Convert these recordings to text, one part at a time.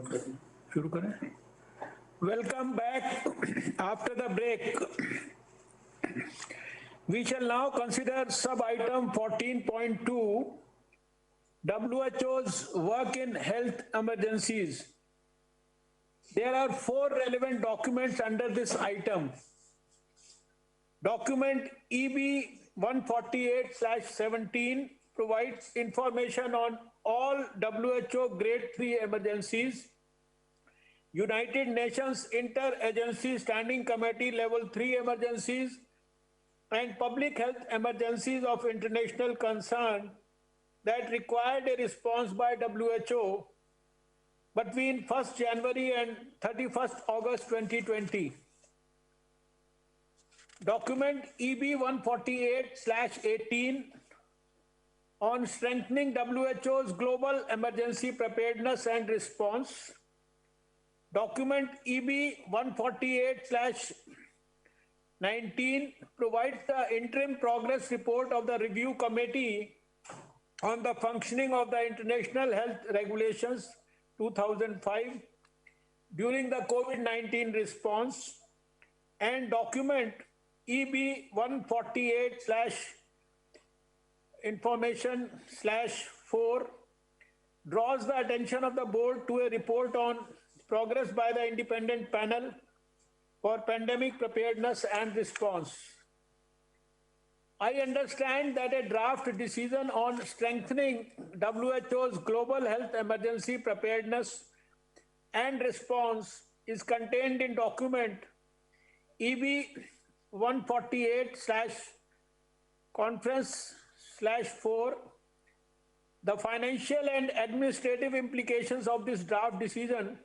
शुरू करें? Welcome back after the break. We shall now consider sub-item 14.2, WHO's work in health emergencies. There are 4 relevant documents under this item. Document EB 148/17 provides information on all WHO Grade 3 emergencies, United Nations Inter-Agency Standing Committee Level 3 emergencies, and public health emergencies of international concern that required a response by WHO between 1st January and 31st August 2020. Document EB 148/18 on strengthening WHO's global emergency preparedness and response. Document EB 148/19 provides the interim progress report of the review committee on the functioning of the International Health Regulations 2005 during the Covid-19 response, and document EB 148/information/4 draws the attention of the board to a report on progress by the independent panel for pandemic preparedness and response. I understand that a draft decision on strengthening WHO's global health emergency preparedness and response is contained in document EB 148/conference/4. The financial and administrative implications of this draft decision,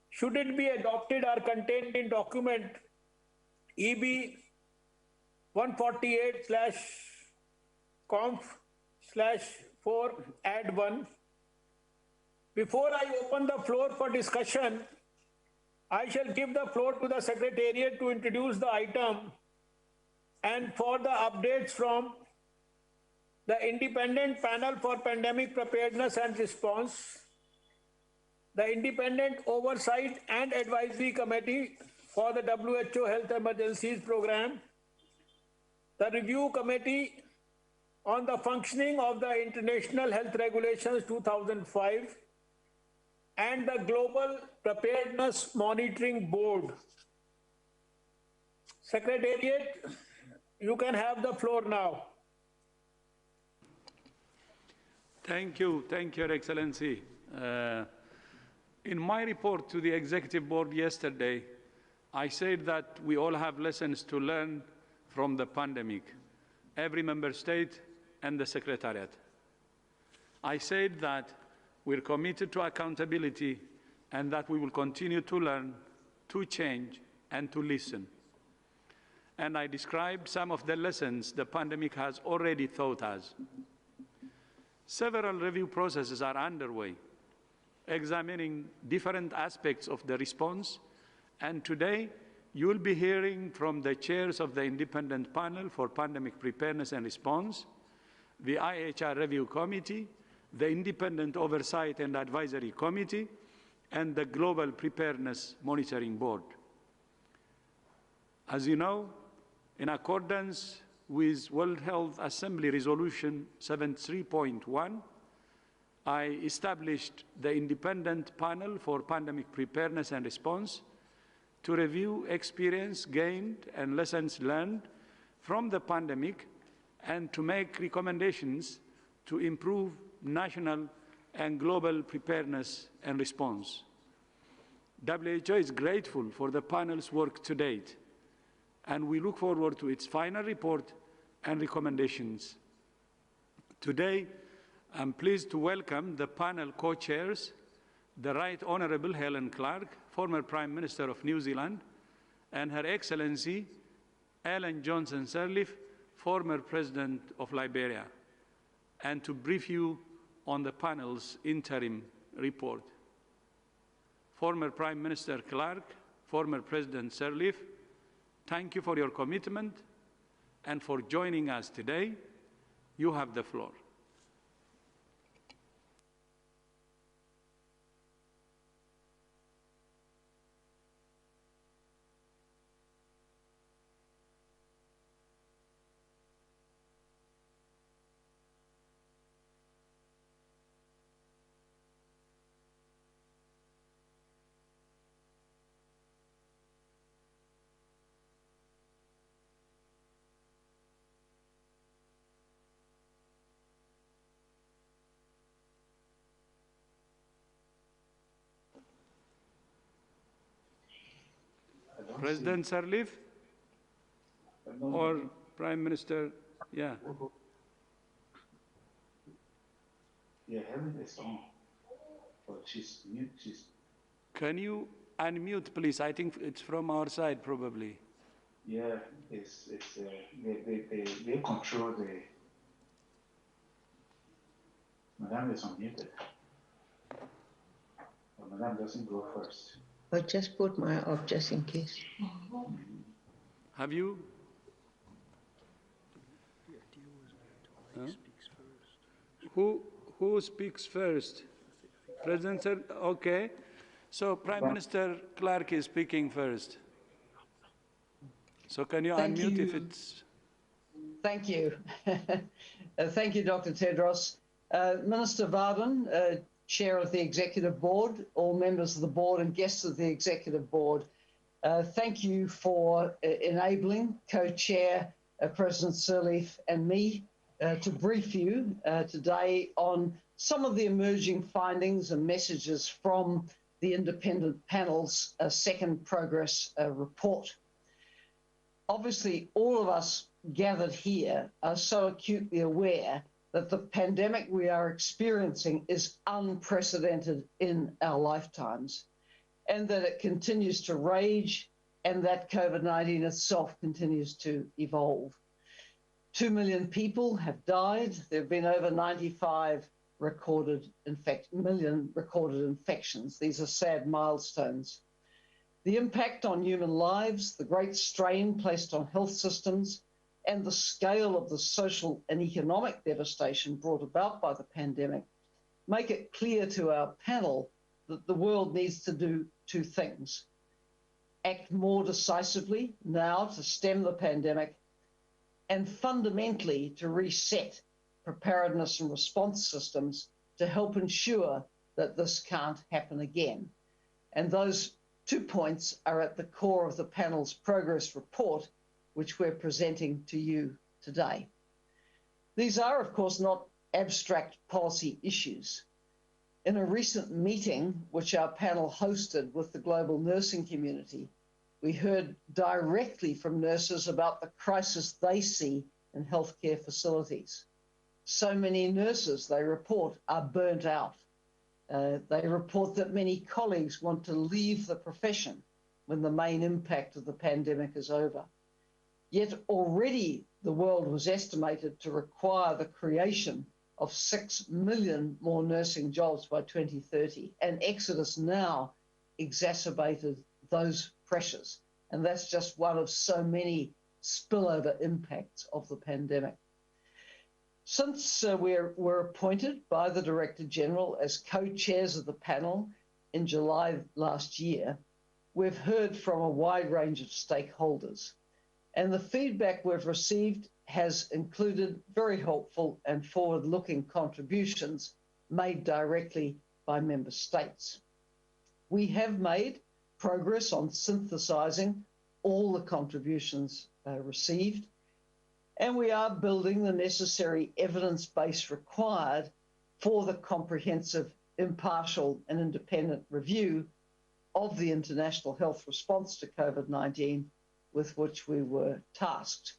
should it be adopted, are contained in document EB 148/conf/4 add 1. Before I open the floor for discussion, I shall give the floor to the Secretariat to introduce the item and for the updates from the Independent Panel for Pandemic Preparedness and Response, the Independent Oversight and Advisory Committee for the WHO Health Emergencies Program, the Review Committee on the Functioning of the International Health Regulations 2005, and the Global Preparedness Monitoring Board. Secretariat, you can have the floor now. Thank you, Your Excellency. In my report to the Executive Board yesterday, I said that we all have lessons to learn from the pandemic, every member state and the Secretariat. I said that we're committed to accountability and that we will continue to learn, to change, and to listen. And I described some of the lessons the pandemic has already taught us. Several review processes are underway, examining different aspects of the response, and today you will be hearing from the chairs of the Independent Panel for Pandemic Preparedness and Response, the IHR Review Committee, the Independent Oversight and Advisory Committee, and the Global Preparedness Monitoring Board. As you know, in accordance with World Health Assembly Resolution 73.1, I established the Independent Panel for Pandemic Preparedness and Response to review experience gained and lessons learned from the pandemic and to make recommendations to improve national and global preparedness and response. WHO is grateful for the panel's work to date, and we look forward to its final report and recommendations. Today, I'm pleased to welcome the panel co-chairs, the Right Honourable Helen Clark, former Prime Minister of New Zealand, and Her Excellency Ellen Johnson Sirleaf, former President of Liberia, and to brief you on the panel's interim report. Former Prime Minister Clark, former President Sirleaf, thank you for your commitment and for joining us today. You have the floor. President Sirleaf or Prime Minister? Yeah. Yeah, Helen is on, but she's mute. Can you unmute, please? I think it's from our side, probably. Yeah, they control the. Madame is unmuted. But Madame doesn't go first. I just put my up just in case. Have you? Huh? Who speaks first? President Sir, okay. So Prime Minister Clark is speaking first. So can you unmute if it's... Thank you. Thank you, Dr. Tedros. Minister Varden, Chair of the Executive Board, all members of the board and guests of the Executive Board, thank you for enabling Co-Chair President Sirleaf and me to brief you today on some of the emerging findings and messages from the independent panel's second progress report. Obviously, all of us gathered here are so acutely aware that the pandemic we are experiencing is unprecedented in our lifetimes, and that it continues to rage, and that COVID-19 itself continues to evolve. 2 million people have died. There have been over 95 million recorded infections. These are sad milestones. The impact on human lives, the great strain placed on health systems, and the scale of the social and economic devastation brought about by the pandemic make it clear to our panel that the world needs to do two things: act more decisively now to stem the pandemic, and fundamentally to reset preparedness and response systems to help ensure that this can't happen again. And those 2 points are at the core of the panel's progress report, which we're presenting to you today. These are, of course, not abstract policy issues. In a recent meeting which our panel hosted with the global nursing community, we heard directly from nurses about the crisis they see in healthcare facilities. So many nurses, they report, are burnt out. They report that many colleagues want to leave the profession when the main impact of the pandemic is over. Yet already the world was estimated to require the creation of 6 million more nursing jobs by 2030, and Exodus now exacerbated those pressures. And that's just one of so many spillover impacts of the pandemic. Since we were appointed by the Director General as co-chairs of the panel in July last year, we've heard from a wide range of stakeholders. And the feedback we've received has included very helpful and forward-looking contributions made directly by member states. We have made progress on synthesizing all the contributions received, and we are building the necessary evidence base required for the comprehensive, impartial and independent review of the international health response to COVID-19 with which we were tasked.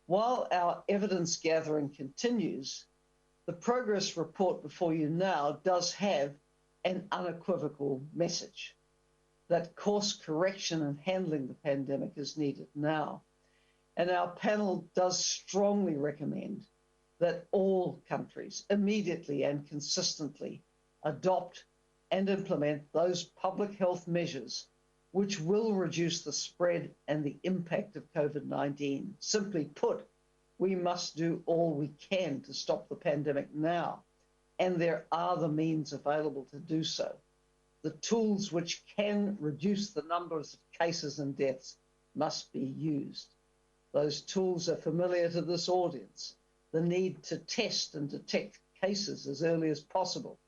While our evidence gathering continues, the progress report before you now does have an unequivocal message that course correction and handling the pandemic is needed now. And our panel does strongly recommend that all countries immediately and consistently adopt and implement those public health measures which will reduce the spread and the impact of COVID-19. Simply put, we must do all we can to stop the pandemic now, and there are the means available to do so. The tools which can reduce the numbers of cases and deaths must be used. Those tools are familiar to this audience. The need to test and detect cases as early as possible,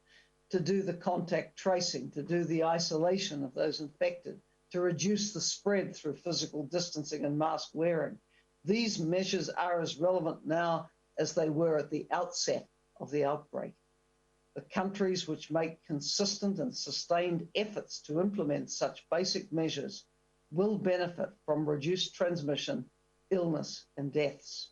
to do the contact tracing, to do the isolation of those infected, to reduce the spread through physical distancing and mask wearing. These measures are as relevant now as they were at the outset of the outbreak. The countries which make consistent and sustained efforts to implement such basic measures will benefit from reduced transmission, illness, and deaths.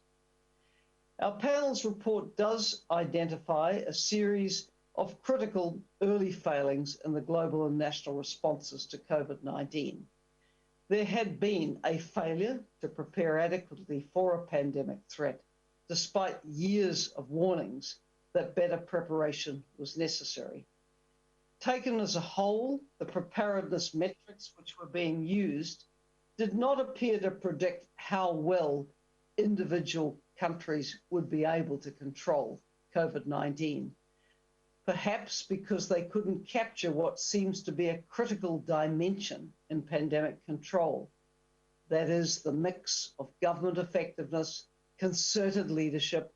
Our panel's report does identify a series of critical early failings in the global and national responses to COVID-19. There had been a failure to prepare adequately for a pandemic threat, despite years of warnings that better preparation was necessary. Taken as a whole, the preparedness metrics which were being used did not appear to predict how well individual countries would be able to control COVID-19, perhaps because they couldn't capture what seems to be a critical dimension in pandemic control. That is the mix of government effectiveness, concerted leadership,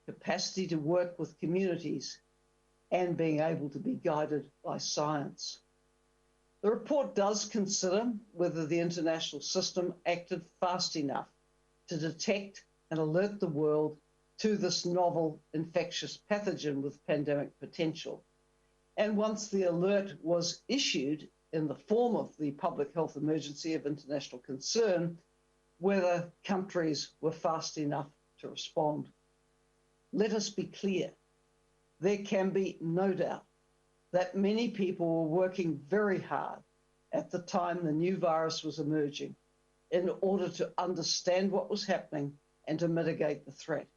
capacity to work with communities, and being able to be guided by science. The report does consider whether the international system acted fast enough to detect and alert the world to this novel infectious pathogen with pandemic potential. And once the alert was issued in the form of the public health emergency of international concern, whether countries were fast enough to respond. Let us be clear. There can be no doubt that many people were working very hard at the time the new virus was emerging in order to understand what was happening and to mitigate the threat.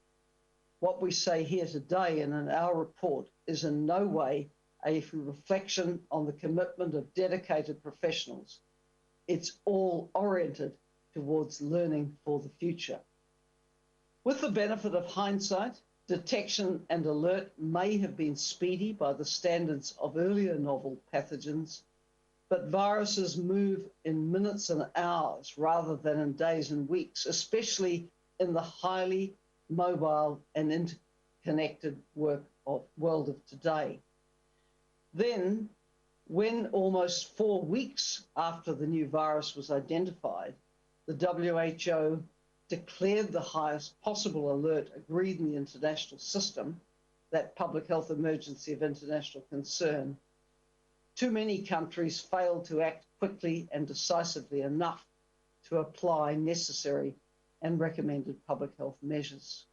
What we say here today and in our report is in no way a reflection on the commitment of dedicated professionals. It's all oriented towards learning for the future. With the benefit of hindsight, detection and alert may have been speedy by the standards of earlier novel pathogens, but viruses move in minutes and hours rather than in days and weeks, especially in the highly mobile and interconnected world of today. Then, when almost 4 weeks after the new virus was identified, the WHO declared the highest possible alert agreed in the international system, that public health emergency of international concern, too many countries failed to act quickly and decisively enough to apply necessary and recommended public health measures.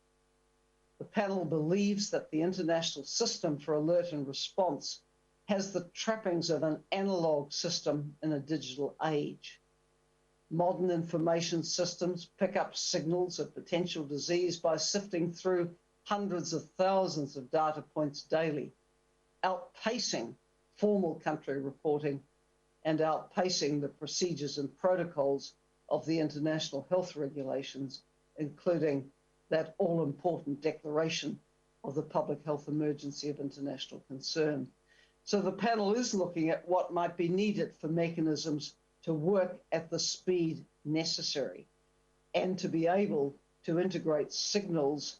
The panel believes that the international system for alert and response has the trappings of an analog system in a digital age. Modern information systems pick up signals of potential disease by sifting through hundreds of thousands of data points daily, outpacing formal country reporting and outpacing the procedures and protocols of the international health regulations, including that all-important declaration of the public health emergency of international concern. So the panel is looking at what might be needed for mechanisms to work at the speed necessary and to be able to integrate signals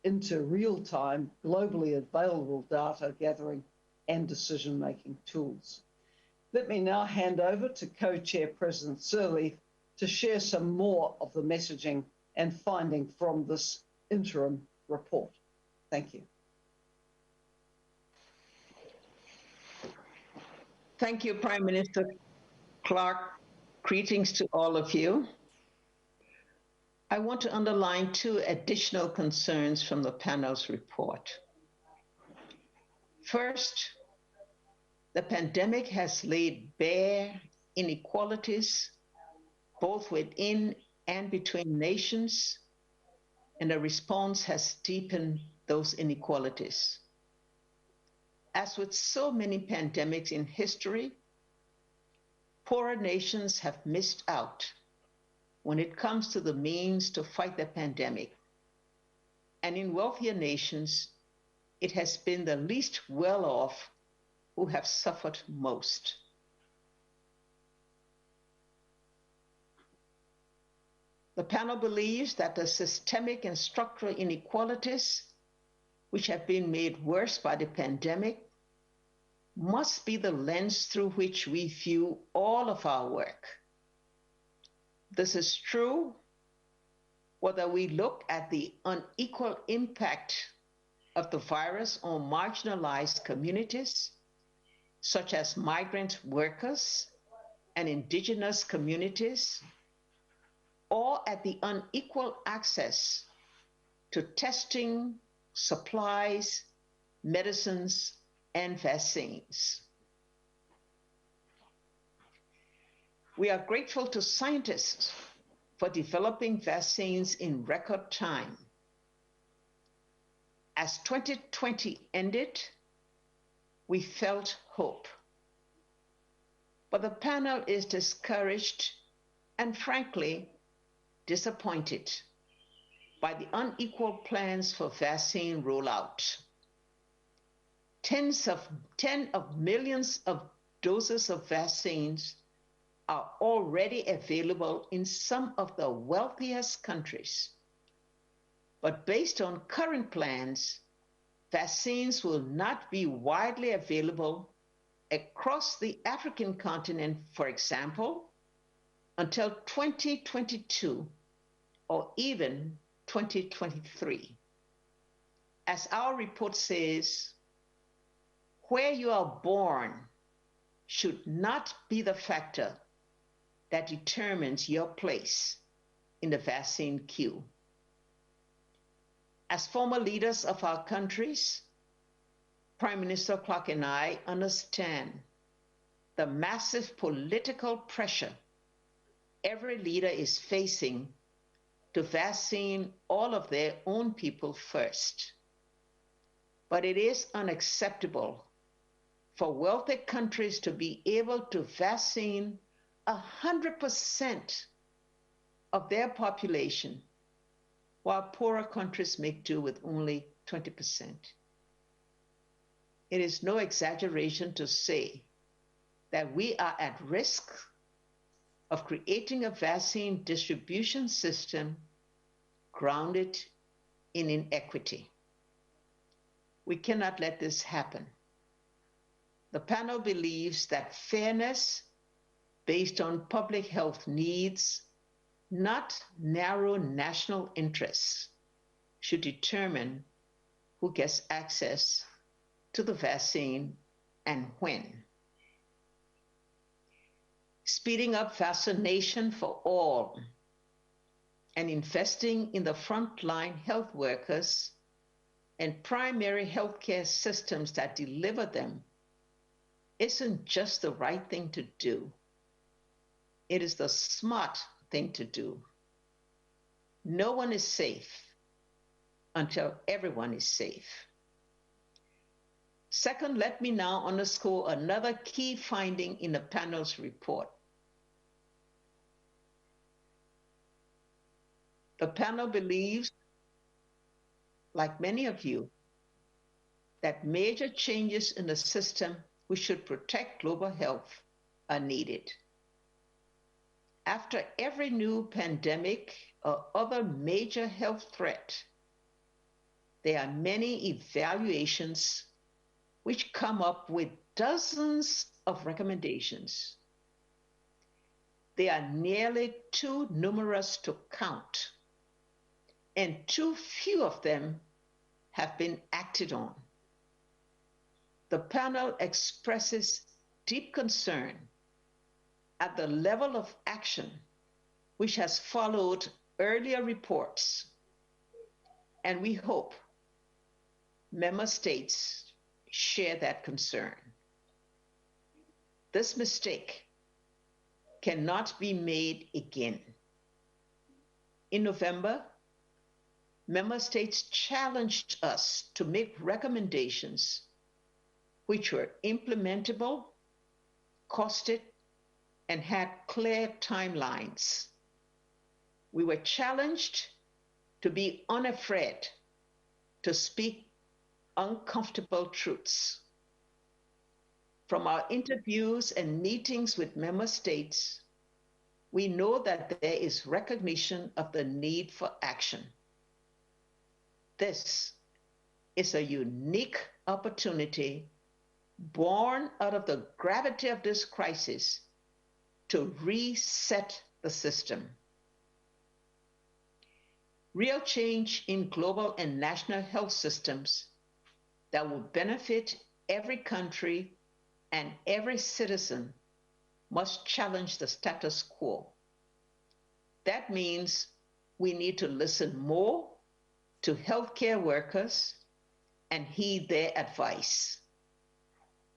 into real-time, globally available data gathering and decision-making tools. Let me now hand over to Co-Chair President Sirleaf to share some more of the messaging and finding from this interim report. Thank you. Thank you, Prime Minister Clark. Greetings to all of you. I want to underline 2 additional concerns from the panel's report. First, the pandemic has laid bare inequalities both within and between nations, and a response has deepened those inequalities. As with so many pandemics in history, poorer nations have missed out when it comes to the means to fight the pandemic. And in wealthier nations, it has been the least well off who have suffered most. The panel believes that the systemic and structural inequalities, which have been made worse by the pandemic, must be the lens through which we view all of our work. This is true whether we look at the unequal impact of the virus on marginalized communities, such as migrant workers and indigenous communities, or at the unequal access to testing, supplies, medicines, and vaccines. We are grateful to scientists for developing vaccines in record time. As 2020 ended, we felt hope. But the panel is discouraged and frankly disappointed by the unequal plans for vaccine rollout. Tens of millions of doses of vaccines are already available in some of the wealthiest countries. But based on current plans, vaccines will not be widely available across the African continent, for example, until 2022 or even 2023. As our report says, where you are born should not be the factor that determines your place in the vaccine queue. As former leaders of our countries, Prime Minister Clark and I understand the massive political pressure every leader is facing to vaccine all of their own people first. But it is unacceptable for wealthy countries to be able to vaccine 100% of their population, while poorer countries make do with only 20%. It is no exaggeration to say that we are at risk of creating a vaccine distribution system grounded in inequity. We cannot let this happen. The panel believes that fairness based on public health needs, not narrow national interests, should determine who gets access to the vaccine and when. Speeding up vaccination for all and investing in the frontline health workers and primary healthcare systems that deliver them isn't just the right thing to do. It is the smart thing to do. No one is safe until everyone is safe. Second, let me now underscore another key finding in the panel's report. The panel believes, like many of you, that major changes in the system which should protect global health are needed. After every new pandemic or other major health threat, there are many evaluations which come up with dozens of recommendations. They are nearly too numerous to count, and too few of them have been acted on. The panel expresses deep concern at the level of action which has followed earlier reports, and we hope member states share that concern. This mistake cannot be made again. In November, member states challenged us to make recommendations which were implementable, costed, and had clear timelines. We were challenged to be unafraid to speak uncomfortable truths. From our interviews and meetings with member states, we know that there is recognition of the need for action. This is a unique opportunity born out of the gravity of this crisis to reset the system. Real change in global and national health systems that will benefit every country and every citizen must challenge the status quo. That means we need to listen more to healthcare workers and heed their advice.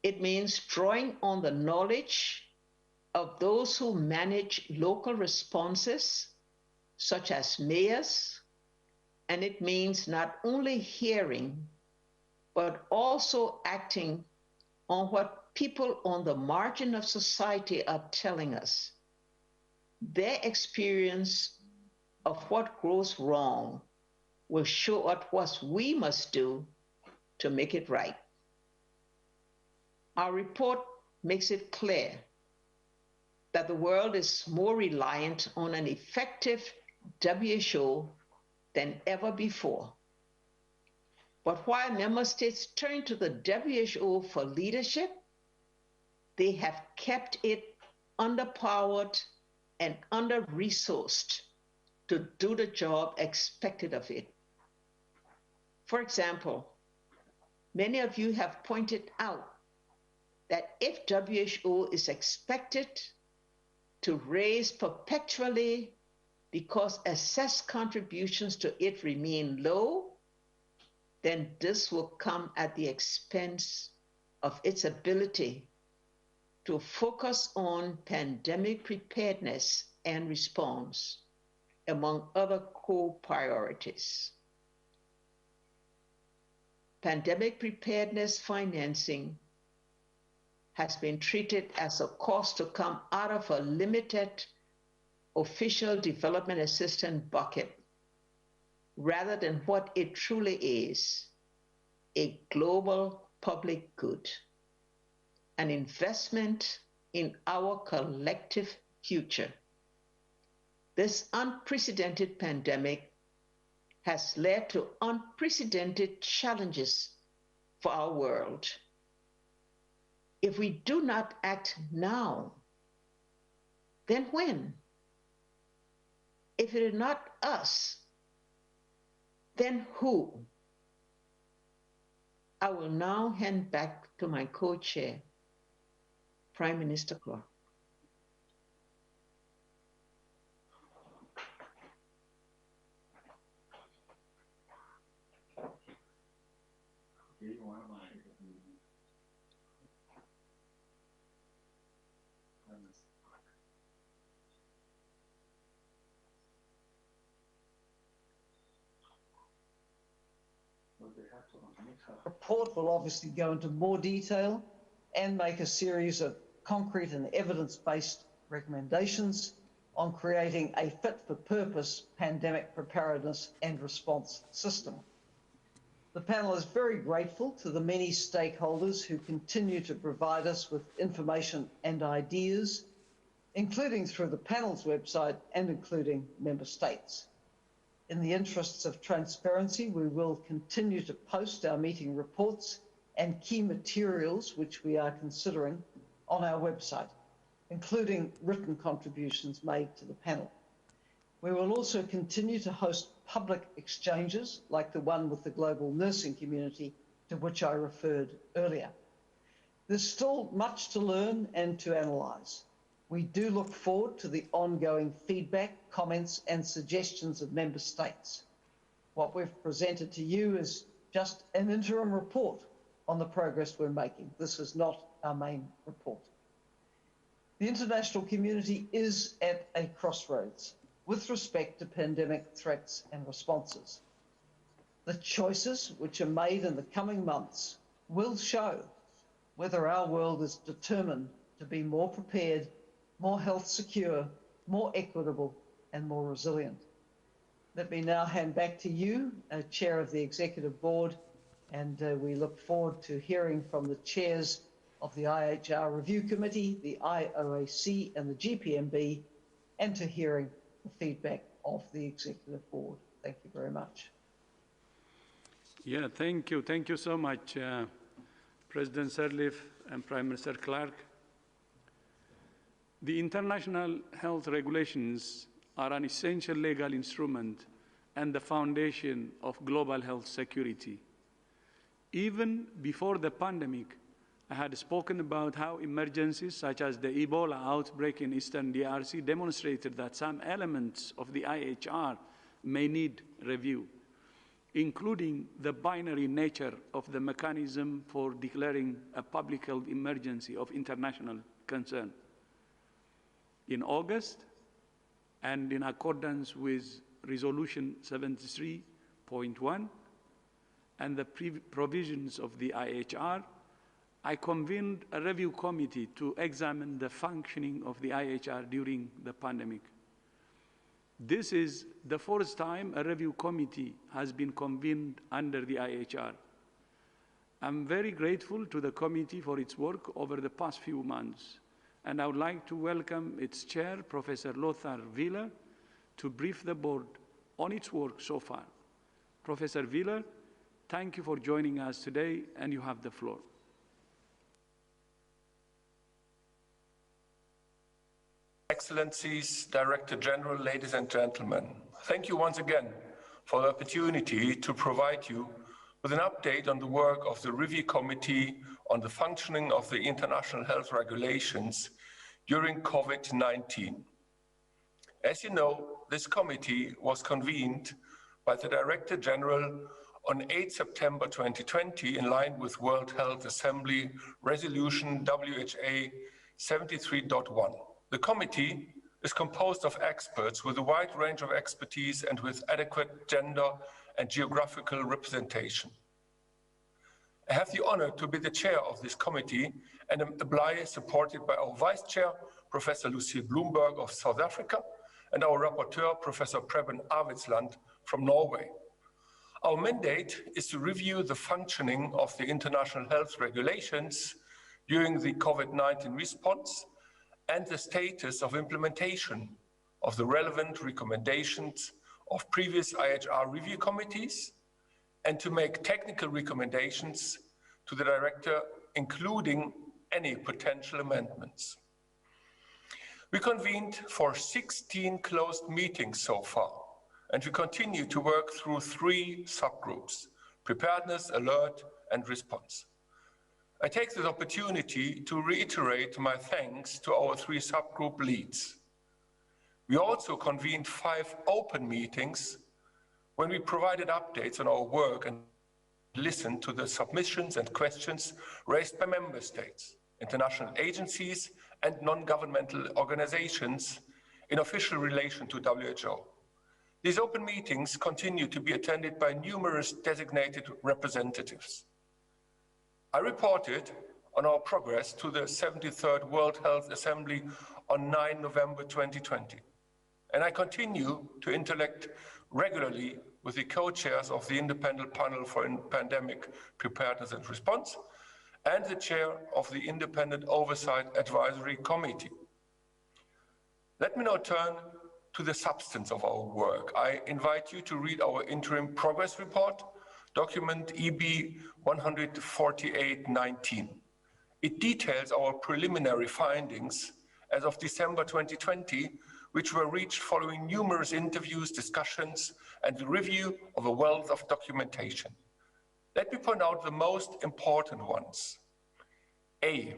It means drawing on the knowledge of those who manage local responses, such as mayors, and it means not only hearing, but also acting on what people on the margin of society are telling us. Their experience of what goes wrong will show us what we must do to make it right. Our report makes it clear that the world is more reliant on an effective WHO than ever before. But while member states turn to the WHO for leadership, they have kept it underpowered and under-resourced to do the job expected of it. For example, many of you have pointed out that if WHO is expected to raise perpetually because assessed contributions to it remain low, then this will come at the expense of its ability to focus on pandemic preparedness and response, among other core priorities. Pandemic preparedness financing has been treated as a cost to come out of a limited official development assistance bucket, rather than what it truly is, a global public good, an investment in our collective future. This unprecedented pandemic has led to unprecedented challenges for our world. If we do not act now, then when? If it is not us, then who? I will now hand back to my co-chair, Prime Minister Clark. The report will obviously go into more detail and make a series of concrete and evidence-based recommendations on creating a fit-for-purpose pandemic preparedness and response system. The panel is very grateful to the many stakeholders who continue to provide us with information and ideas, including through the panel's website and including member states. In the interests of transparency, we will continue to post our meeting reports and key materials which we are considering on our website, including written contributions made to the panel. We will also continue to host public exchanges like the one with the global nursing community to which I referred earlier. There's still much to learn and to analyse. We do look forward to the ongoing feedback, comments and suggestions of member states. What we've presented to you is just an interim report on the progress we're making. This is not our main report. The international community is at a crossroads with respect to pandemic threats and responses. The choices which are made in the coming months will show whether our world is determined to be more prepared, more health secure, more equitable and more resilient. Let me now hand back to you, Chair of the Executive Board, and we look forward to hearing from the chairs of the IHR Review Committee, the IOAC and the GPMB, and to hearing the feedback of the Executive Board. Thank you very much. Yeah, thank you. Thank you so much, President Sirleaf and Prime Minister Clark. The international health regulations are an essential legal instrument and the foundation of global health security. Even before the pandemic, I had spoken about how emergencies such as the Ebola outbreak in Eastern DRC demonstrated that some elements of the IHR may need review, including the binary nature of the mechanism for declaring a public health emergency of international concern. In August, and in accordance with Resolution 73.1 and the provisions of the IHR, I convened a review committee to examine the functioning of the IHR during the pandemic. This is the first time a review committee has been convened under the IHR. I'm very grateful to the committee for its work over the past few months, and I would like to welcome its chair, Professor Lothar Wieler, to brief the board on its work so far. Professor Wieler, thank you for joining us today, and you have the floor. Excellencies, Director General, ladies and gentlemen, thank you once again for the opportunity to provide you with an update on the work of the Review Committee on the functioning of the international health regulations during COVID-19. As you know, this committee was convened by the Director General on 8 September 2020 in line with World Health Assembly Resolution WHA 73.1. The committee is composed of experts with a wide range of expertise and with adequate gender and geographical representation. I have the honor to be the chair of this committee and am ably supported by our vice chair, Professor Lucille Bloomberg of South Africa, and our rapporteur, Professor Preben Arvidsland from Norway. Our mandate is to review the functioning of the international health regulations during the COVID-19 response and the status of implementation of the relevant recommendations of previous IHR review committees, and to make technical recommendations to the Director, including any potential amendments. We convened for 16 closed meetings so far, and we continue to work through 3 subgroups: preparedness, alert, and response. I take this opportunity to reiterate my thanks to our 3 subgroup leads. We also convened 5 open meetings when we provided updates on our work and listened to the submissions and questions raised by member states, international agencies, and non-governmental organizations in official relation to WHO. These open meetings continue to be attended by numerous designated representatives. I reported on our progress to the 73rd World Health Assembly on 9 November 2020, and I continue to interact regularly with the co-chairs of the Independent Panel for Pandemic Preparedness and Response and the chair of the Independent Oversight Advisory Committee. Let me now turn to the substance of our work. I invite you to read our interim progress report, document EB 14819. It details our preliminary findings as of December 2020, which were reached following numerous interviews, discussions, and the review of a wealth of documentation. Let me point out the most important ones. A,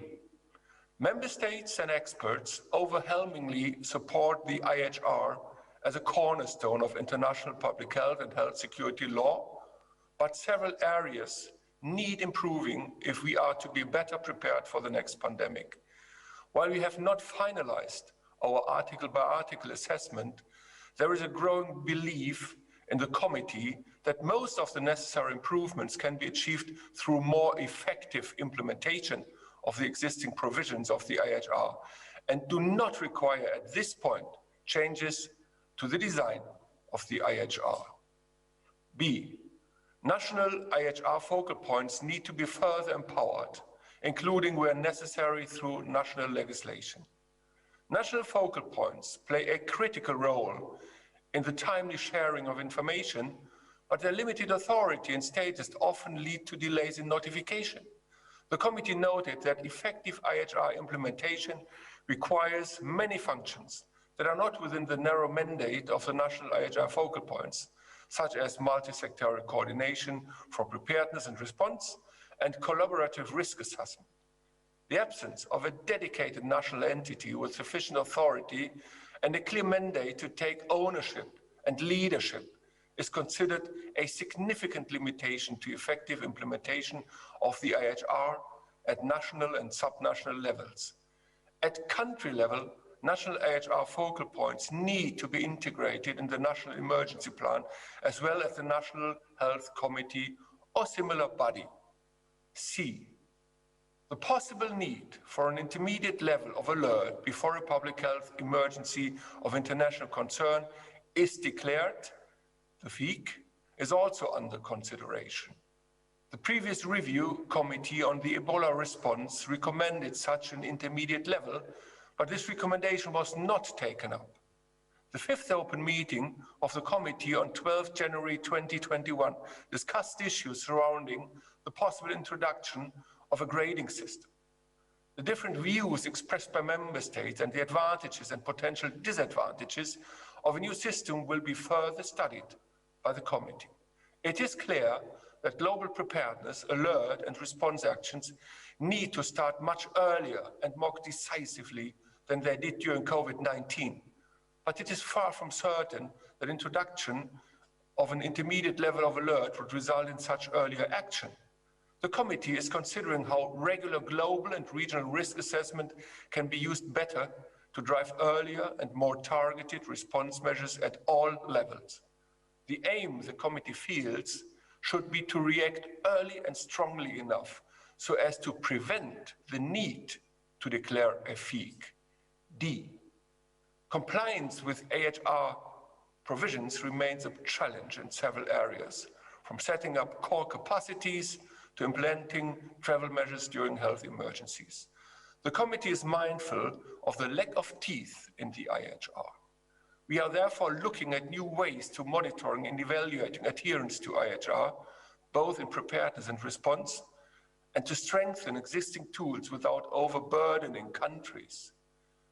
member states and experts overwhelmingly support the IHR as a cornerstone of international public health and health security law, but several areas need improving if we are to be better prepared for the next pandemic. While we have not finalized our article-by-article assessment, there is a growing belief in the committee that most of the necessary improvements can be achieved through more effective implementation of the existing provisions of the IHR and do not require at this point changes to the design of the IHR. B, national IHR focal points need to be further empowered, including where necessary through national legislation. National focal points play a critical role in the timely sharing of information, but their limited authority and status often lead to delays in notification. The committee noted that effective IHR implementation requires many functions that are not within the narrow mandate of the national IHR focal points, such as multi-sectorial coordination for preparedness and response and collaborative risk assessment. The absence of a dedicated national entity with sufficient authority and a clear mandate to take ownership and leadership is considered a significant limitation to effective implementation of the IHR at national and subnational levels. At country level, national IHR focal points need to be integrated in the National Emergency Plan, as well as the National Health Committee or similar body. C. The possible need for an intermediate level of alert before a public health emergency of international concern is declared. The FEIC is also under consideration. The previous review committee on the Ebola response recommended such an intermediate level, but this recommendation was not taken up. The fifth open meeting of the committee on 12 January 2021 discussed issues surrounding the possible introduction of a grading system. The different views expressed by member states and the advantages and potential disadvantages of a new system will be further studied by the committee. It is clear that global preparedness, alert and response actions need to start much earlier and more decisively than they did during COVID-19. But it is far from certain that introduction of an intermediate level of alert would result in such earlier action. The committee is considering how regular global and regional risk assessment can be used better to drive earlier and more targeted response measures at all levels. The aim the committee feels should be to react early and strongly enough so as to prevent the need to declare a FEIC. D. Compliance with AHR provisions remains a challenge in several areas, from setting up core capacities to implementing travel measures during health emergencies. The committee is mindful of the lack of teeth in the IHR. We are therefore looking at new ways to monitoring and evaluating adherence to IHR, both in preparedness and response, and to strengthen existing tools without overburdening countries.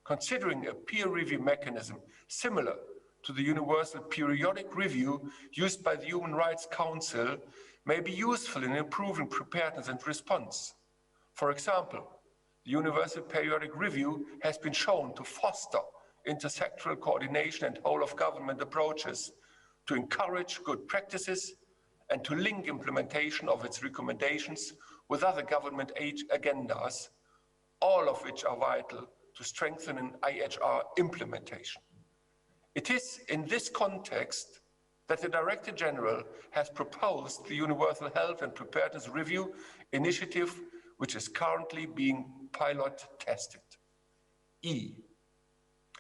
Considering a peer review mechanism similar to the universal periodic review used by the Human Rights Council may be useful in improving preparedness and response. For example, the Universal Periodic Review has been shown to foster intersectoral coordination and whole-of-government approaches, to encourage good practices, and to link implementation of its recommendations with other government agendas, all of which are vital to strengthening IHR implementation. It is in this context that the Director General has proposed the Universal Health and Preparedness Review initiative, which is currently being pilot tested. E.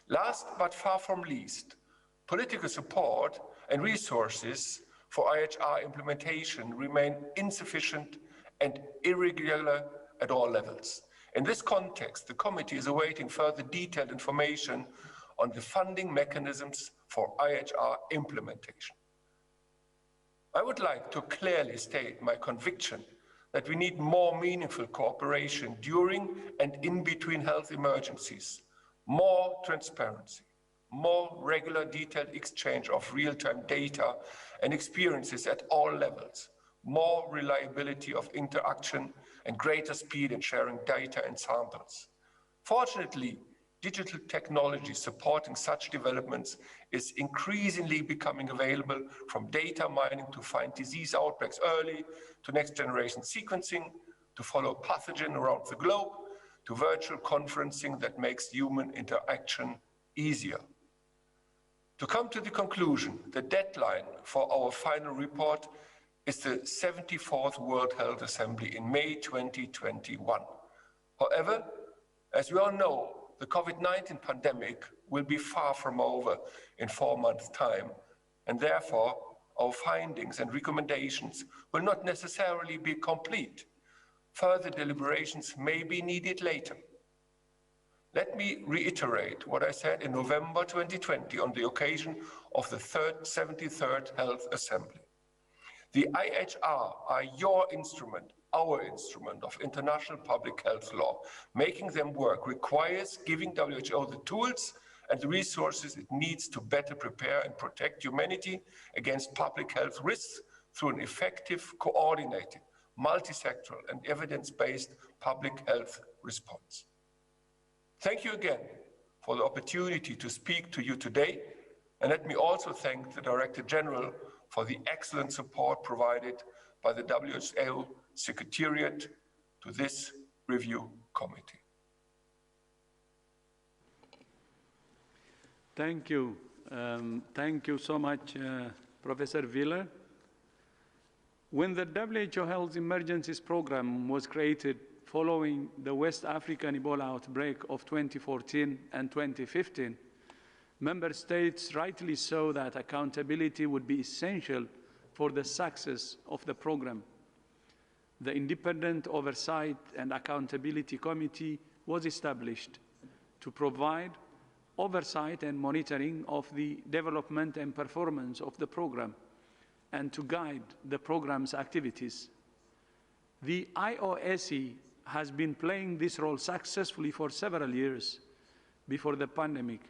Last but far from least, political support and resources for IHR implementation remain insufficient and irregular at all levels. In this context, the committee is awaiting further detailed information on the funding mechanisms for IHR implementation. I would like to clearly state my conviction that we need more meaningful cooperation during and in between health emergencies, more transparency, more regular detailed exchange of real-time data and experiences at all levels, more reliability of interaction and greater speed in sharing data and samples. Fortunately, digital technology supporting such developments is increasingly becoming available, from data mining to find disease outbreaks early, to next generation sequencing, to follow pathogen around the globe, to virtual conferencing that makes human interaction easier. To come to the conclusion, the deadline for our final report is the 74th World Health Assembly in May 2021. However, as we all know, the COVID-19 pandemic will be far from over in 4 months' time, and therefore our findings and recommendations will not necessarily be complete. Further deliberations may be needed later. Let me reiterate what I said in November 2020 on the occasion of the 73rd Health Assembly. The IHR are your instrument, our instrument of international public health law. Making them work requires giving WHO the tools and the resources it needs to better prepare and protect humanity against public health risks through an effective, coordinated, multi-sectoral and evidence-based public health response. Thank you again for the opportunity to speak to you today, and let me also thank the Director General for the excellent support provided by the WHO Secretariat to this review committee. Thank you. Thank you so much, Professor Wheeler. When the WHO Health Emergencies Program was created following the West African Ebola outbreak of 2014 and 2015, Member States rightly saw that accountability would be essential for the success of the program. The Independent Oversight and Accountability Committee was established to provide oversight and monitoring of the development and performance of the program and to guide the program's activities. The IOSE has been playing this role successfully for several years before the pandemic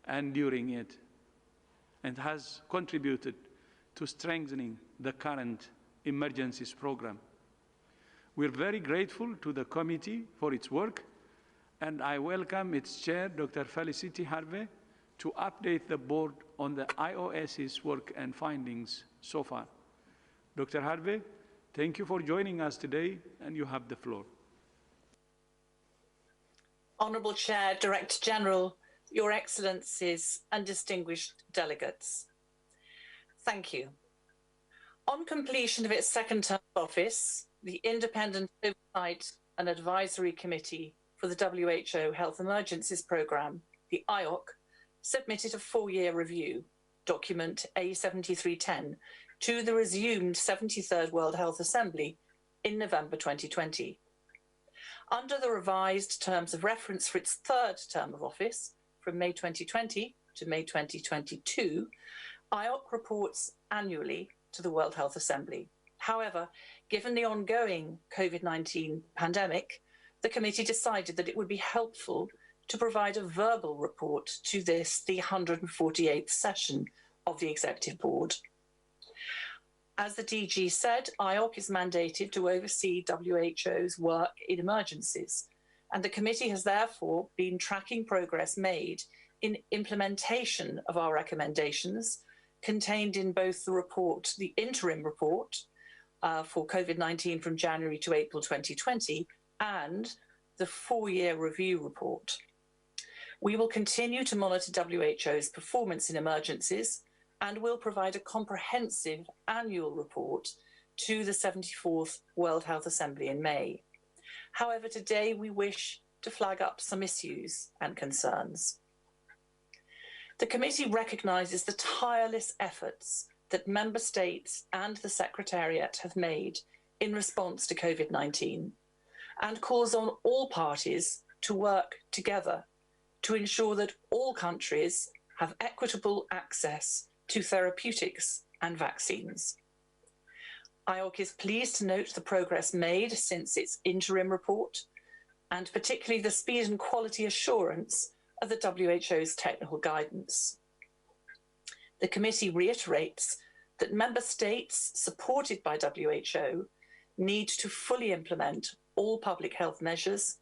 and during it, and has contributed to strengthening the current emergencies program. We're very grateful to the committee for its work, and I welcome its chair, Dr. Felicity Harvey, to update the board on the IOS's work and findings so far. Dr. Harvey, thank you for joining us today, and you have the floor. Honourable Chair, Director General, Your Excellencies and distinguished delegates. Thank you. On completion of its second term of office, the Independent Oversight and Advisory Committee for the WHO Health Emergencies Programme, the IOC, submitted a 4-year review, document A7310, to the resumed 73rd World Health Assembly in November 2020. Under the revised terms of reference for its third term of office, from May 2020 to May 2022, IOC reports annually to the World Health Assembly. However, given the ongoing COVID-19 pandemic, the committee decided that it would be helpful to provide a verbal report to this, the 148th session of the Executive Board. As the DG said, IOC is mandated to oversee WHO's work in emergencies, and the committee has therefore been tracking progress made in implementation of our recommendations contained in both the report, the interim report for COVID-19 from January to April 2020, and the 4-year review report. We will continue to monitor WHO's performance in emergencies and will provide a comprehensive annual report to the 74th World Health Assembly in May. However, today we wish to flag up some issues and concerns. The committee recognises the tireless efforts that Member States and the Secretariat have made in response to COVID-19 and calls on all parties to work together to ensure that all countries have equitable access to therapeutics and vaccines. IOC is pleased to note the progress made since its interim report, and particularly the speed and quality assurance of the WHO's technical guidance. The committee reiterates that member states supported by WHO need to fully implement all public health measures,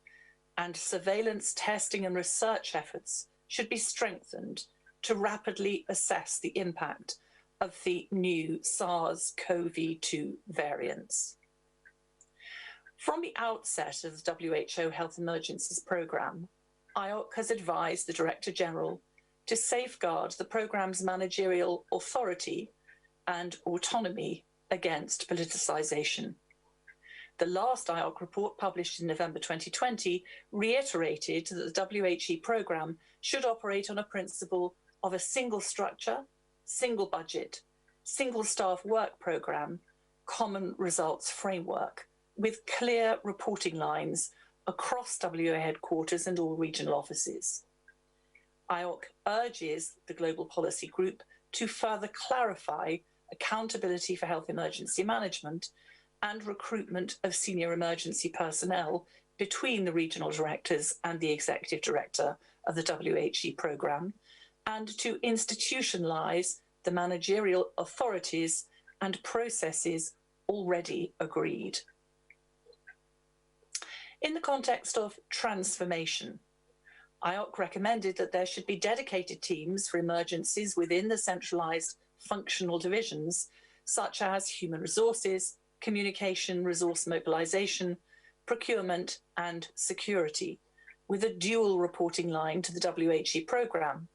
and surveillance, testing and research efforts should be strengthened to rapidly assess the impact of the new SARS-CoV-2 variants. From the outset of the WHO Health Emergencies Programme, IOC has advised the Director General to safeguard the programme's managerial authority and autonomy against politicisation. The last IOC report, published in November 2020, reiterated that the WHE programme should operate on a principle of a single structure, single budget, single staff work programme, common results framework, with clear reporting lines across WHO headquarters and all regional offices. IOC urges the Global Policy Group to further clarify accountability for health emergency management and recruitment of senior emergency personnel between the regional directors and the executive director of the WHE programme, and to institutionalise the managerial authorities and processes already agreed. In the context of transformation, IOC recommended that there should be dedicated teams for emergencies within the centralised functional divisions, such as human resources, communication, resource mobilisation, procurement and security, with a dual reporting line to the WHE programme,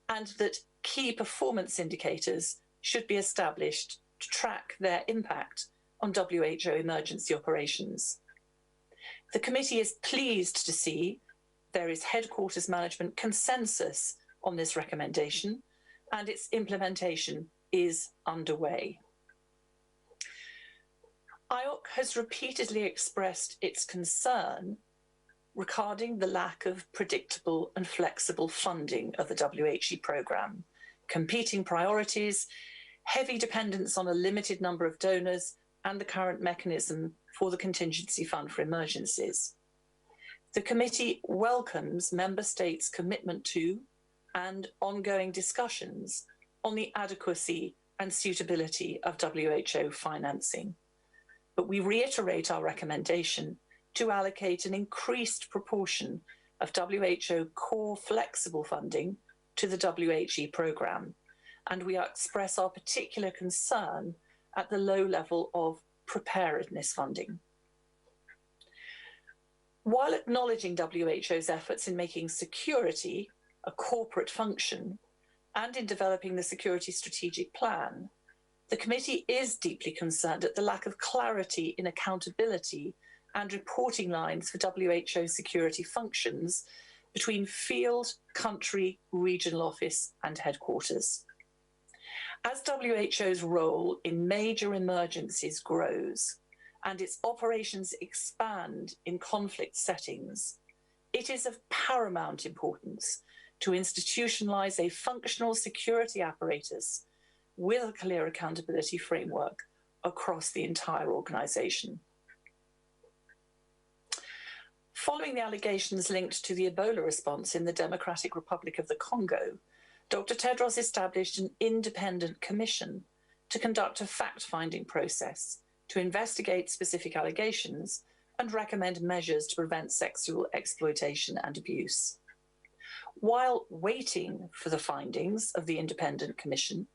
and that key performance indicators should be established to track their impact on WHO emergency operations. The committee is pleased to see there is headquarters management consensus on this recommendation, and its implementation is underway. IOC has repeatedly expressed its concern regarding the lack of predictable and flexible funding of the WHE programme, competing priorities, heavy dependence on a limited number of donors, and the current mechanism for the contingency fund for emergencies. The committee welcomes member states' commitment to and ongoing discussions on the adequacy and suitability of WHO financing. But we reiterate our recommendation to allocate an increased proportion of WHO core flexible funding to the WHE programme, and we express our particular concern at the low level of preparedness funding. While acknowledging WHO's efforts in making security a corporate function and in developing the security strategic plan, the committee is deeply concerned at the lack of clarity in accountability and reporting lines for WHO security functions between field, country, regional office and headquarters. As WHO's role in major emergencies grows and its operations expand in conflict settings, it is of paramount importance to institutionalize a functional security apparatus with a clear accountability framework across the entire organization. Following the allegations linked to the Ebola response in the Democratic Republic of the Congo, Dr. Tedros established an independent commission to conduct a fact-finding process to investigate specific allegations and recommend measures to prevent sexual exploitation and abuse. While waiting for the findings of the independent commission,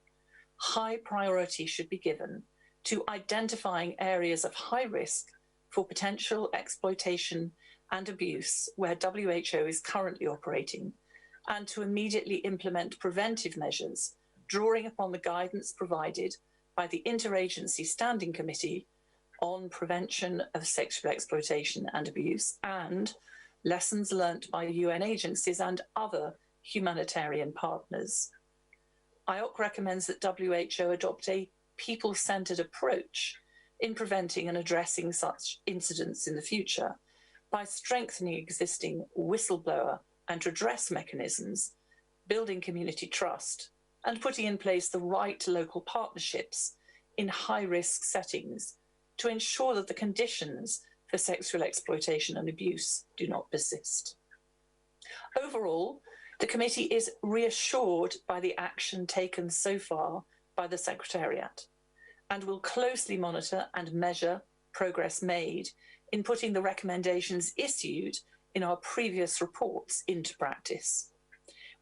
high priority should be given to identifying areas of high risk for potential exploitation and abuse where WHO is currently operating, and to immediately implement preventive measures, drawing upon the guidance provided by the Interagency Standing Committee on Prevention of Sexual Exploitation and Abuse and lessons learnt by UN agencies and other humanitarian partners. IOC recommends that WHO adopt a people-centred approach in preventing and addressing such incidents in the future by strengthening existing whistleblower and redress mechanisms, building community trust, and putting in place the right local partnerships in high-risk settings to ensure that the conditions for sexual exploitation and abuse do not persist. Overall, the committee is reassured by the action taken so far by the Secretariat and will closely monitor and measure progress made in putting the recommendations issued in our previous reports into practice.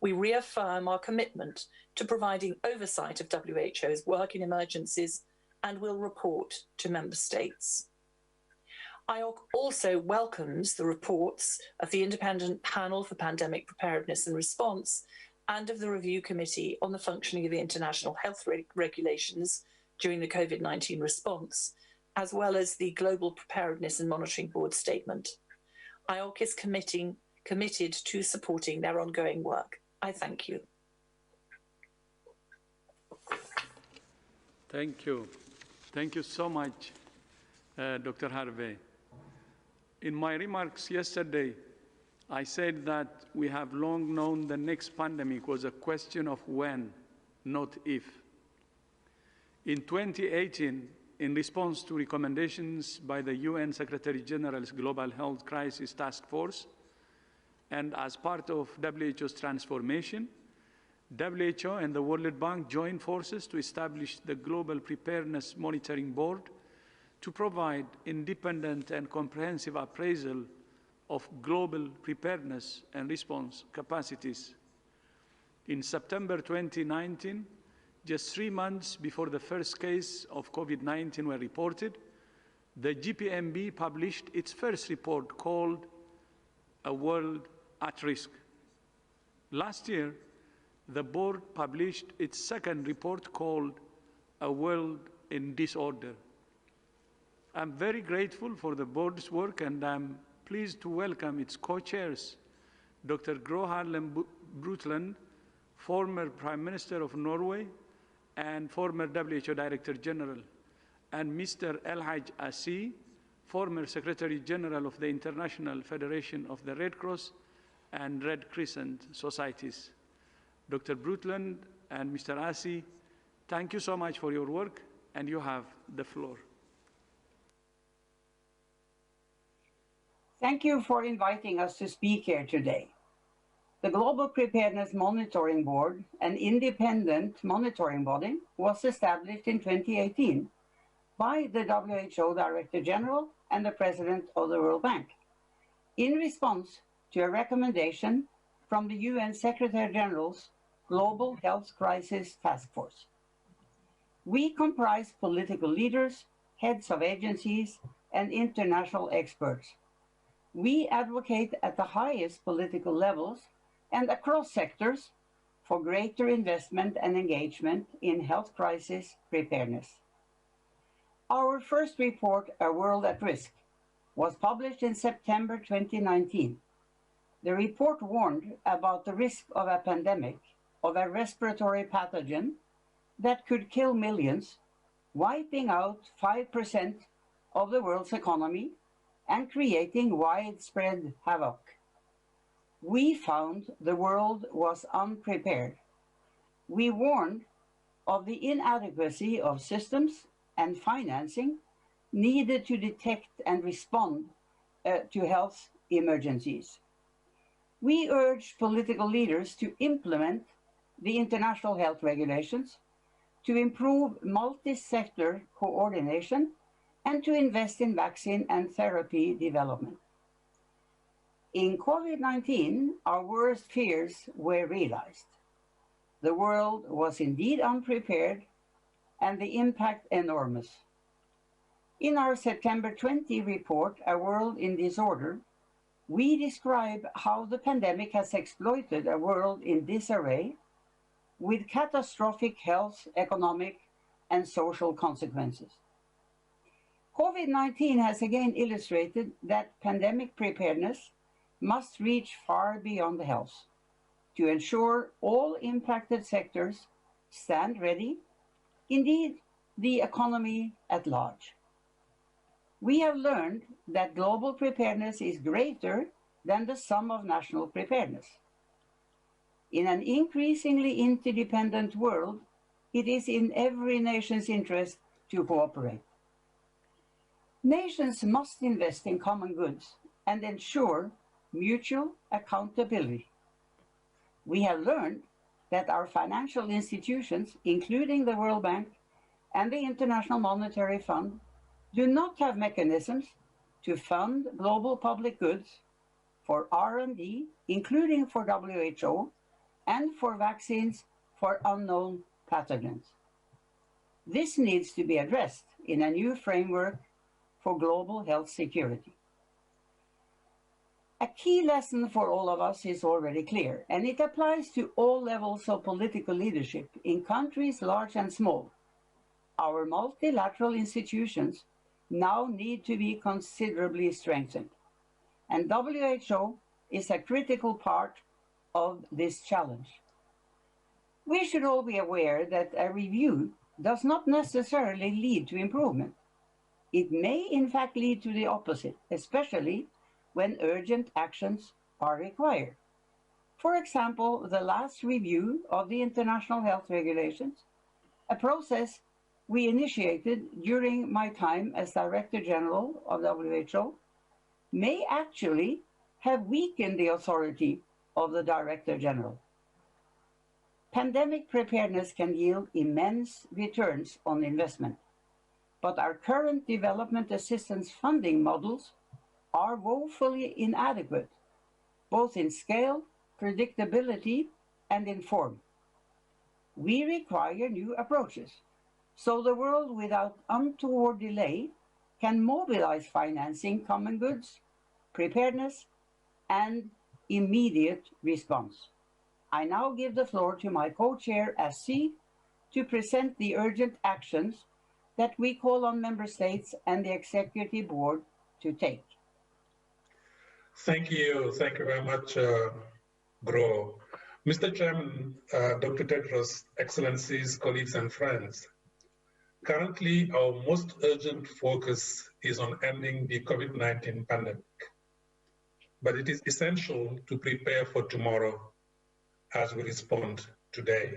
We reaffirm our commitment to providing oversight of WHO's work in emergencies and will report to member states. IOC also welcomes the reports of the Independent Panel for Pandemic Preparedness and Response and of the Review Committee on the Functioning of the International Health Regulations during the COVID-19 response, as well as the Global Preparedness and Monitoring Board statement. IOC is committed to supporting their ongoing work. I thank you. Thank you. Thank you so much, Dr. Harvey. In my remarks yesterday, I said that we have long known the next pandemic was a question of when, not if. In 2018, in response to recommendations by the UN Secretary General's Global Health Crisis Task Force, and as part of WHO's transformation, WHO and the World Bank joined forces to establish the Global Preparedness Monitoring Board to provide independent and comprehensive appraisal of global preparedness and response capacities. In September 2019, just 3 months before the first case of COVID-19 were reported, the GPMB published its first report called A World at Risk. Last year, the board published its second report called A World in Disorder. I'm very grateful for the board's work, and I'm pleased to welcome its co-chairs, Dr. Gro Harlem Brundtland, former Prime Minister of Norway and former WHO Director General, and Mr. Elhaj Assi, former Secretary General of the International Federation of the Red Cross and Red Crescent Societies. Dr. Brundtland and Mr. Assi, thank you so much for your work, and you have the floor. Thank you for inviting us to speak here today. The Global Preparedness Monitoring Board, an independent monitoring body, was established in 2018 by the WHO Director General and the President of the World Bank in response to a recommendation from the UN Secretary General's Global Health Crisis Task Force. We comprise political leaders, heads of agencies, and international experts. We advocate at the highest political levels and across sectors for greater investment and engagement in health crisis preparedness. Our first report, A World at Risk, was published in September 2019. The report warned about the risk of a pandemic of a respiratory pathogen that could kill millions, wiping out 5% of the world's economy and creating widespread havoc. We found the world was unprepared. We warned of the inadequacy of systems and financing needed to detect and respond to health emergencies. We urged political leaders to implement the international health regulations, to improve multi-sector coordination, and to invest in vaccine and therapy development. In COVID-19, our worst fears were realized. The world was indeed unprepared and the impact enormous. In our September 20 report, A World in Disorder, we describe how the pandemic has exploited a world in disarray with catastrophic health, economic, and social consequences. COVID-19 has again illustrated that pandemic preparedness must reach far beyond the health to ensure all impacted sectors stand ready, indeed, the economy at large. We have learned that global preparedness is greater than the sum of national preparedness. In an increasingly interdependent world, it is in every nation's interest to cooperate. Nations must invest in common goods and ensure mutual accountability. We have learned that our financial institutions, including the World Bank and the International Monetary Fund, do not have mechanisms to fund global public goods for R&D, including for WHO, and for vaccines for unknown pathogens. This needs to be addressed in a new framework for global health security. A key lesson for all of us is already clear, and it applies to all levels of political leadership in countries large and small. Our multilateral institutions now need to be considerably strengthened, and WHO is a critical part of this challenge. We should all be aware that a review does not necessarily lead to improvement. It may in fact lead to the opposite, especially when urgent actions are required. For example, the last review of the international health regulations, a process we initiated during my time as Director General of WHO, may actually have weakened the authority of the Director General. Pandemic preparedness can yield immense returns on investment, but our current development assistance funding models are woefully inadequate, both in scale, predictability, and in form. We require new approaches, so the world without untoward delay can mobilize financing common goods, preparedness, and immediate response. I now give the floor to my co-chair SC to present the urgent actions that we call on member states and the executive board to take. Thank you very much, Gro. Mr. Chairman, Dr. Tedros, Excellencies, colleagues and friends, currently our most urgent focus is on ending the COVID-19 pandemic. But it is essential to prepare for tomorrow as we respond today.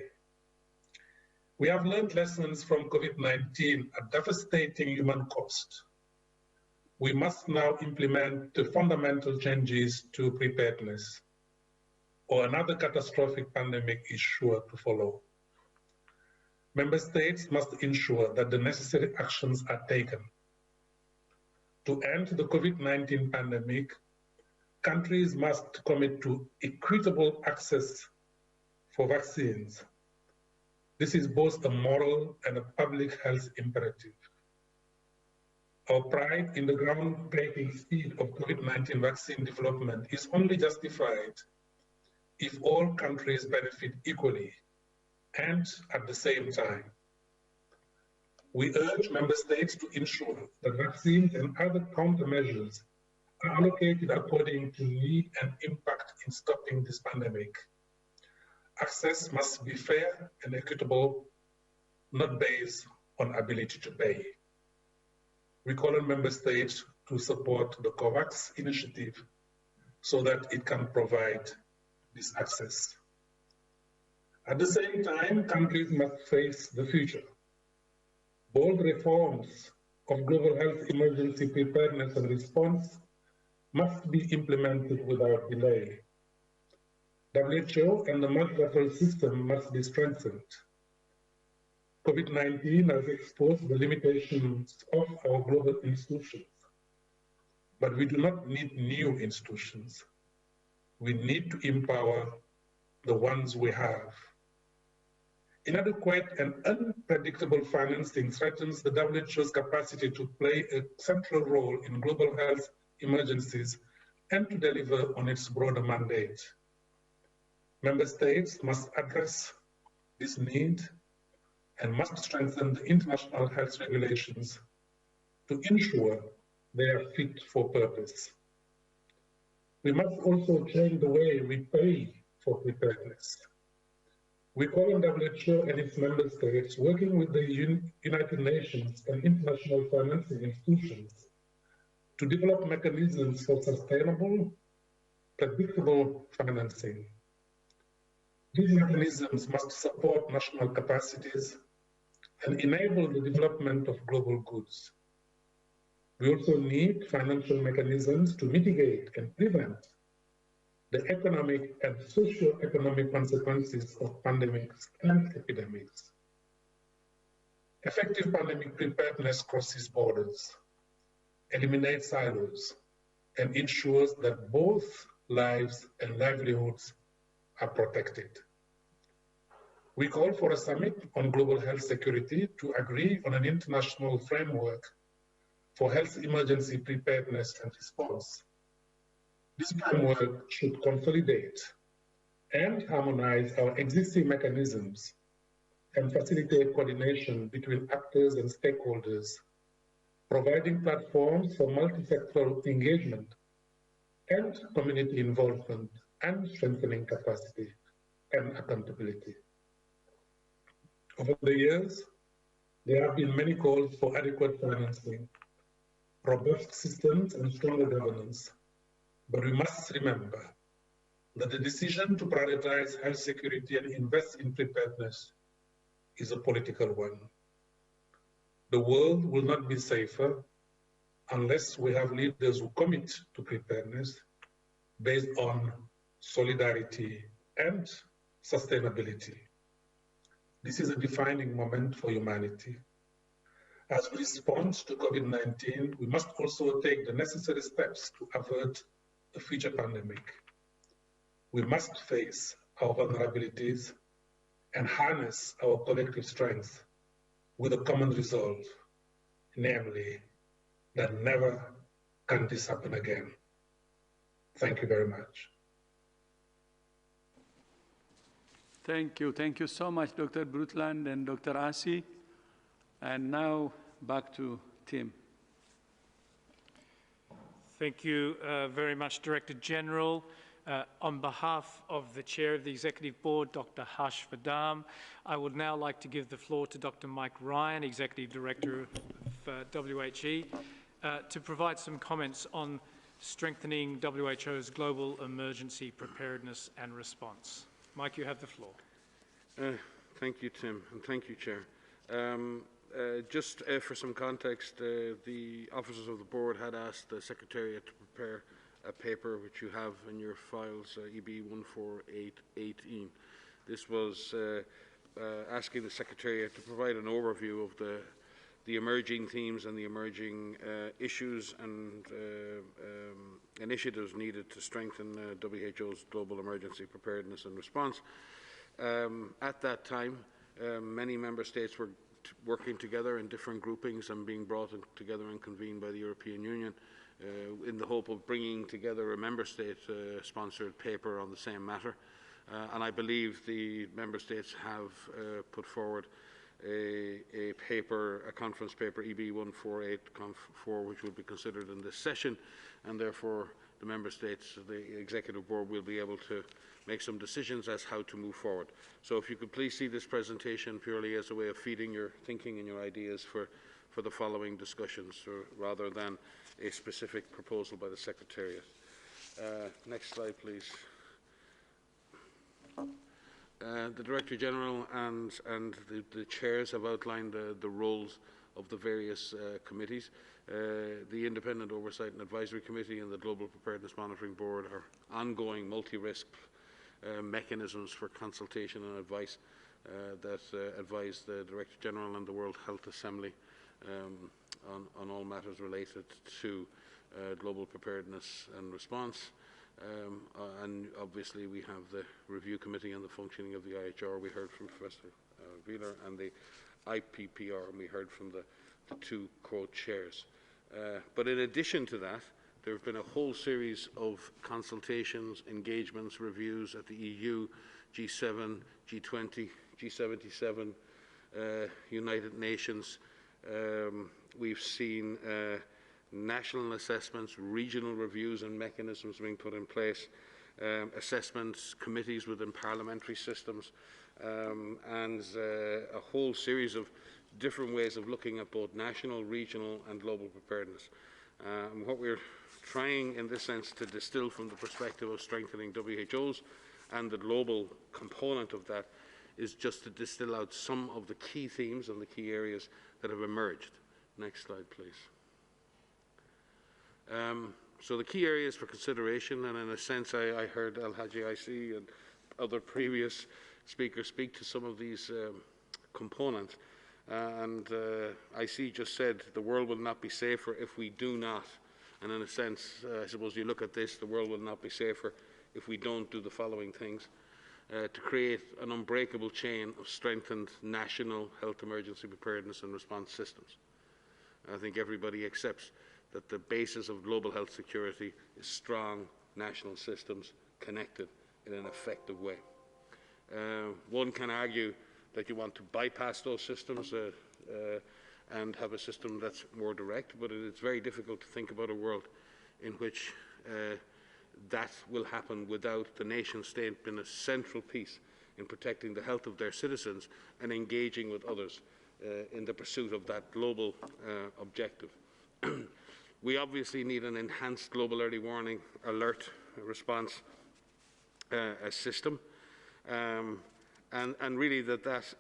We have learned lessons from COVID-19 at devastating human cost. We must now implement the fundamental changes to preparedness, or another catastrophic pandemic is sure to follow. Member states must ensure that the necessary actions are taken. To end the COVID-19 pandemic, countries must commit to equitable access for vaccines. This is both a moral and a public health imperative. Our pride in the groundbreaking speed of COVID-19 vaccine development is only justified if all countries benefit equally and at the same time. We urge member states to ensure that vaccines and other countermeasures are allocated according to need and impact in stopping this pandemic. Access must be fair and equitable, not based on ability to pay. We call on member states to support the COVAX initiative so that it can provide this access. At the same time, countries must face the future. Bold reforms of global health emergency preparedness and response must be implemented without delay. WHO and the multilateral system must be strengthened. COVID-19 has exposed the limitations of our global institutions, but we do not need new institutions. We need to empower the ones we have. Inadequate and unpredictable financing threatens the WHO's capacity to play a central role in global health emergencies and to deliver on its broader mandate. Member states must address this need and must strengthen the international health regulations to ensure they are fit for purpose. We must also change the way we pay for preparedness. We call on WHO and its member states, working with the United Nations and international financing institutions, to develop mechanisms for sustainable, predictable financing. These mechanisms must support national capacities and enable the development of global goods. We also need financial mechanisms to mitigate and prevent the economic and socio-economic consequences of pandemics and epidemics. Effective pandemic preparedness crosses borders, eliminates silos, and ensures that both lives and livelihoods are protected. We call for a summit on global health security to agree on an international framework for health emergency preparedness and response. This framework should consolidate and harmonize our existing mechanisms and facilitate coordination between actors and stakeholders, providing platforms for multi-sectoral engagement and community involvement and strengthening capacity and accountability. Over the years, there have been many calls for adequate financing, robust systems, and stronger governance. But we must remember that the decision to prioritize health security and invest in preparedness is a political one. The world will not be safer unless we have leaders who commit to preparedness based on solidarity and sustainability. This is a defining moment for humanity. As we respond to COVID-19, we must also take the necessary steps to avert a future pandemic. We must face our vulnerabilities and harness our collective strength with a common resolve, namely, that never can this happen again. Thank you very much. Thank you. Thank you so much, Dr. Brundtland and Dr. Asi. And now back to Tim. Thank you very much, Director General. On behalf of the Chair of the Executive Board, Dr. Harsh Vadam, I would now like to give the floor to Dr. Mike Ryan, Executive Director of WHE, to provide some comments on strengthening WHO's global emergency preparedness and response. Mike, you have the floor. Thank you, Tim, and thank you, Chair. Just for some context, the officers of the board had asked the Secretariat to prepare a paper which you have in your files, EB 14818. This was asking the Secretariat to provide an overview of the emerging themes and the emerging issues and initiatives needed to strengthen WHO's global emergency preparedness and response. At that time, many member states were working together in different groupings and being brought together and convened by the European Union in the hope of bringing together a member state sponsored paper on the same matter. And I believe the member states have put forward a conference paper, EB 148.4, which will be considered in this session, and therefore the member states, the executive board, will be able to make some decisions as how to move forward. So if you could please see this presentation purely as a way of feeding your thinking and your ideas for the following discussions, rather than a specific proposal by the Secretariat. Next slide, please. The Director General and the chairs have outlined the roles of the various committees. The Independent Oversight and Advisory Committee and the Global Preparedness Monitoring Board are ongoing multi-risk mechanisms for consultation and advice that advise the Director General and the World Health Assembly on all matters related to global preparedness and response. And obviously we have the Review Committee on the functioning of the IHR. We heard from Professor Wheeler, and the IPPR, and we heard from the two co-chairs. But in addition to that, there have been a whole series of consultations, engagements, reviews at the EU, G7, G20, G77, United Nations. We've seen national assessments, regional reviews and mechanisms being put in place, assessments, committees within parliamentary systems, and a whole series of different ways of looking at both national, regional and global preparedness. What we're trying in this sense to distill from the perspective of strengthening WHO's and the global component of that is just to distill out some of the key themes and the key areas that have emerged. Next slide, please. So the key areas for consideration, and in a sense I heard Al-Haji IC and other previous speakers speak to some of these components, and IC just said the world will not be safer if we do not, and in a sense I suppose you look at this, the world will not be safer if we don't do the following things. To create an unbreakable chain of strengthened national health emergency preparedness and response systems. I think everybody accepts that the basis of global health security is strong national systems connected in an effective way. One can argue that you want to bypass those systems and have a system that's more direct, but it's very difficult to think about a world in which that will happen without the nation state being a central piece in protecting the health of their citizens and engaging with others in the pursuit of that global objective. We obviously need an enhanced global early warning alert response system, and really that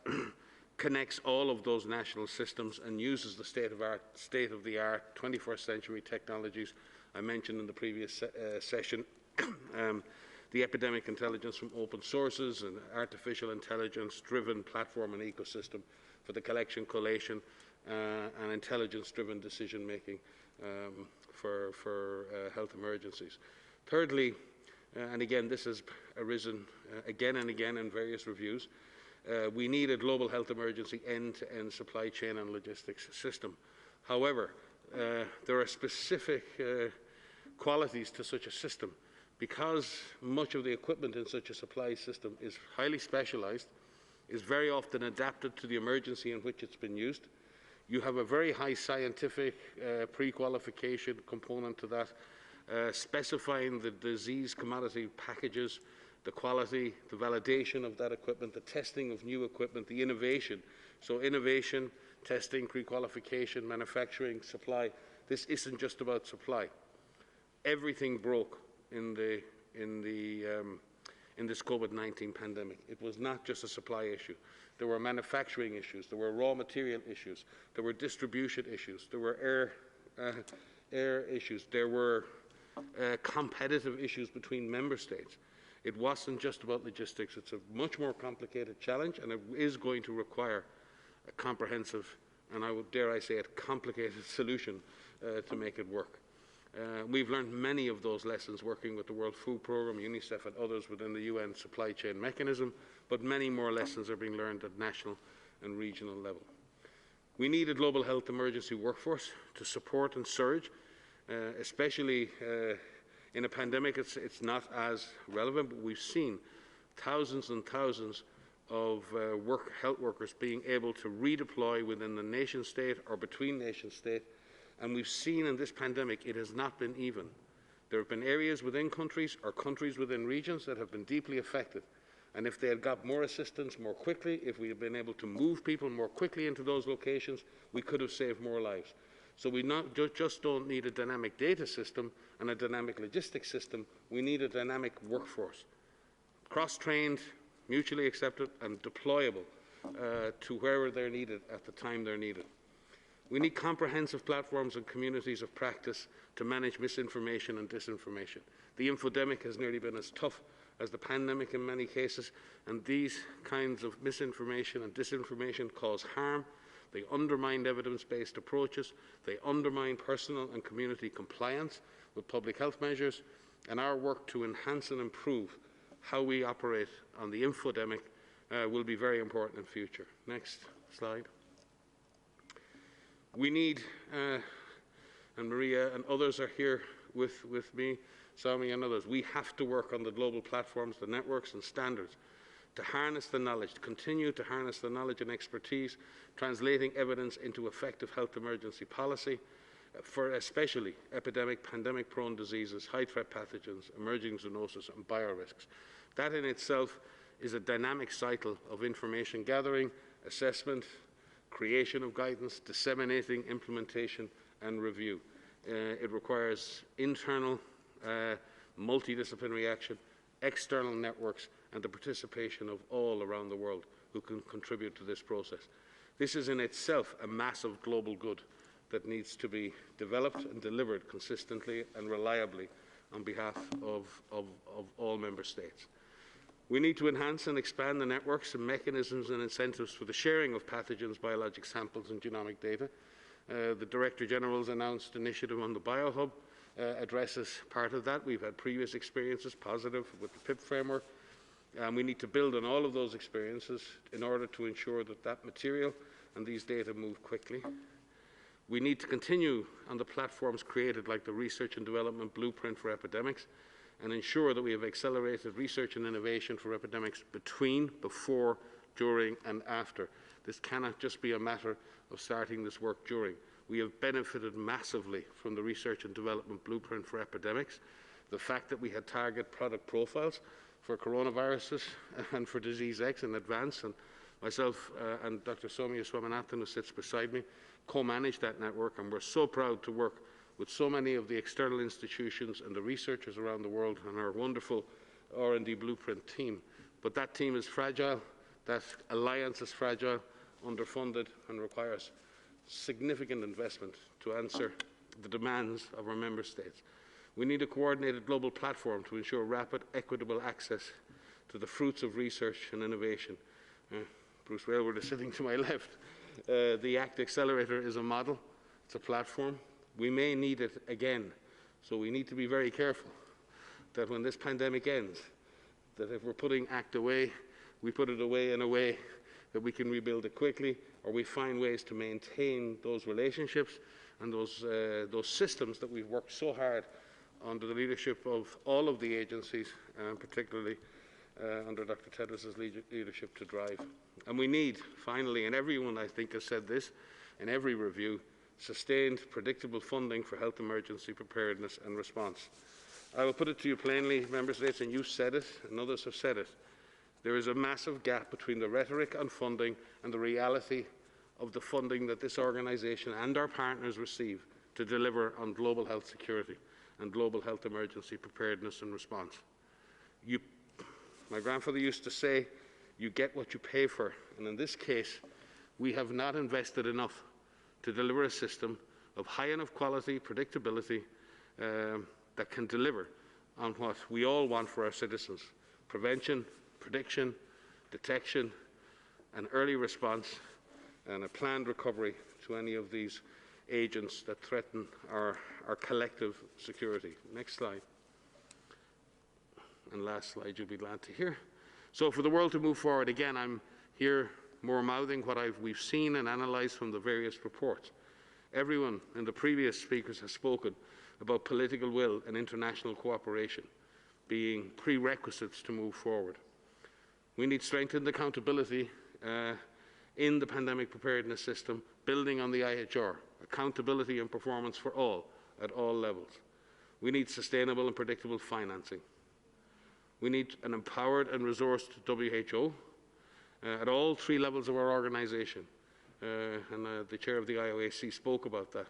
connects all of those national systems and uses the state-of-the-art 21st century technologies I mentioned in the previous session, the epidemic intelligence from open sources and artificial intelligence driven platform and ecosystem for the collection, collation and intelligence-driven decision-making for health emergencies. Thirdly, and again this has arisen again and again in various reviews, we need a global health emergency end-to-end supply chain and logistics system. However, there are specific qualities to such a system. Because much of the equipment in such a supply system is highly specialised, is very often adapted to the emergency in which it's been used. You have a very high scientific pre-qualification component to that, specifying the disease commodity packages, the quality, the validation of that equipment, the testing of new equipment, the innovation. So innovation, testing, pre-qualification, manufacturing, supply. This isn't just about supply. Everything broke in this COVID-19 pandemic. It was not just a supply issue. There were manufacturing issues, there were raw material issues, there were distribution issues, there were air issues, there were competitive issues between member states. It wasn't just about logistics. It's a much more complicated challenge, and it is going to require a comprehensive, and I would dare I say it, complicated solution to make it work. We've learned many of those lessons working with the World Food Programme, UNICEF and others within the UN supply chain mechanism, but many more lessons are being learned at national and regional level. We need a global health emergency workforce to support and surge, especially in a pandemic. It's not as relevant, but we've seen thousands and thousands of health workers being able to redeploy within the nation state or between nation state. And we've seen in this pandemic it has not been even. There have been areas within countries or countries within regions that have been deeply affected. And if they had got more assistance more quickly, if we had been able to move people more quickly into those locations, we could have saved more lives. So we just don't need a dynamic data system and a dynamic logistics system. We need a dynamic workforce, cross-trained, mutually accepted and deployable to wherever they're needed at the time they're needed. We need comprehensive platforms and communities of practice to manage misinformation and disinformation. The infodemic has nearly been as tough as the pandemic in many cases, and these kinds of misinformation and disinformation cause harm. They undermine evidence-based approaches, they undermine personal and community compliance with public health measures, and our work to enhance and improve how we operate on the infodemic will be very important in future. Next slide. We need, and Maria and others are here with me, Sami and others, we have to work on the global platforms, the networks and standards to harness the knowledge, to continue to harness the knowledge and expertise, translating evidence into effective health emergency policy for especially epidemic, pandemic-prone diseases, high-threat pathogens, emerging zoonosis and biorisks. That in itself is a dynamic cycle of information gathering, assessment, creation of guidance, disseminating, implementation and review. It requires internal, multidisciplinary action, external networks and the participation of all around the world who can contribute to this process. This is in itself a massive global good that needs to be developed and delivered consistently and reliably on behalf of all member states. We need to enhance and expand the networks and mechanisms and incentives for the sharing of pathogens, biologic samples and genomic data. The Director General's announced initiative on the BioHub addresses part of that. We've had previous experiences, positive, with the PIP framework. We need to build on all of those experiences in order to ensure that that material and these data move quickly. We need to continue on the platforms created like the Research and Development Blueprint for Epidemics and ensure that we have accelerated research and innovation for epidemics between, before, during and after. This cannot just be a matter of starting this work during. We have benefited massively from the Research and Development Blueprint for Epidemics. The fact that we had target product profiles for coronaviruses and for disease X in advance, and myself and Dr. Soumya Swaminathan, who sits beside me, co-manage that network, and we're so proud to work with so many of the external institutions and the researchers around the world and our wonderful R&D Blueprint team. But that team is fragile, that alliance is fragile, underfunded, and requires significant investment to answer the demands of our member states. We need a coordinated global platform to ensure rapid, equitable access to the fruits of research and innovation. Bruce Whaleward is sitting to my left. The ACT Accelerator is a model, it's a platform. We may need it again, so we need to be very careful that when this pandemic ends, that if we're putting ACT away, we put it away in a way that we can rebuild it quickly, or we find ways to maintain those relationships and those systems that we've worked so hard under the leadership of all of the agencies, and particularly under Dr. Tedros' leadership to drive. And we need, finally, and everyone I think has said this in every review, sustained, predictable funding for health emergency preparedness and response. I will put it to you plainly, Member States, and you've said it, and others have said it. There is a massive gap between the rhetoric on funding and the reality of the funding that this organisation and our partners receive to deliver on global health security and global health emergency preparedness and response. My grandfather used to say, you get what you pay for, and in this case, we have not invested enough to deliver a system of high enough quality, predictability, that can deliver on what we all want for our citizens: prevention, prediction, detection, and early response, and a planned recovery to any of these agents that threaten our collective security. Next slide. And last slide, you'll be glad to hear. So for the world to move forward, again, I'm here more mouthing what we've seen and analysed from the various reports. Everyone in the previous speakers has spoken about political will and international cooperation being prerequisites to move forward. We need strengthened accountability in the pandemic preparedness system, building on the IHR, accountability and performance for all, at all levels. We need sustainable and predictable financing. We need an empowered and resourced WHO at all three levels of our organisation, and the chair of the IOAC spoke about that.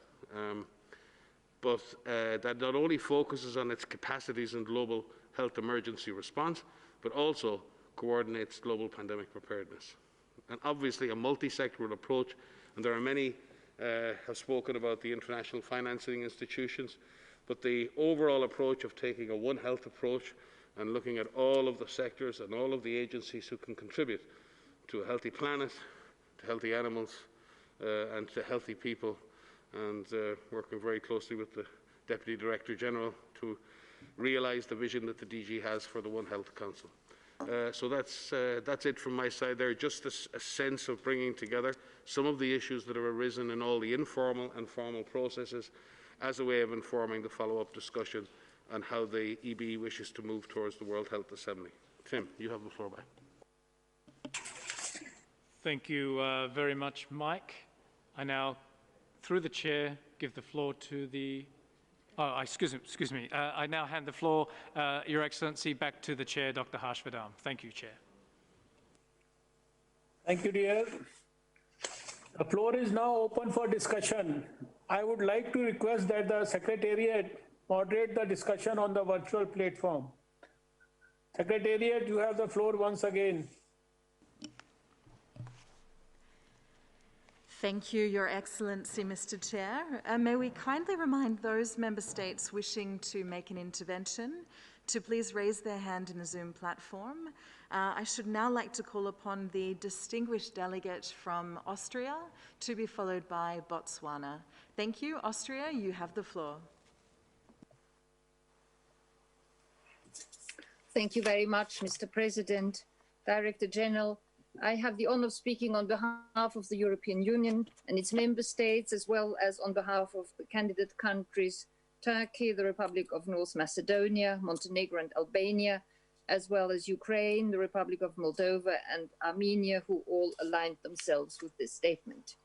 But that not only focuses on its capacities in global health emergency response, but also coordinates global pandemic preparedness. And obviously a multi-sectoral approach, and there are many have spoken about the international financing institutions, but the overall approach of taking a One Health approach and looking at all of the sectors and all of the agencies who can contribute to a healthy planet, to healthy animals, and to healthy people, and working very closely with the Deputy Director General to realise the vision that the DG has for the One Health Council. So that's it from my side there, just a sense of bringing together some of the issues that have arisen in all the informal and formal processes as a way of informing the follow-up discussion on how the EB wishes to move towards the World Health Assembly. Tim, you have the floor back. Thank you very much, Mike. I now, through the chair, give the floor to the... excuse me. I now hand the floor, Your Excellency, back to the chair, Dr. Harsh Vardhan. Thank you, Chair. Thank you, dear. The floor is now open for discussion. I would like to request that the Secretariat moderate the discussion on the virtual platform. Secretariat, you have the floor once again. Thank you, Your Excellency, Mr. Chair. May we kindly remind those member states wishing to make an intervention to please raise their hand in the Zoom platform. I should now like to call upon the distinguished delegate from Austria to be followed by Botswana. Thank you. Austria, you have the floor. Thank you very much, Mr. President, Director General. I have the honor of speaking on behalf of the European Union and its member states, as well as on behalf of the candidate countries, Turkey, the Republic of North Macedonia, Montenegro and Albania, as well as Ukraine, the Republic of Moldova and Armenia, who all aligned themselves with this statement.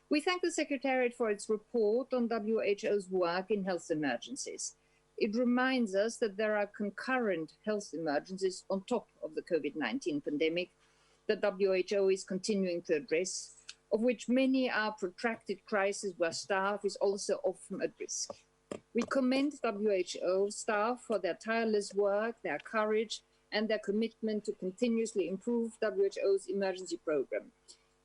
We thank the Secretariat for its report on WHO's work in health emergencies. It reminds us that there are concurrent health emergencies on top of the COVID-19 pandemic that WHO is continuing to address, of which many are protracted crises where staff is also often at risk. We commend WHO staff for their tireless work, their courage, and their commitment to continuously improve WHO's emergency program.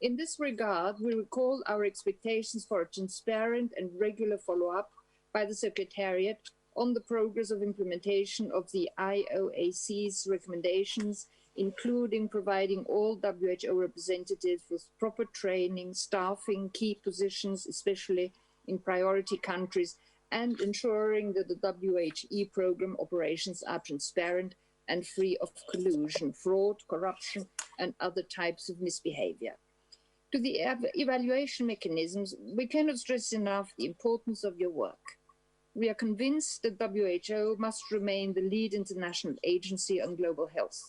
In this regard, we recall our expectations for a transparent and regular follow-up by the Secretariat on the progress of implementation of the IOAC's recommendations including providing all WHO representatives with proper training, staffing key positions, especially in priority countries, and ensuring that the WHE program operations are transparent and free of collusion, fraud, corruption, and other types of misbehavior. To the evaluation mechanisms, we cannot stress enough the importance of your work. We are convinced that WHO must remain the lead international agency on global health.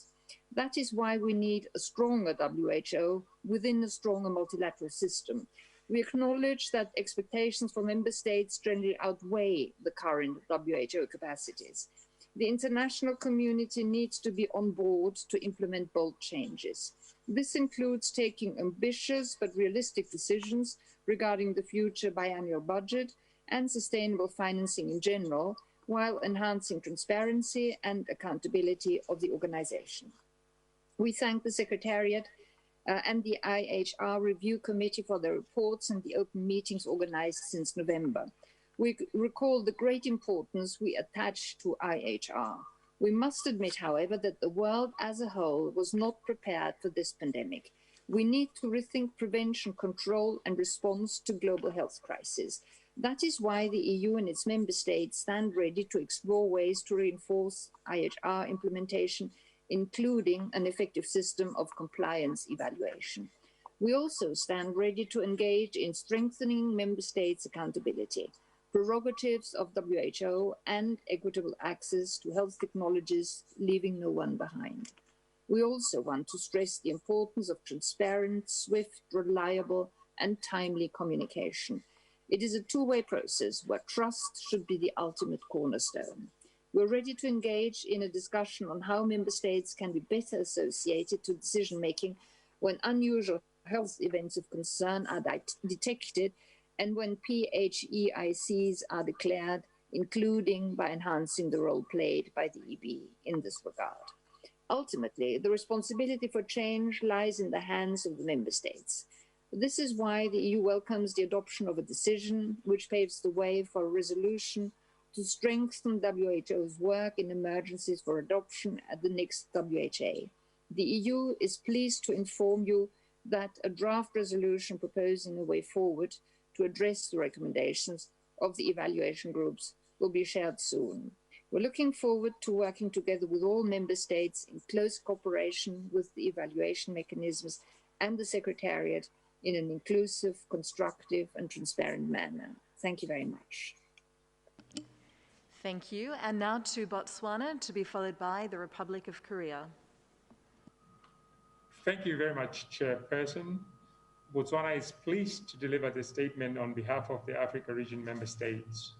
That is why we need a stronger WHO within a stronger multilateral system. We acknowledge that expectations for member states generally outweigh the current WHO capacities. The international community needs to be on board to implement bold changes. This includes taking ambitious but realistic decisions regarding the future biannual budget and sustainable financing in general, while enhancing transparency and accountability of the organization. We thank the Secretariat and the IHR Review Committee for their reports and the open meetings organized since November. We recall the great importance we attach to IHR. We must admit, however, that the world as a whole was not prepared for this pandemic. We need to rethink prevention, control, and response to global health crisis. That is why the EU and its member states stand ready to explore ways to reinforce IHR implementation, including an effective system of compliance evaluation. We also stand ready to engage in strengthening member states' accountability, prerogatives of WHO, and equitable access to health technologies, leaving no one behind. We also want to stress the importance of transparent, swift, reliable, and timely communication. It is a two-way process where trust should be the ultimate cornerstone. We're ready to engage in a discussion on how member states can be better associated to decision-making when unusual health events of concern are detected and when PHEICs are declared, including by enhancing the role played by the EB in this regard. Ultimately, the responsibility for change lies in the hands of the member states. This is why the EU welcomes the adoption of a decision which paves the way for a resolution to strengthen WHO's work in emergencies for adoption at the next WHA. The EU is pleased to inform you that a draft resolution proposing a way forward to address the recommendations of the evaluation groups will be shared soon. We're looking forward to working together with all member states in close cooperation with the evaluation mechanisms and the Secretariat in an inclusive, constructive, and transparent manner. Thank you very much. Thank you. And now to Botswana, to be followed by the Republic of Korea. Thank you very much, Chairperson. Botswana is pleased to deliver the statement on behalf of the Africa Region member states.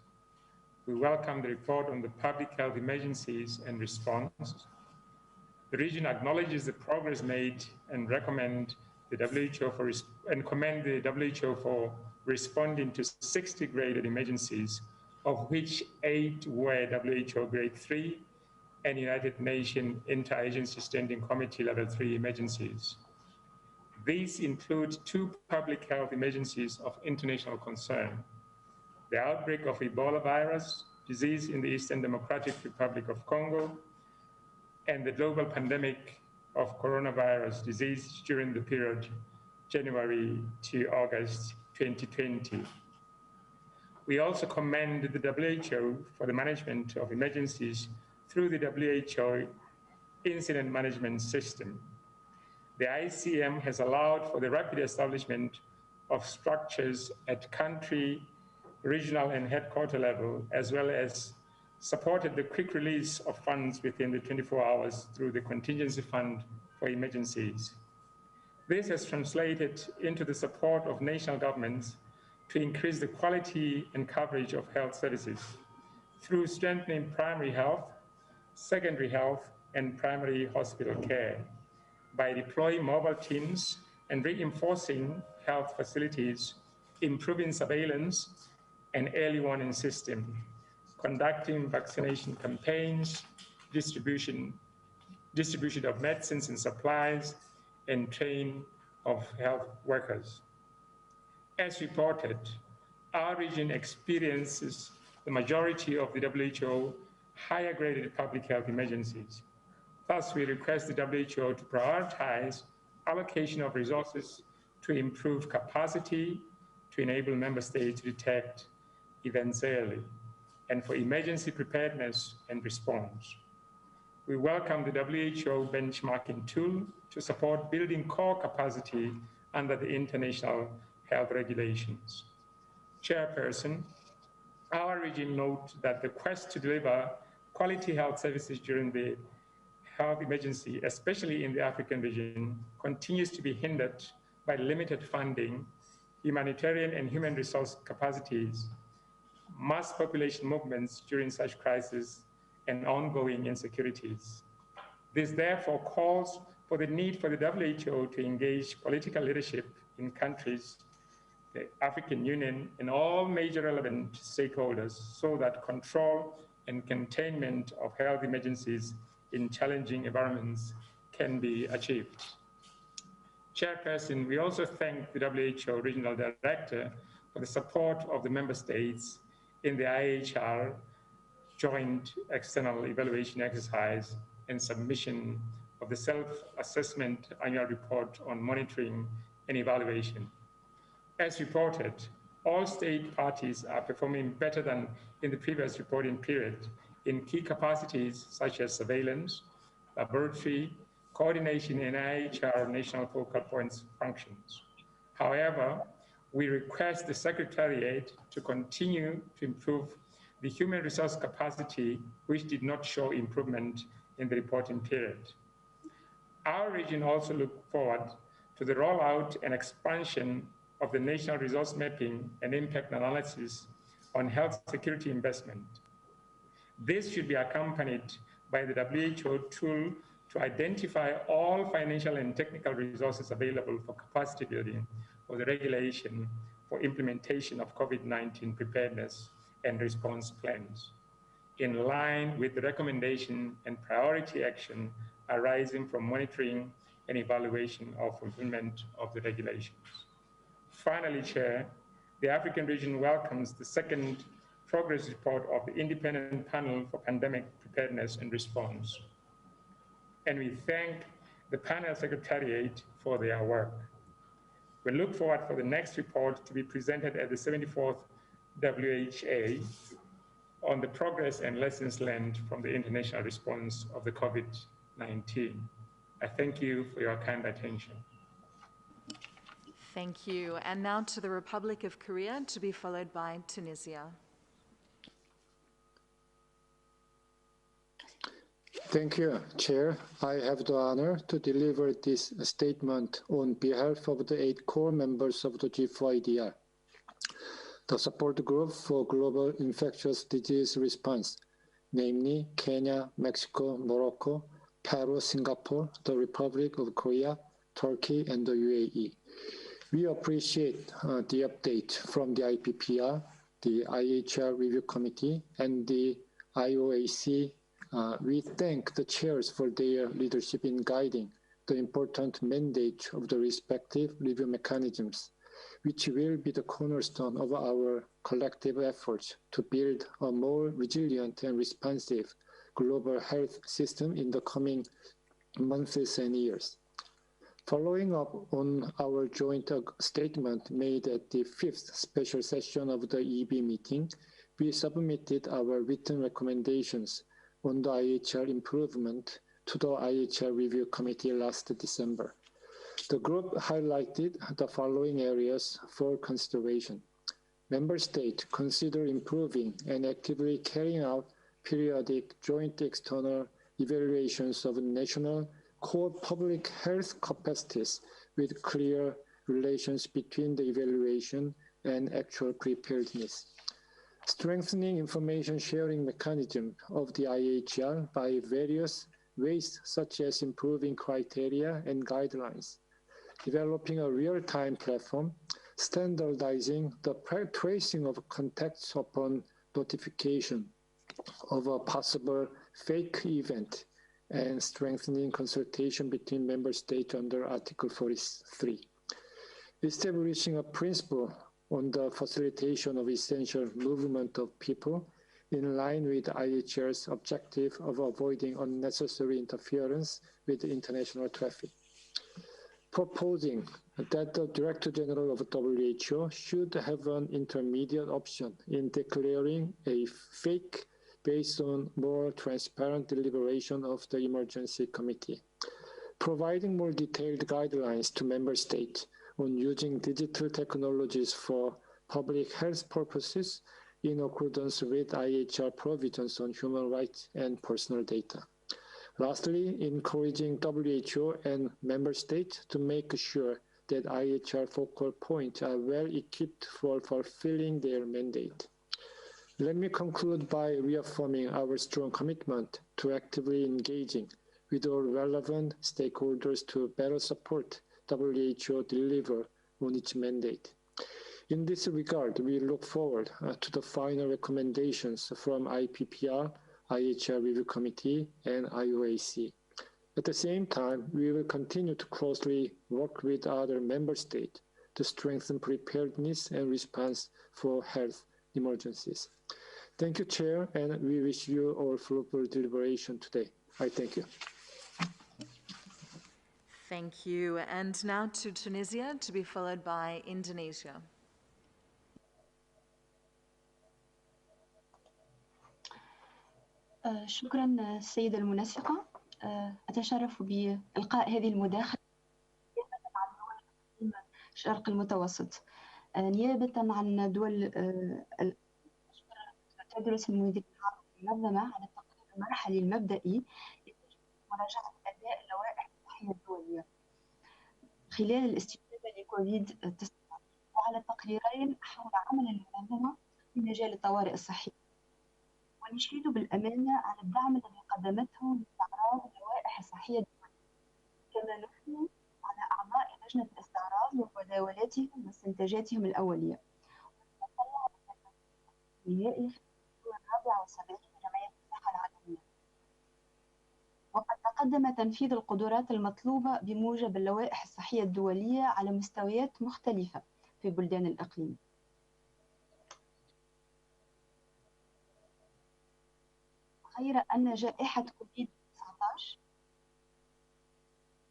We welcome the report on the public health emergencies and response. The region acknowledges the progress made and commend the WHO for responding to 60 graded emergencies, of which 8 were WHO Grade 3 and United Nations Interagency Standing Committee Level 3 emergencies. These include 2 public health emergencies of international concern: the outbreak of Ebola virus disease in the Eastern Democratic Republic of Congo, and the global pandemic of coronavirus disease during the period January to August 2020. We also commend the WHO for the management of emergencies through the WHO Incident Management System. The ICM has allowed for the rapid establishment of structures at country, regional, and headquarter level, as well as supported the quick release of funds within the 24 hours through the Contingency Fund for Emergencies. This has translated into the support of national governments to increase the quality and coverage of health services through strengthening primary health, secondary health, and primary hospital care, by deploying mobile teams and reinforcing health facilities, improving surveillance and early warning system, conducting vaccination campaigns, distribution of medicines and supplies, and training of health workers. As reported, our region experiences the majority of the WHO higher graded public health emergencies. Thus, we request the WHO to prioritize allocation of resources to improve capacity, to enable member states to detect events early, and for emergency preparedness and response. We welcome the WHO benchmarking tool to support building core capacity under the international health regulations. Chairperson, our region notes that the quest to deliver quality health services during the health emergency, especially in the African region, continues to be hindered by limited funding, humanitarian and human resource capacities, mass population movements during such crises, and ongoing insecurities. This therefore calls for the need for the WHO to engage political leadership in countries, the African Union, and all major relevant stakeholders so that control and containment of health emergencies in challenging environments can be achieved. Chairperson, we also thank the WHO Regional Director for the support of the member states in the IHR joint external evaluation exercise and submission of the self-assessment annual report on monitoring and evaluation. As reported, all state parties are performing better than in the previous reporting period in key capacities such as surveillance, laboratory, coordination, and IHR national focal points functions. However, we request the Secretariat to continue to improve the human resource capacity, which did not show improvement in the reporting period. Our region also looks forward to the rollout and expansion of the national resource mapping and impact analysis on health security investment. This should be accompanied by the WHO tool to identify all financial and technical resources available for capacity building for the regulation for implementation of COVID-19 preparedness and response plans, in line with the recommendation and priority action arising from monitoring and evaluation of fulfillment of the regulations. Finally, Chair, the African region welcomes the second progress report of the Independent Panel for Pandemic Preparedness and Response. And we thank the panel secretariat for their work. We look forward for the next report to be presented at the 74th WHA on the progress and lessons learned from the international response of the COVID-19. I thank you for your kind attention. Thank you. And now to the Republic of Korea, to be followed by Tunisia. Thank you, Chair. I have the honor to deliver this statement on behalf of the 8 core members of the G4IDR, the support group for global infectious disease response, namely Kenya, Mexico, Morocco, Peru, Singapore, the Republic of Korea, Turkey, and the UAE. We appreciate the update from the IPPR, the IHR Review Committee, and the IOAC. We thank the chairs for their leadership in guiding the important mandate of the respective review mechanisms, which will be the cornerstone of our collective efforts to build a more resilient and responsive global health system in the coming months and years. Following up on our joint statement made at the 5th special session of the EB meeting, we submitted our written recommendations on the IHR improvement to the IHR Review Committee last December. The group highlighted the following areas for consideration. Member states consider improving and actively carrying out periodic joint external evaluations of national core public health capacities with clear relations between the evaluation and actual preparedness. Strengthening information sharing mechanism of the IHR by various ways such as improving criteria and guidelines, developing a real-time platform, standardizing the tracing of contacts upon notification of a possible fake event, and strengthening consultation between member states under Article 43. Establishing a principle on the facilitation of essential movement of people in line with IHR's objective of avoiding unnecessary interference with international traffic. Proposing that the Director General of WHO should have an intermediate option in declaring a fake based on more transparent deliberation of the Emergency Committee. Providing more detailed guidelines to Member States on using digital technologies for public health purposes in accordance with IHR provisions on human rights and personal data. Lastly, encouraging WHO and Member States to make sure that IHR focal points are well equipped for fulfilling their mandate. Let me conclude by reaffirming our strong commitment to actively engaging with all relevant stakeholders to better support WHO deliver on its mandate. In this regard, we look forward to the final recommendations from IPPR, IHR Review Committee, and IOAC. At the same time, we will continue to closely work with other member states to strengthen preparedness and response for health emergencies. Thank you, Chair, and we wish you all fruitful deliberation today. I thank you. Thank you. And now to Tunisia, to be followed by Indonesia. شكرا السيدة المنسقة. أتشرف بإلقاء هذه المداخلة عن دول الشرق المتوسط نيابة عن دول تدرس المدير العام المنظمة على التقرير المرحلي المبدئي لمراجعة أداء اللوائح الصحية الدولية خلال الاستجابة لكوفيد-19 وعلى تقريرين حول عمل المنظمة في مجال الطوارئ الصحية. ونشيد بالأمانة على الدعم الذي قدمته لاستعراض اللوائح الصحية الدولية، كما نثني على أعضاء لجنة الاستعراض ومداولاتهم واستنتاجاتهم الأولية. ونتطلع النهائي في الدور 74 لجمعية الصحة العالمية. وقد تقدم تنفيذ القدرات المطلوبة بموجب اللوائح الصحية الدولية على مستويات مختلفة في بلدان الإقليم. غير أن جائحة كوفيد-19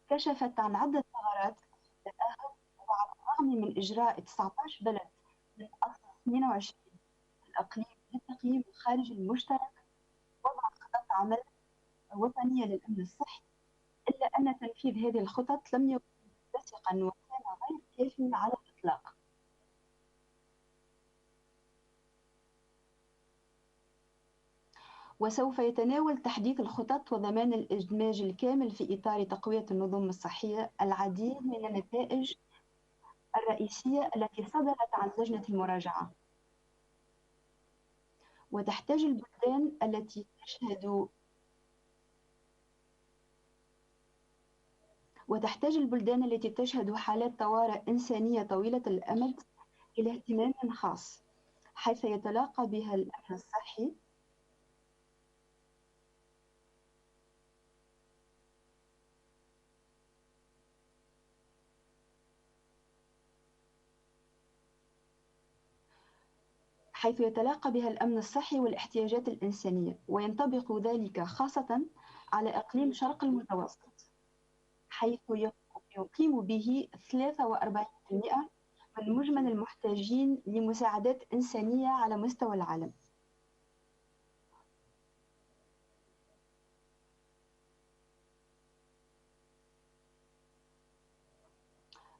كشفت عن عدة ثغرات في التأهب، وعلى الرغم من إجراء 19 بلد من أصل 22 في الإقليم للتقييم الخارجي المشترك وضع خطط عمل وطنية للأمن الصحي، إلا أن تنفيذ هذه الخطط لم يكن متسقا وكان غير كافي على الإطلاق. وسوف يتناول تحديث الخطط وضمان الإدماج الكامل في إطار تقوية النظم الصحية العديد من النتائج الرئيسية التي صدرت عن لجنة المراجعة. وتحتاج البلدان التي تشهد حالات طوارئ إنسانية طويلة الأمد إلى اهتمام خاص، حيث يتلاقى بها الأمن الصحي والاحتياجات الإنسانية، وينطبق ذلك خاصة على إقليم شرق المتوسط، حيث يقيم به 43% من مجمل المحتاجين لمساعدات إنسانية على مستوى العالم.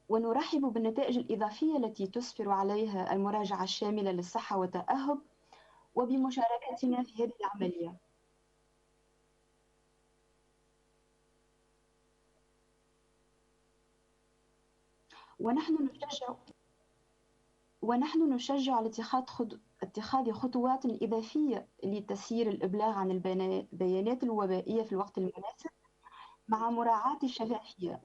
ونرحب بالنتائج الإضافية التي تسفر عليها المراجعة الشاملة للصحة والتأهب وبمشاركتنا في هذه العملية. ونحن نشجع على اتخاذ خطوات إضافية لتسيير الإبلاغ عن البيانات الوبائية في الوقت المناسب مع مراعاة الشفافية.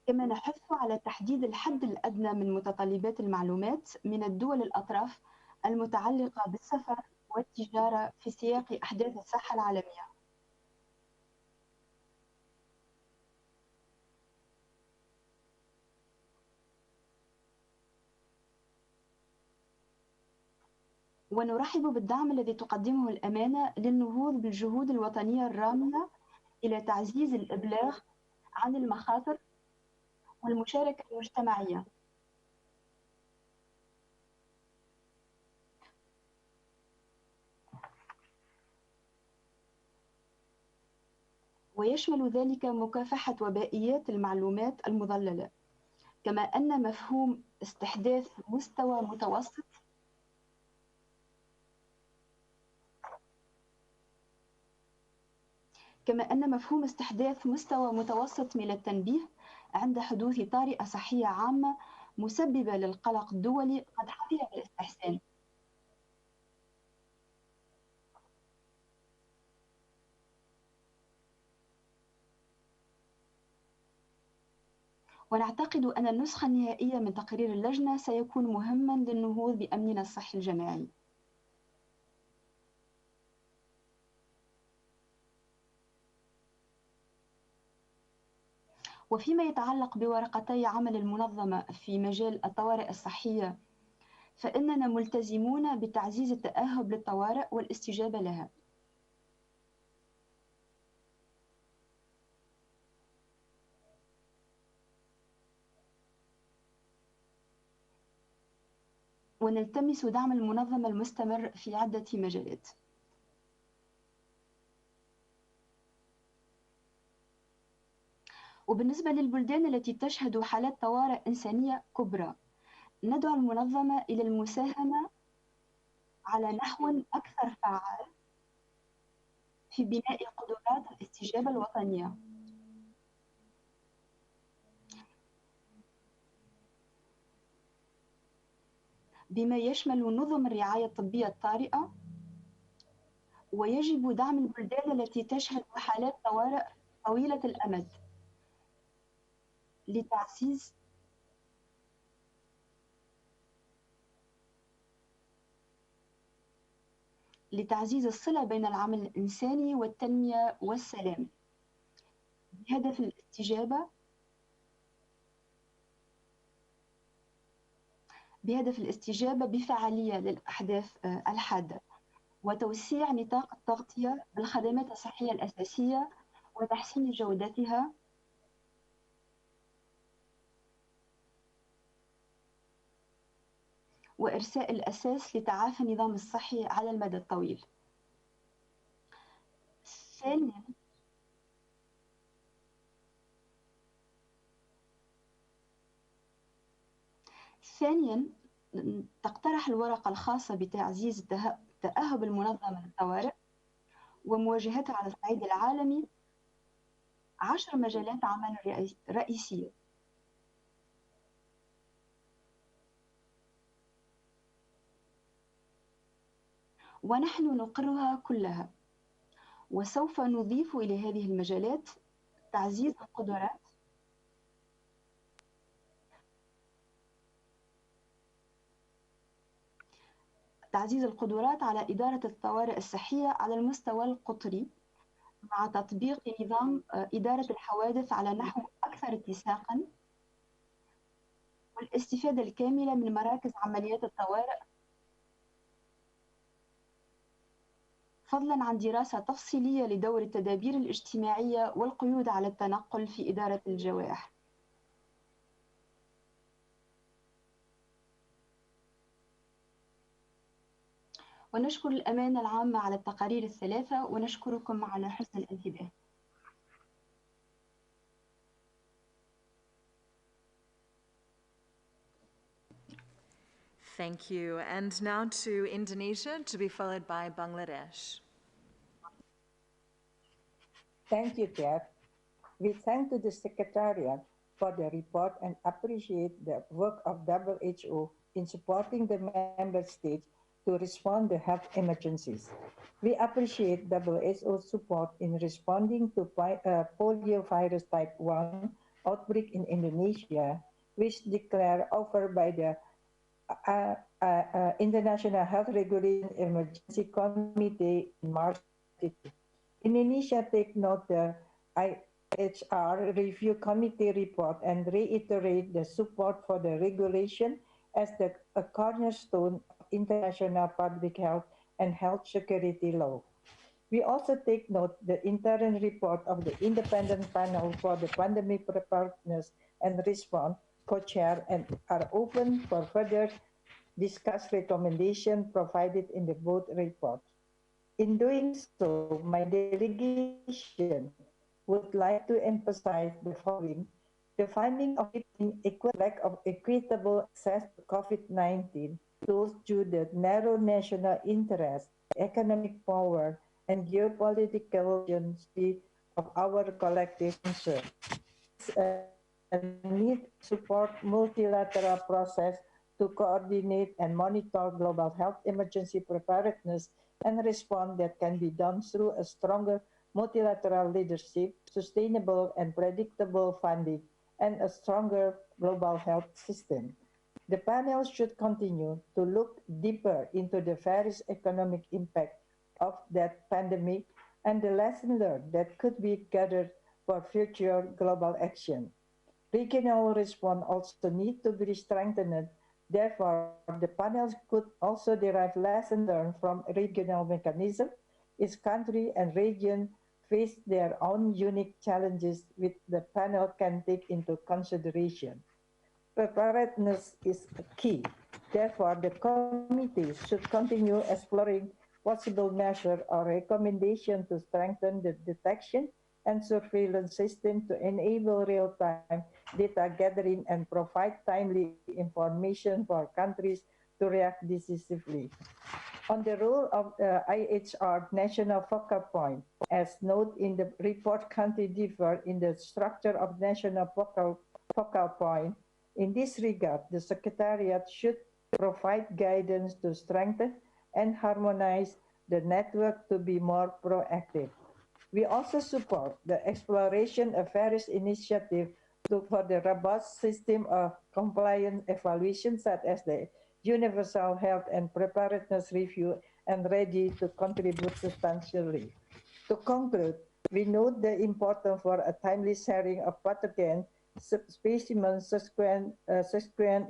كما نحث على تحديد الحد الأدنى من متطلبات المعلومات من الدول الأطراف المتعلقة بالسفر والتجارة في سياق أحداث الصحة العالمية. ونرحب بالدعم الذي تقدمه الأمانة للنهوض بالجهود الوطنية الرامية إلى تعزيز الإبلاغ عن المخاطر والمشاركة المجتمعية. ويشمل ذلك مكافحة وبائيات المعلومات المضللة، كما أن مفهوم استحداث مستوى متوسط من التنبيه عند حدوث طارئة صحية عامة مسببة للقلق الدولي قد حظي بالاستحسان. ونعتقد أن النسخة النهائية من تقرير اللجنة سيكون مهماً للنهوض بأمننا الصحي الجماعي. وفيما يتعلق بورقتي عمل المنظمة في مجال الطوارئ الصحية، فإننا ملتزمون بتعزيز التأهب للطوارئ والاستجابة لها. ونلتمس دعم المنظمة المستمر في عدة مجالات. وبالنسبة للبلدان التي تشهد حالات طوارئ إنسانية كبرى، ندعو المنظمة إلى المساهمة على نحو أكثر فعال في بناء قدرات الاستجابة الوطنية، بما يشمل نظم الرعاية الطبية الطارئة. ويجب دعم البلدان التي تشهد حالات طوارئ طويلة الأمد لتعزيز الصلة بين العمل الإنساني والتنمية والسلام بهدف الاستجابة بفعالية للأحداث الحادة، وتوسيع نطاق التغطية بالخدمات الصحية الأساسية وتحسين جودتها، وإرساء الأساس لتعافي النظام الصحي على المدى الطويل. ثانياً، تقترح الورقة الخاصة بتعزيز تأهب المنظمة للطوارئ ومواجهتها على الصعيد العالمي 10 مجالات عمل رئيسية. ونحن نقرها كلها، وسوف نضيف إلى هذه المجالات تعزيز القدرات على إدارة الطوارئ الصحية على المستوى القطري، مع تطبيق نظام إدارة الحوادث على نحو أكثر اتساقاً، والاستفادة الكاملة من مراكز عمليات الطوارئ، فضلاً عن دراسة تفصيلية لدور التدابير الاجتماعية والقيود على التنقل في إدارة الجوائح. ونشكر الأمانة العامة على التقارير الثلاثة، ونشكركم على حسن الانتباه. Thank you. And now to Indonesia, to be followed by Bangladesh. Thank you, Chair. We thank to the Secretariat for the report and appreciate the work of WHO in supporting the member states to respond to health emergencies. We appreciate WHO's support in responding to poliovirus type 1 outbreak in Indonesia, which declared over by the International Health Regulation Emergency Committee in March. Indonesia take note the IHR Review Committee report and reiterate the support for the regulation as a cornerstone of international public health and health security law. We also take note the interim report of the Independent Panel for the Pandemic Preparedness and Response, co-chair, and are open for further discuss recommendation provided in the both reports. In doing so, my delegation would like to emphasize the following. The finding of lack of equitable access to COVID-19 tools due to the narrow national interest, economic power, and geopolitical urgency of our collective concern. Need support multilateral process to coordinate and monitor global health emergency preparedness and response that can be done through a stronger multilateral leadership, sustainable and predictable funding, and a stronger global health system. The panel should continue to look deeper into the various economic impact of that pandemic and the lesson learned that could be gathered for future global action. Regional response also need to be strengthened. Therefore, the panels could also derive lessons learned from regional mechanisms. Each country and region face their own unique challenges which the panel can take into consideration. Preparedness is key. Therefore, the committee should continue exploring possible measures or recommendations to strengthen the detection and surveillance system to enable real-time data gathering and provide timely information for countries to react decisively. On the role of the IHR national focal point, as noted in the report, country differ in the structure of national focal point. In this regard, the Secretariat should provide guidance to strengthen and harmonize the network to be more proactive. We also support the exploration of various initiatives for the robust system of compliance evaluation, such as the Universal Health and Preparedness Review, and ready to contribute substantially. To conclude, we note the importance for a timely sharing of pathogen specimens, subsequent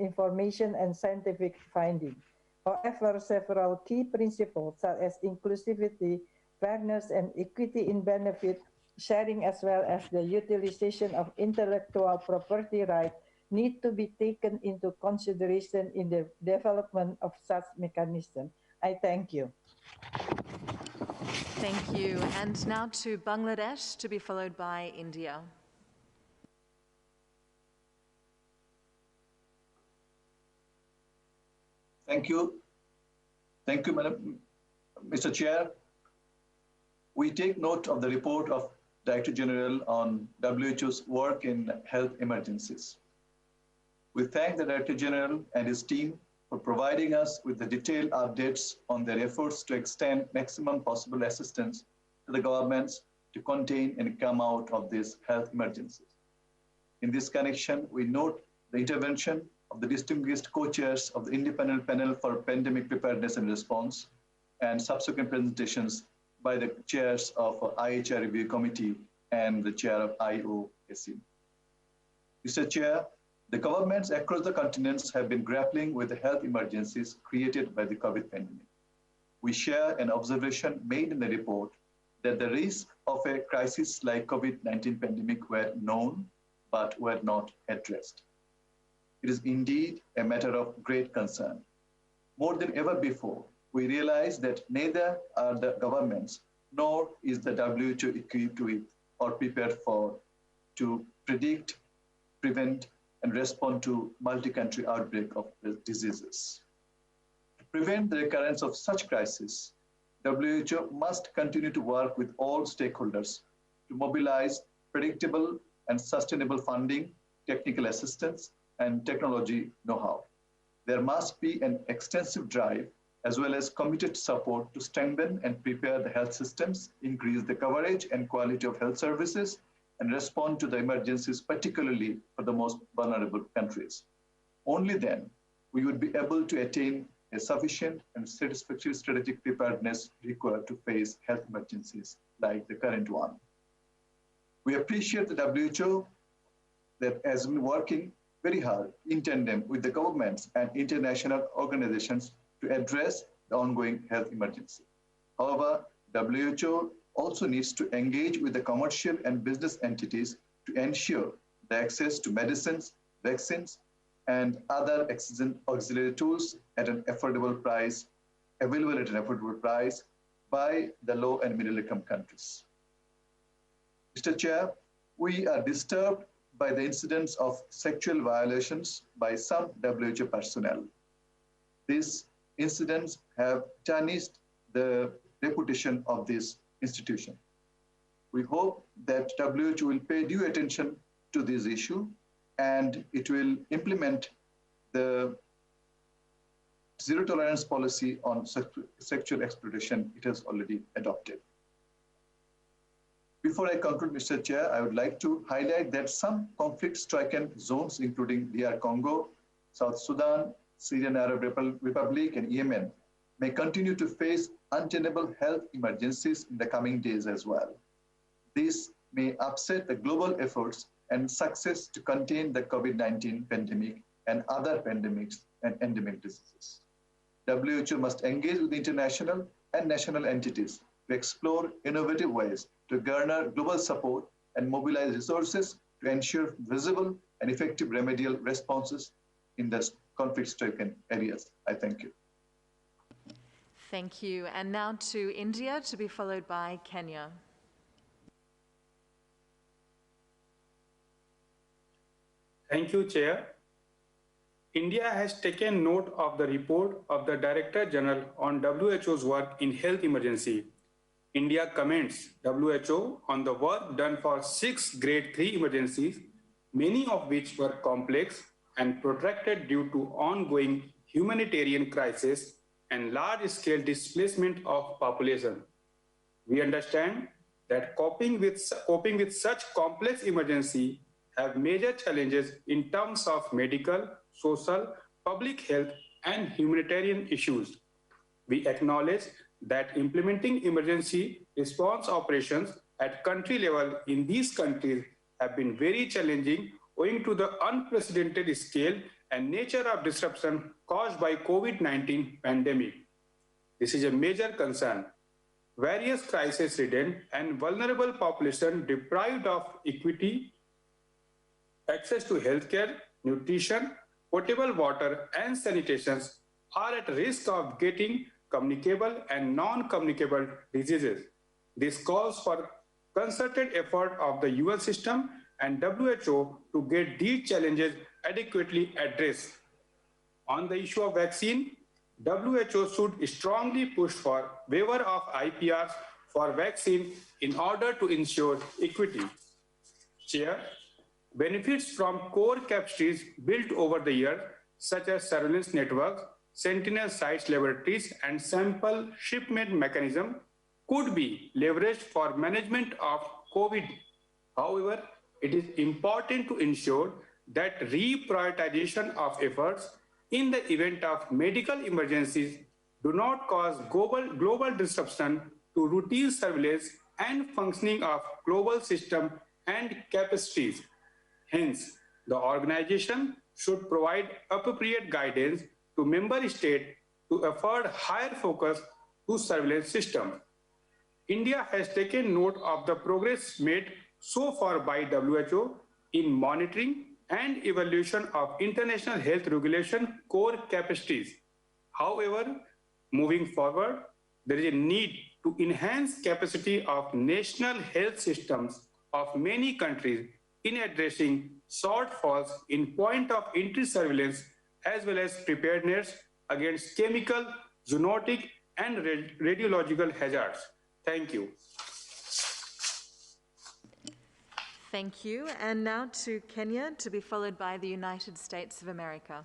information, and scientific findings. However, several key principles such as inclusivity, fairness, and equity in benefit sharing, as well as the utilization of intellectual property rights, need to be taken into consideration in the development of such mechanisms. I thank you. Thank you. And now to Bangladesh, to be followed by India. Thank you. Thank you, Mr. Chair. We take note of the report of Director General on WHO's work in health emergencies. We thank the Director General and his team for providing us with the detailed updates on their efforts to extend maximum possible assistance to the governments to contain and come out of these health emergencies. In this connection, we note the intervention of the distinguished co-chairs of the Independent Panel for Pandemic Preparedness and Response, and subsequent presentations by the chairs of IHR Review Committee and the chair of IOSC. Mr. Chair, the governments across the continents have been grappling with the health emergencies created by the COVID pandemic. We share an observation made in the report that the risk of a crisis like COVID-19 pandemic were known, but were not addressed. It is indeed a matter of great concern. More than ever before, we realize that neither are the governments nor is the WHO equipped with or prepared for to predict, prevent, and respond to multi-country outbreak of diseases. To prevent the recurrence of such crises, WHO must continue to work with all stakeholders to mobilize predictable and sustainable funding, technical assistance, and technology know-how. There must be an extensive drive as well as committed support to strengthen and prepare the health systems, increase the coverage and quality of health services, and respond to the emergencies, particularly for the most vulnerable countries. Only then we would be able to attain a sufficient and satisfactory strategic preparedness required to face health emergencies like the current one. We appreciate the WHO that has been working very hard in tandem with the governments and international organizations to address the ongoing health emergency. However, WHO also needs to engage with the commercial and business entities to ensure the access to medicines, vaccines, and other auxiliary tools at an affordable price, available at an affordable price by the low and middle income countries. Mr. Chair, we are disturbed by the incidents of sexual violations by some WHO personnel. These incidents have tarnished the reputation of this institution. We hope that WHO will pay due attention to this issue and it will implement the zero tolerance policy on sexual exploitation it has already adopted. Before I conclude, Mr. Chair, I would like to highlight that some conflict-stricken zones, including DR Congo, South Sudan, Syrian Arab Republic, and Yemen, may continue to face untenable health emergencies in the coming days as well. This may upset the global efforts and success to contain the COVID-19 pandemic and other pandemics and endemic diseases. WHO must engage with international and national entities to explore innovative ways to garner global support and mobilize resources to ensure visible and effective remedial responses in the conflict-stricken areas. I thank you. Thank you. And now to India, to be followed by Kenya. Thank you, Chair. India has taken note of the report of the Director General on WHO's work in health emergency. India commends WHO on the work done for 6 Grade 3 emergencies, many of which were complex and protracted due to ongoing humanitarian crisis and large-scale displacement of population. We understand that coping with such complex emergency have major challenges in terms of medical, social, public health, and humanitarian issues. We acknowledge that implementing emergency response operations at country level in these countries have been very challenging owing to the unprecedented scale and nature of disruption caused by COVID-19 pandemic. This is a major concern. Various crisis-ridden and vulnerable population deprived of equity, access to healthcare, nutrition, potable water, and sanitation are at risk of getting communicable and non-communicable diseases. This calls for concerted effort of the UN system and WHO to get these challenges adequately addressed. On the issue of vaccine, WHO should strongly push for waiver of IPRs for vaccine in order to ensure equity. Chair, benefits from core capacities built over the year, such as surveillance networks, sentinel sites laboratories, and sample shipment mechanism, could be leveraged for management of COVID. However, it is important to ensure that reprioritization of efforts in the event of medical emergencies do not cause global disruption to routine surveillance and functioning of global system and capacities. Hence, the organization should provide appropriate guidance to member states to afford higher focus to surveillance system. India has taken note of the progress made so far by WHO in monitoring and evaluation of international health regulation core capacities. However, moving forward, there is a need to enhance capacity of national health systems of many countries in addressing shortfalls in point of entry surveillance as well as preparedness against chemical, zoonotic, and radiological hazards. Thank you. Thank you. And now to Kenya, to be followed by the United States of America.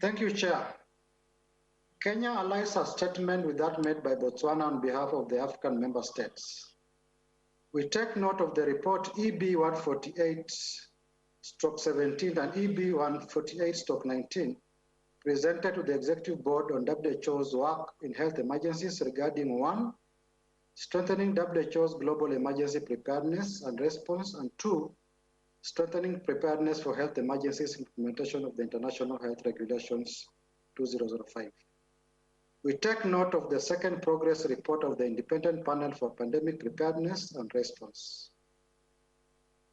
Thank you, Chair. Kenya aligns a statement with that made by Botswana on behalf of the African member states. We take note of the report EB 148/17 and EB 148/19 presented to the Executive Board on WHO's work in health emergencies regarding 1. strengthening WHO's global emergency preparedness and response, and 2, strengthening preparedness for health emergencies, implementation of the International Health Regulations 2005. We take note of the second progress report of the Independent Panel for Pandemic Preparedness and Response.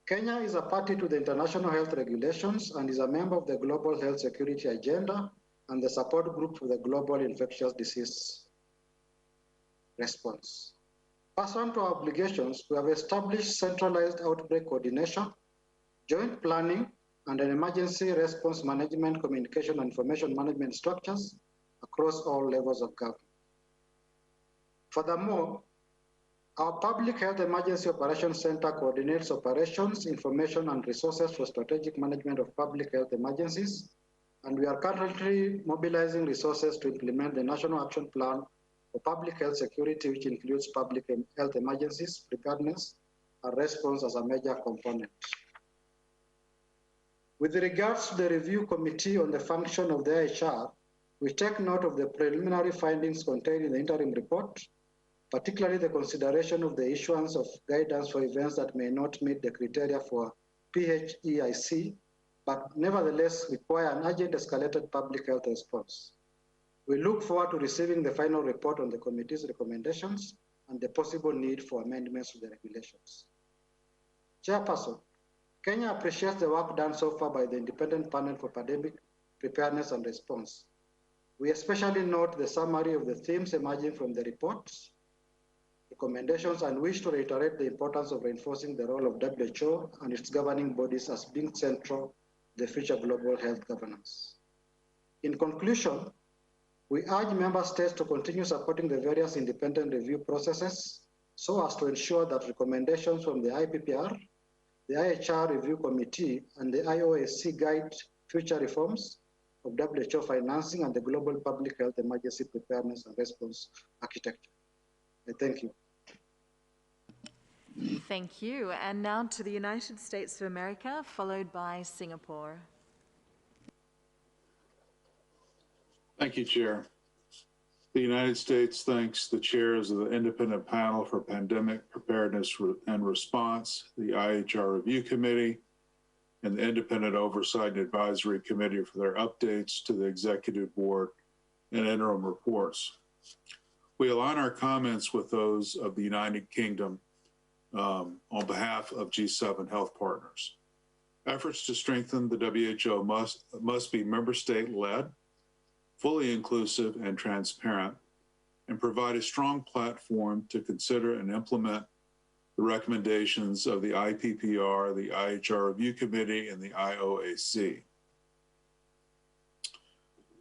Kenya is a party to the International Health Regulations and is a member of the Global Health Security Agenda and the Support Group for the Global Infectious Disease Response. Pursuant to our obligations, we have established centralized outbreak coordination, joint planning, and an emergency response management, communication, and information management structures across all levels of government. Furthermore, our Public Health Emergency Operations Center coordinates operations, information, and resources for strategic management of public health emergencies, and we are currently mobilizing resources to implement the National Action Plan for Public Health Security, which includes public health emergencies, preparedness, and response as a major component. With regards to the review committee on the function of the IHR, we take note of the preliminary findings contained in the interim report, particularly the consideration of the issuance of guidance for events that may not meet the criteria for PHEIC, but nevertheless require an urgent escalated public health response. We look forward to receiving the final report on the committee's recommendations and the possible need for amendments to the regulations. Chairperson, Kenya appreciates the work done so far by the Independent Panel for Pandemic Preparedness and Response. We especially note the summary of the themes emerging from the reports, recommendations, and wish to reiterate the importance of reinforcing the role of WHO and its governing bodies as being central to the future global health governance. In conclusion, we urge member states to continue supporting the various independent review processes so as to ensure that recommendations from the IPPR, the IHR Review Committee, and the IOSC guide future reforms of WHO financing and the global public health emergency preparedness and response architecture. I thank you. Thank you. And now to the United States of America, followed by Singapore. Thank you, Chair. The United States thanks the chairs of the Independent Panel for Pandemic Preparedness and Response, the IHR Review Committee, and the Independent Oversight and Advisory Committee for their updates to the Executive Board and interim reports. We align our comments with those of the United Kingdom on behalf of G7 health partners. Efforts to strengthen the WHO must be member state-led, fully inclusive and transparent, and provide a strong platform to consider and implement the recommendations of the IPPR, the IHR Review Committee, and the IOAC.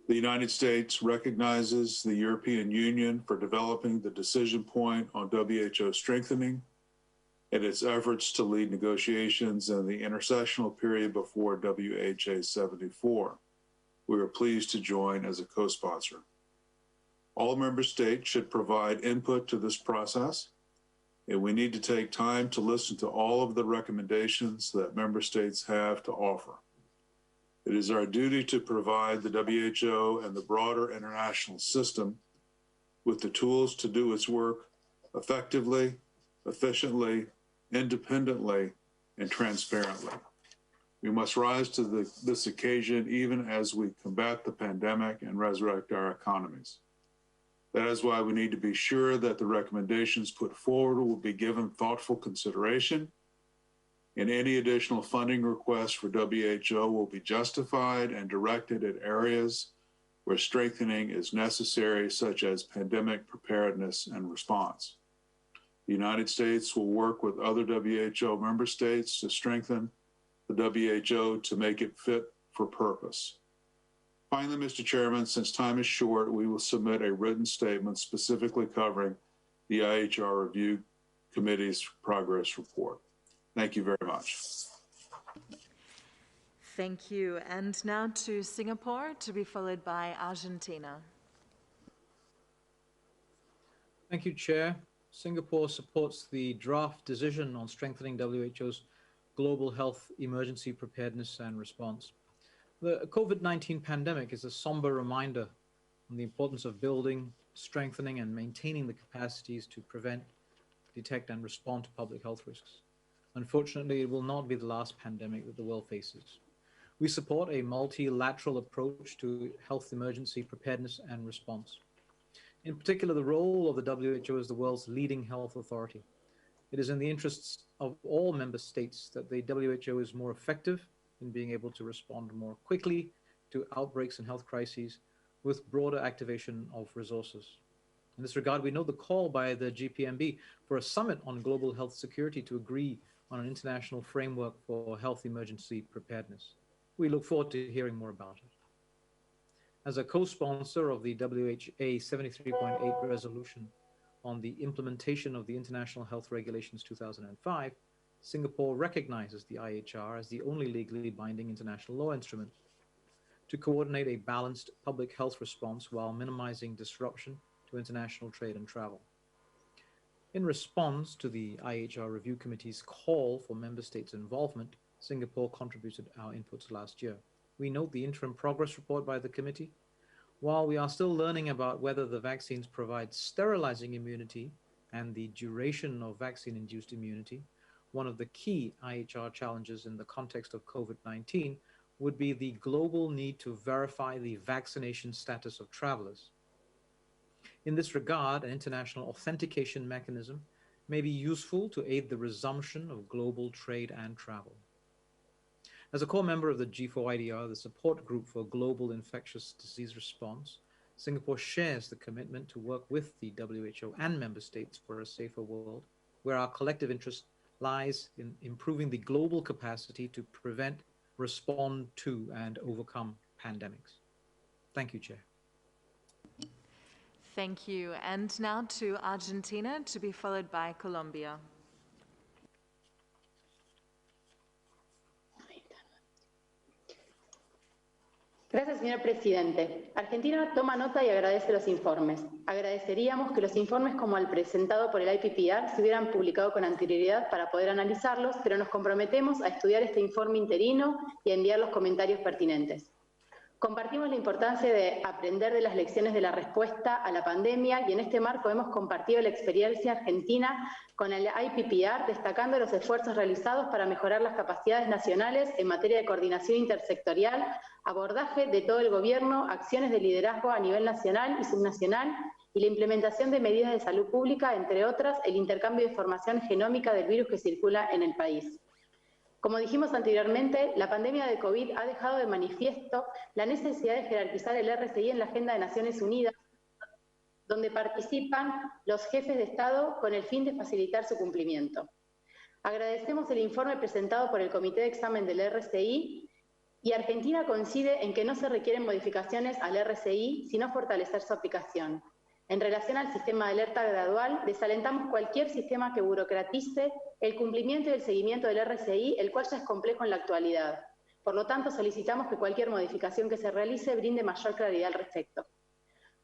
The United States recognizes the European Union for developing the decision point on WHO strengthening and its efforts to lead negotiations in the intersessional period before WHA 74. We are pleased to join as a co-sponsor. All member states should provide input to this process, and we need to take time to listen to all of the recommendations that member states have to offer. It is our duty to provide the WHO and the broader international system with the tools to do its work effectively, efficiently, independently, and transparently. We must rise to this occasion even as we combat the pandemic and resurrect our economies. That is why we need to be sure that the recommendations put forward will be given thoughtful consideration, and any additional funding requests for WHO will be justified and directed at areas where strengthening is necessary, such as pandemic preparedness and response. The United States will work with other WHO member states to strengthen the WHO to make it fit for purpose. Finally, Mr. Chairman, since time is short, we will submit a written statement specifically covering the IHR Review Committee's progress report. Thank you very much. Thank you. And now to Singapore, to be followed by Argentina. Thank you, Chair. Singapore supports the draft decision on strengthening WHO's global health emergency preparedness and response. The COVID-19 pandemic is a somber reminder on the importance of building, strengthening, and maintaining the capacities to prevent, detect and respond to public health risks. Unfortunately, it will not be the last pandemic that the world faces. We support a multilateral approach to health emergency preparedness and response. In particular, the role of the WHO as the world's leading health authority. It is in the interests of all member states that the WHO is more effective in being able to respond more quickly to outbreaks and health crises with broader activation of resources. In this regard, we note the call by the GPMB for a summit on global health security to agree on an international framework for health emergency preparedness. We look forward to hearing more about it. As a co-sponsor of the WHA 73.8 resolution on the implementation of the International Health Regulations 2005, Singapore recognizes the IHR as the only legally binding international law instrument to coordinate a balanced public health response while minimizing disruption to international trade and travel. In response to the IHR Review Committee's call for member states' involvement, Singapore contributed our inputs last year. We note the interim progress report by the committee. While we are still learning about whether the vaccines provide sterilizing immunity and the duration of vaccine-induced immunity, one of the key IHR challenges in the context of COVID-19 would be the global need to verify the vaccination status of travelers. In this regard, an international authentication mechanism may be useful to aid the resumption of global trade and travel. As a core member of the G4IDR, the support group for global infectious disease response, Singapore shares the commitment to work with the WHO and member states for a safer world, where our collective interest lies in improving the global capacity to prevent, respond to, and overcome pandemics. Thank you, Chair. Thank you. And now to Argentina, to be followed by Colombia. Gracias, señor presidente. Argentina toma nota y agradece los informes. Agradeceríamos que los informes como el presentado por el IPPR se hubieran publicado con anterioridad para poder analizarlos, pero nos comprometemos a estudiar este informe interino y a enviar los comentarios pertinentes. Compartimos la importancia de aprender de las lecciones de la respuesta a la pandemia y en este marco hemos compartido la experiencia argentina con el IPPR, destacando los esfuerzos realizados para mejorar las capacidades nacionales en materia de coordinación intersectorial, abordaje de todo el gobierno, acciones de liderazgo a nivel nacional y subnacional y la implementación de medidas de salud pública, entre otras, el intercambio de información genómica del virus que circula en el país. Como dijimos anteriormente, la pandemia de COVID ha dejado de manifiesto la necesidad de jerarquizar el RCI en la agenda de Naciones Unidas, donde participan los jefes de Estado con el fin de facilitar su cumplimiento. Agradecemos el informe presentado por el Comité de Examen del RCI y Argentina coincide en que no se requieren modificaciones al RCI, sino fortalecer su aplicación. En relación al sistema de alerta gradual, desalentamos cualquier sistema que burocratice el cumplimiento y el seguimiento del RCI, el cual ya es complejo en la actualidad. Por lo tanto, solicitamos que cualquier modificación que se realice brinde mayor claridad al respecto.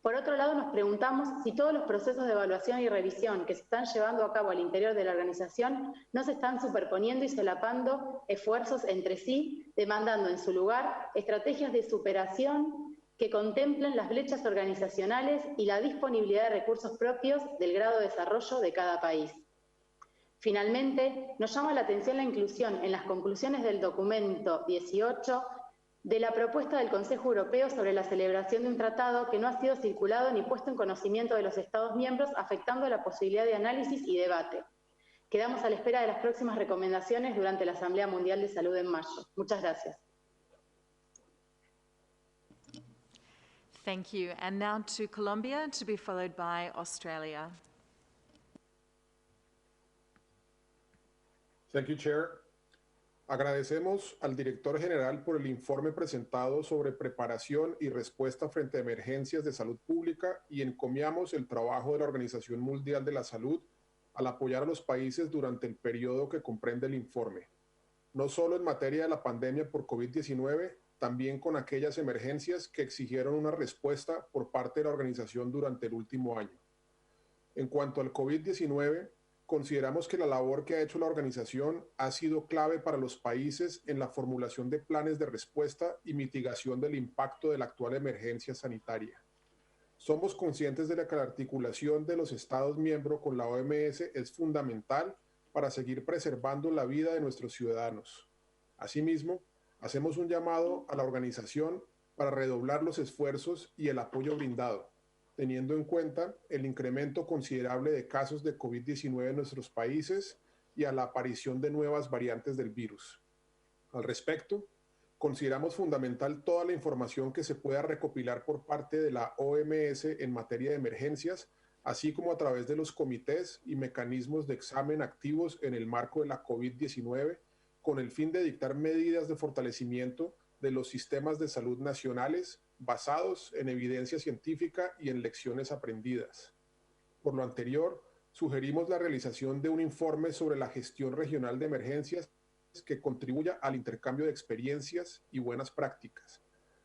Por otro lado, nos preguntamos si todos los procesos de evaluación y revisión que se están llevando a cabo al interior de la organización no se están superponiendo y solapando esfuerzos entre sí, demandando en su lugar estrategias de superación que contemplen las brechas organizacionales y la disponibilidad de recursos propios del grado de desarrollo de cada país. Finalmente, nos llama la atención la inclusión en las conclusiones del documento 18 de la propuesta del Consejo Europeo sobre la celebración de un tratado que no ha sido circulado ni puesto en conocimiento de los Estados miembros, afectando la posibilidad de análisis y debate. Quedamos a la espera de las próximas recomendaciones durante la Asamblea Mundial de Salud en mayo. Muchas gracias. Thank you. And now to Colombia, to be followed by Australia. Thank you, Chair. Agradecemos al director general por el informe presentado sobre preparación y respuesta frente a emergencias de salud pública y encomiamos el trabajo de la Organización Mundial de la Salud al apoyar a los países durante el periodo que comprende el informe, no solo en materia de la pandemia por COVID-19, también con aquellas emergencias que exigieron una respuesta por parte de la organización durante el último año. En cuanto al COVID-19, consideramos que la labor que ha hecho la organización ha sido clave para los países en la formulación de planes de respuesta y mitigación del impacto de la actual emergencia sanitaria. Somos conscientes de que la articulación de los Estados miembros con la OMS es fundamental para seguir preservando la vida de nuestros ciudadanos. Asimismo, hacemos un llamado a la organización para redoblar los esfuerzos y el apoyo brindado, teniendo en cuenta el incremento considerable de casos de COVID-19 en nuestros países y a la aparición de nuevas variantes del virus. Al respecto, consideramos fundamental toda la información que se pueda recopilar por parte de la OMS en materia de emergencias, así como a través de los comités y mecanismos de examen activos en el marco de la COVID-19, con el fin de dictar medidas de fortalecimiento de los sistemas de salud nacionales basados en evidencia científica y en lecciones aprendidas. Por lo anterior, sugerimos la realización de un informe sobre la gestión regional de emergencias que contribuya al intercambio de experiencias y buenas prácticas.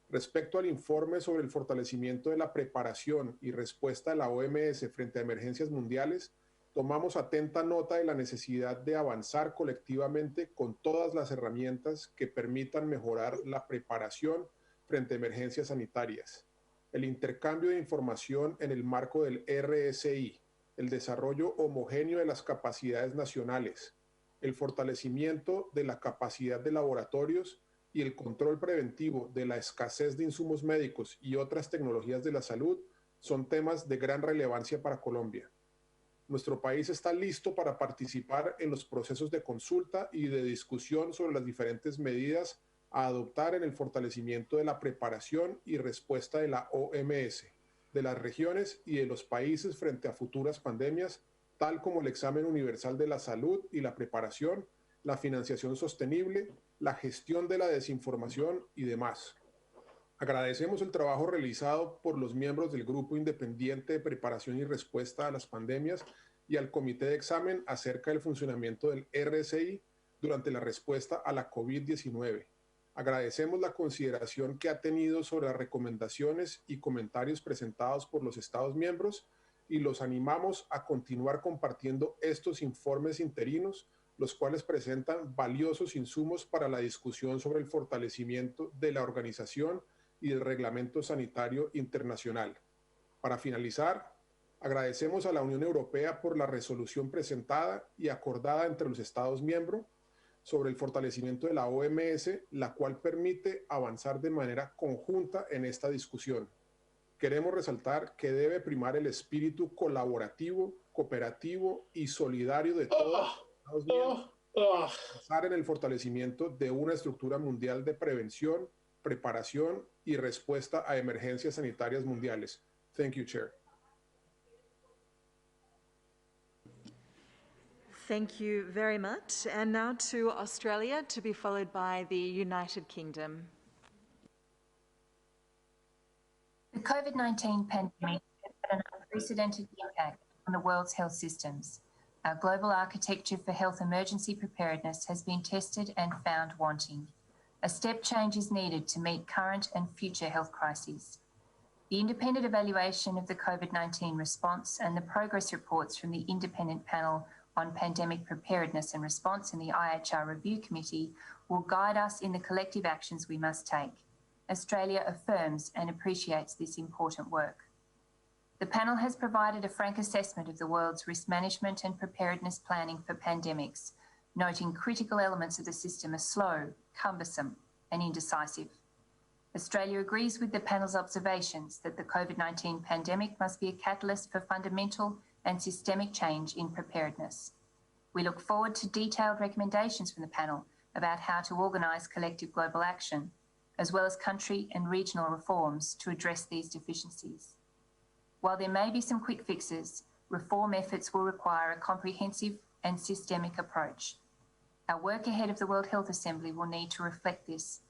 Respecto al informe sobre el fortalecimiento de la preparación y respuesta de la OMS frente a emergencias mundiales, tomamos atenta nota de la necesidad de avanzar colectivamente con todas las herramientas que permitan mejorar la preparación frente a emergencias sanitarias, el intercambio de información en el marco del RSI, el desarrollo homogéneo de las capacidades nacionales, el fortalecimiento de la capacidad de laboratorios y el control preventivo de la escasez de insumos médicos y otras tecnologías de la salud son temas de gran relevancia para Colombia. Nuestro país está listo para participar en los procesos de consulta y de discusión sobre las diferentes medidas a adoptar en el fortalecimiento de la preparación y respuesta de la OMS, de las regiones y de los países frente a futuras pandemias, tal como el examen universal de la salud y la preparación, la financiación sostenible, la gestión de la desinformación y demás. Agradecemos el trabajo realizado por los miembros del Grupo Independiente de Preparación y Respuesta a las Pandemias y al Comité de Examen acerca del funcionamiento del RSI durante la respuesta a la COVID-19. Agradecemos la consideración que ha tenido sobre las recomendaciones y comentarios presentados por los Estados miembros y los animamos a continuar compartiendo estos informes interinos, los cuales presentan valiosos insumos para la discusión sobre el fortalecimiento de la organización y del Reglamento Sanitario Internacional. Para finalizar, agradecemos a la Unión Europea por la resolución presentada y acordada entre los Estados miembros sobre el fortalecimiento de la OMS, la cual permite avanzar de manera conjunta en esta discusión. Queremos resaltar que debe primar el espíritu colaborativo, cooperativo y solidario de todos los Estados miembros, avanzar en el fortalecimiento de una estructura mundial de prevención, preparación y respuesta a emergencias sanitarias mundiales. Thank you, Chair. Thank you very much. And now to Australia, to be followed by the United Kingdom. The COVID-19 pandemic has had an unprecedented impact on the world's health systems. Our global architecture for health emergency preparedness has been tested and found wanting. A step change is needed to meet current and future health crises. The independent evaluation of the COVID-19 response and the progress reports from the Independent Panel on Pandemic Preparedness and Response in the IHR Review Committee will guide us in the collective actions we must take. Australia affirms and appreciates this important work. The panel has provided a frank assessment of the world's risk management and preparedness planning for pandemics, noting critical elements of the system are slow, cumbersome, and indecisive. Australia agrees with the panel's observations that the COVID-19 pandemic must be a catalyst for fundamental and systemic change in preparedness. We look forward to detailed recommendations from the panel about how to organise collective global action, as well as country and regional reforms to address these deficiencies. While there may be some quick fixes, reform efforts will require a comprehensive and systemic approach. Our work ahead of the World Health Assembly will need to reflect this.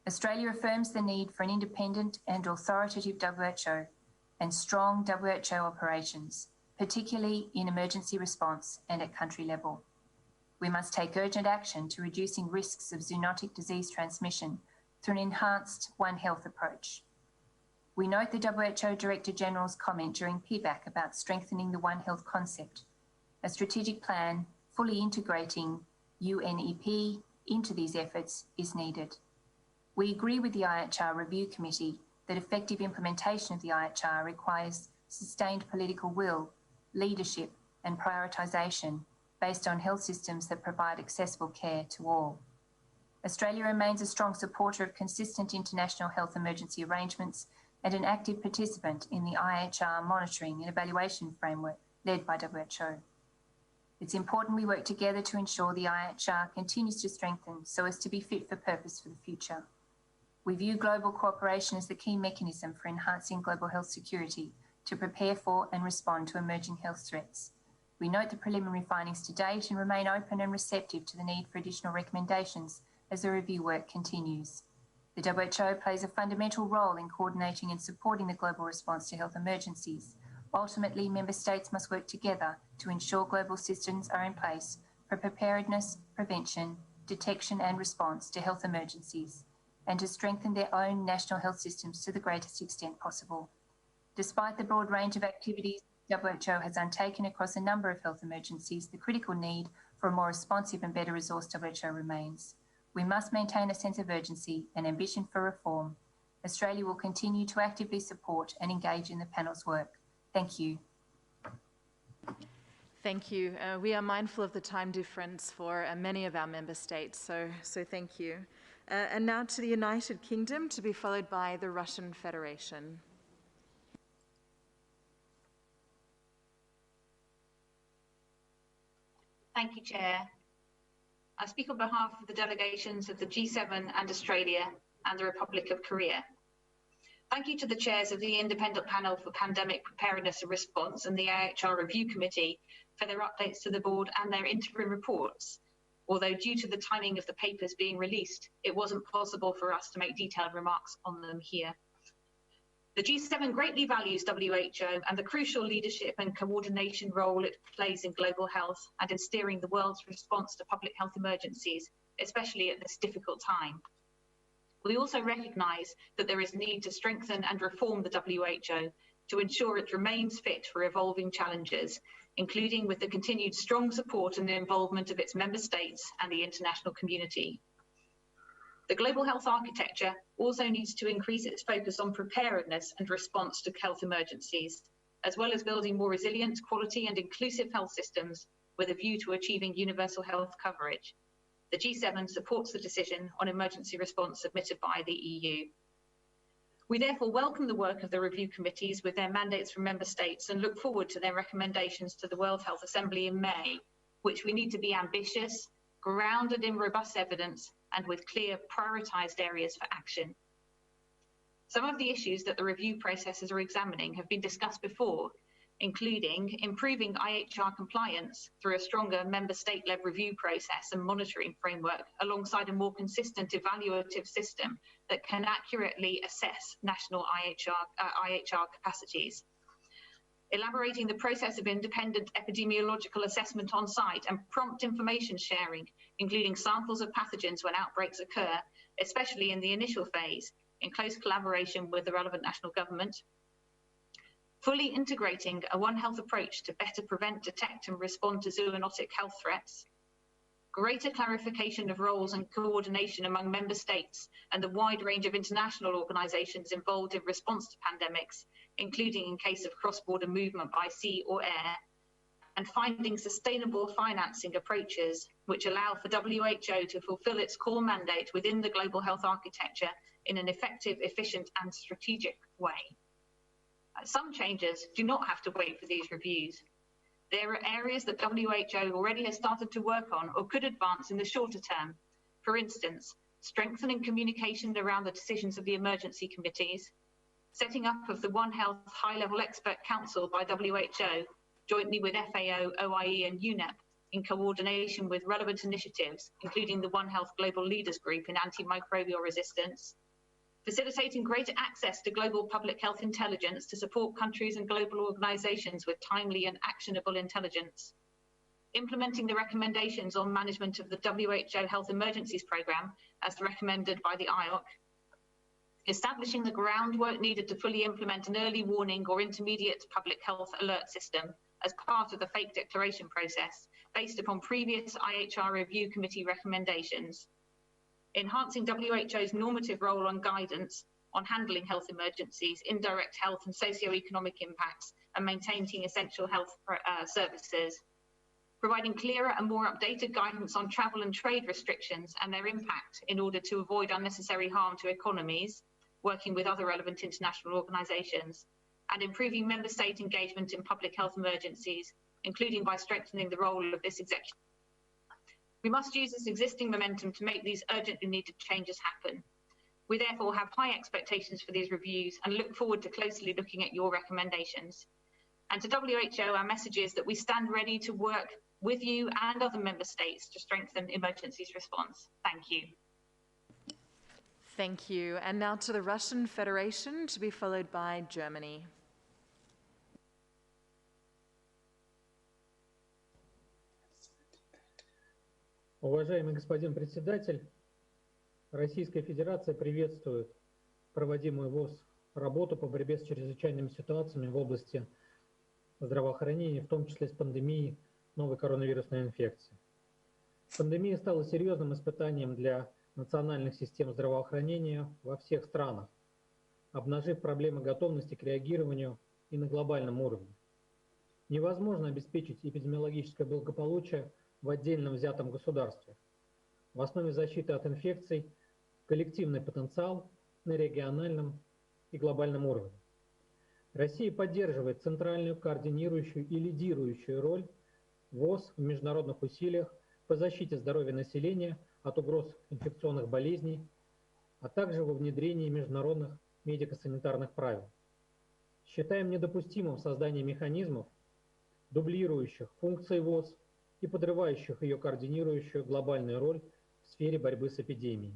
Australia affirms the need for an independent and authoritative WHO and strong WHO operations, particularly in emergency response and at country level. We must take urgent action to reducing risks of zoonotic disease transmission through an enhanced One Health approach. We note the WHO Director General's comment during PBAC about strengthening the One Health concept. A strategic plan fully integrating UNEP into these efforts is needed. We agree with the IHR Review Committee that effective implementation of the IHR requires sustained political will, leadership and prioritisation based on health systems that provide accessible care to all. Australia remains a strong supporter of consistent international health emergency arrangements and an active participant in the IHR monitoring and evaluation framework led by WHO. It's important we work together to ensure the IHR continues to strengthen so as to be fit for purpose for the future. We view global cooperation as the key mechanism for enhancing global health security to prepare for and respond to emerging health threats. We note the preliminary findings to date and remain open and receptive to the need for additional recommendations as the review work continues. The WHO plays a fundamental role in coordinating and supporting the global response to health emergencies. Ultimately, member states must work together to ensure global systems are in place for preparedness, prevention, detection and response to health emergencies, and to strengthen their own national health systems to the greatest extent possible. Despite the broad range of activities WHO has undertaken across a number of health emergencies, the critical need for a more responsive and better resourced WHO remains. We must maintain a sense of urgency and ambition for reform. Australia will continue to actively support and engage in the panel's work. Thank you. Thank you. We are mindful of the time difference for many of our member states, so thank you. And now to the United Kingdom, to be followed by the Russian Federation. Thank you, Chair. I speak on behalf of the delegations of the G7 and Australia and the Republic of Korea. Thank you to the chairs of the Independent Panel for Pandemic Preparedness and Response and the IHR Review Committee for their updates to the board and their interim reports. Although due to the timing of the papers being released, it wasn't possible for us to make detailed remarks on them here. The G7 greatly values WHO and the crucial leadership and coordination role it plays in global health and in steering the world's response to public health emergencies, especially at this difficult time. We also recognise that there is need to strengthen and reform the WHO to ensure it remains fit for evolving challenges, including with the continued strong support and the involvement of its member states and the international community. The global health architecture also needs to increase its focus on preparedness and response to health emergencies, as well as building more resilient, quality and inclusive health systems with a view to achieving universal health coverage. The G7 supports the decision on emergency response submitted by the EU. We therefore welcome the work of the review committees with their mandates from member states and look forward to their recommendations to the World Health Assembly in May, which we need to be ambitious, grounded in robust evidence, and with clear prioritised areas for action. Some of the issues that the review processes are examining have been discussed before, including improving IHR compliance through a stronger member state-led review process and monitoring framework alongside a more consistent evaluative system that can accurately assess national IHR capacities. Elaborating the process of independent epidemiological assessment on site and prompt information sharing, including samples of pathogens when outbreaks occur, especially in the initial phase, in close collaboration with the relevant national government. Fully integrating a One Health approach to better prevent, detect and respond to zoonotic health threats. Greater clarification of roles and coordination among member states and the wide range of international organisations involved in response to pandemics, including in case of cross-border movement by sea or air, and finding sustainable financing approaches which allow for WHO to fulfil its core mandate within the global health architecture in an effective, efficient and strategic way. Some changes do not have to wait for these reviews. There are areas that WHO already has started to work on or could advance in the shorter term. For instance, strengthening communication around the decisions of the emergency committees, setting up of the One Health High-Level Expert Council by WHO, jointly with FAO, OIE and UNEP, in coordination with relevant initiatives, including the One Health Global Leaders Group in antimicrobial resistance, facilitating greater access to global public health intelligence to support countries and global organisations with timely and actionable intelligence, implementing the recommendations on management of the WHO Health Emergencies Programme as recommended by the IOC, establishing the groundwork needed to fully implement an early warning or intermediate public health alert system as part of the fake declaration process based upon previous IHR Review Committee recommendations, enhancing WHO's normative role on guidance on handling health emergencies, indirect health and socio-economic impacts, and maintaining essential health services, providing clearer and more updated guidance on travel and trade restrictions and their impact in order to avoid unnecessary harm to economies, working with other relevant international organisations, and improving member state engagement in public health emergencies, including by strengthening the role of this executive. We must use this existing momentum to make these urgently needed changes happen. We therefore have high expectations for these reviews and look forward to closely looking at your recommendations. And to WHO, our message is that we stand ready to work with you and other member states to strengthen emergencies response. Thank you. Thank you. And now to the Russian Federation, to be followed by Germany. Уважаемый господин председатель, Российская Федерация приветствует проводимую ВОЗ работу по борьбе с чрезвычайными ситуациями в области здравоохранения, в том числе с пандемией новой коронавирусной инфекции. Пандемия стала серьезным испытанием для национальных систем здравоохранения во всех странах, обнажив проблемы готовности к реагированию и на глобальном уровне. Невозможно обеспечить эпидемиологическое благополучие в отдельно взятом государстве. В основе защиты от инфекций коллективный потенциал на региональном и глобальном уровне. Россия поддерживает центральную, координирующую и лидирующую роль ВОЗ в международных усилиях по защите здоровья населения от угроз инфекционных болезней, а также во внедрении международных медико-санитарных правил. Считаем недопустимым создание механизмов, дублирующих функции ВОЗ и подрывающих ее координирующую глобальную роль в сфере борьбы с эпидемией.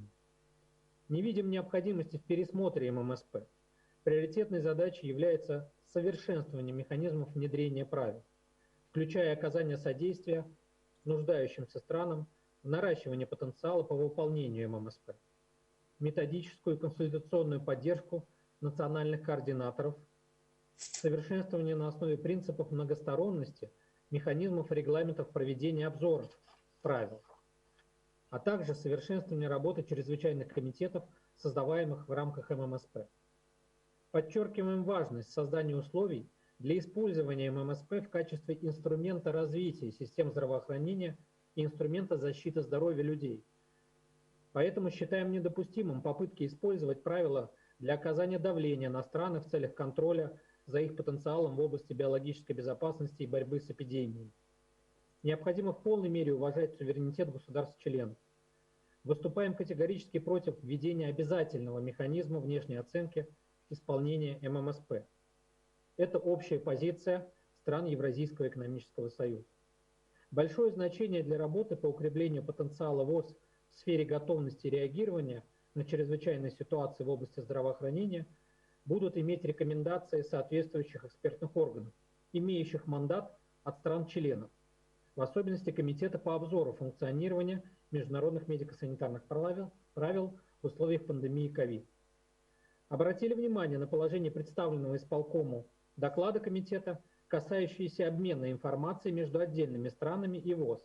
Не видим необходимости в пересмотре ММСП. Приоритетной задачей является совершенствование механизмов внедрения правил, включая оказание содействия нуждающимся странам в наращивании потенциала по выполнению ММСП, методическую и консультационную поддержку национальных координаторов, совершенствование на основе принципов многосторонности механизмов и регламентов проведения обзоров правил, а также совершенствование работы чрезвычайных комитетов, создаваемых в рамках ММСП. Подчеркиваем важность создания условий для использования ММСП в качестве инструмента развития систем здравоохранения и инструмента защиты здоровья людей. Поэтому считаем недопустимым попытки использовать правила для оказания давления на страны в целях контроля за их потенциалом в области биологической безопасности и борьбы с эпидемией. Необходимо в полной мере уважать суверенитет государств-членов. Выступаем категорически против введения обязательного механизма внешней оценки исполнения ММСП. Это общая позиция стран Евразийского экономического союза. Большое значение для работы по укреплению потенциала ВОЗ в сфере готовности реагирования на чрезвычайные ситуации в области здравоохранения будут иметь рекомендации соответствующих экспертных органов, имеющих мандат от стран-членов, в особенности Комитета по обзору функционирования международных медико-санитарных правил в условиях пандемии COVID. Обратили внимание на положение представленного исполкому доклада комитета, касающиеся обмена информацией между отдельными странами и ВОЗ.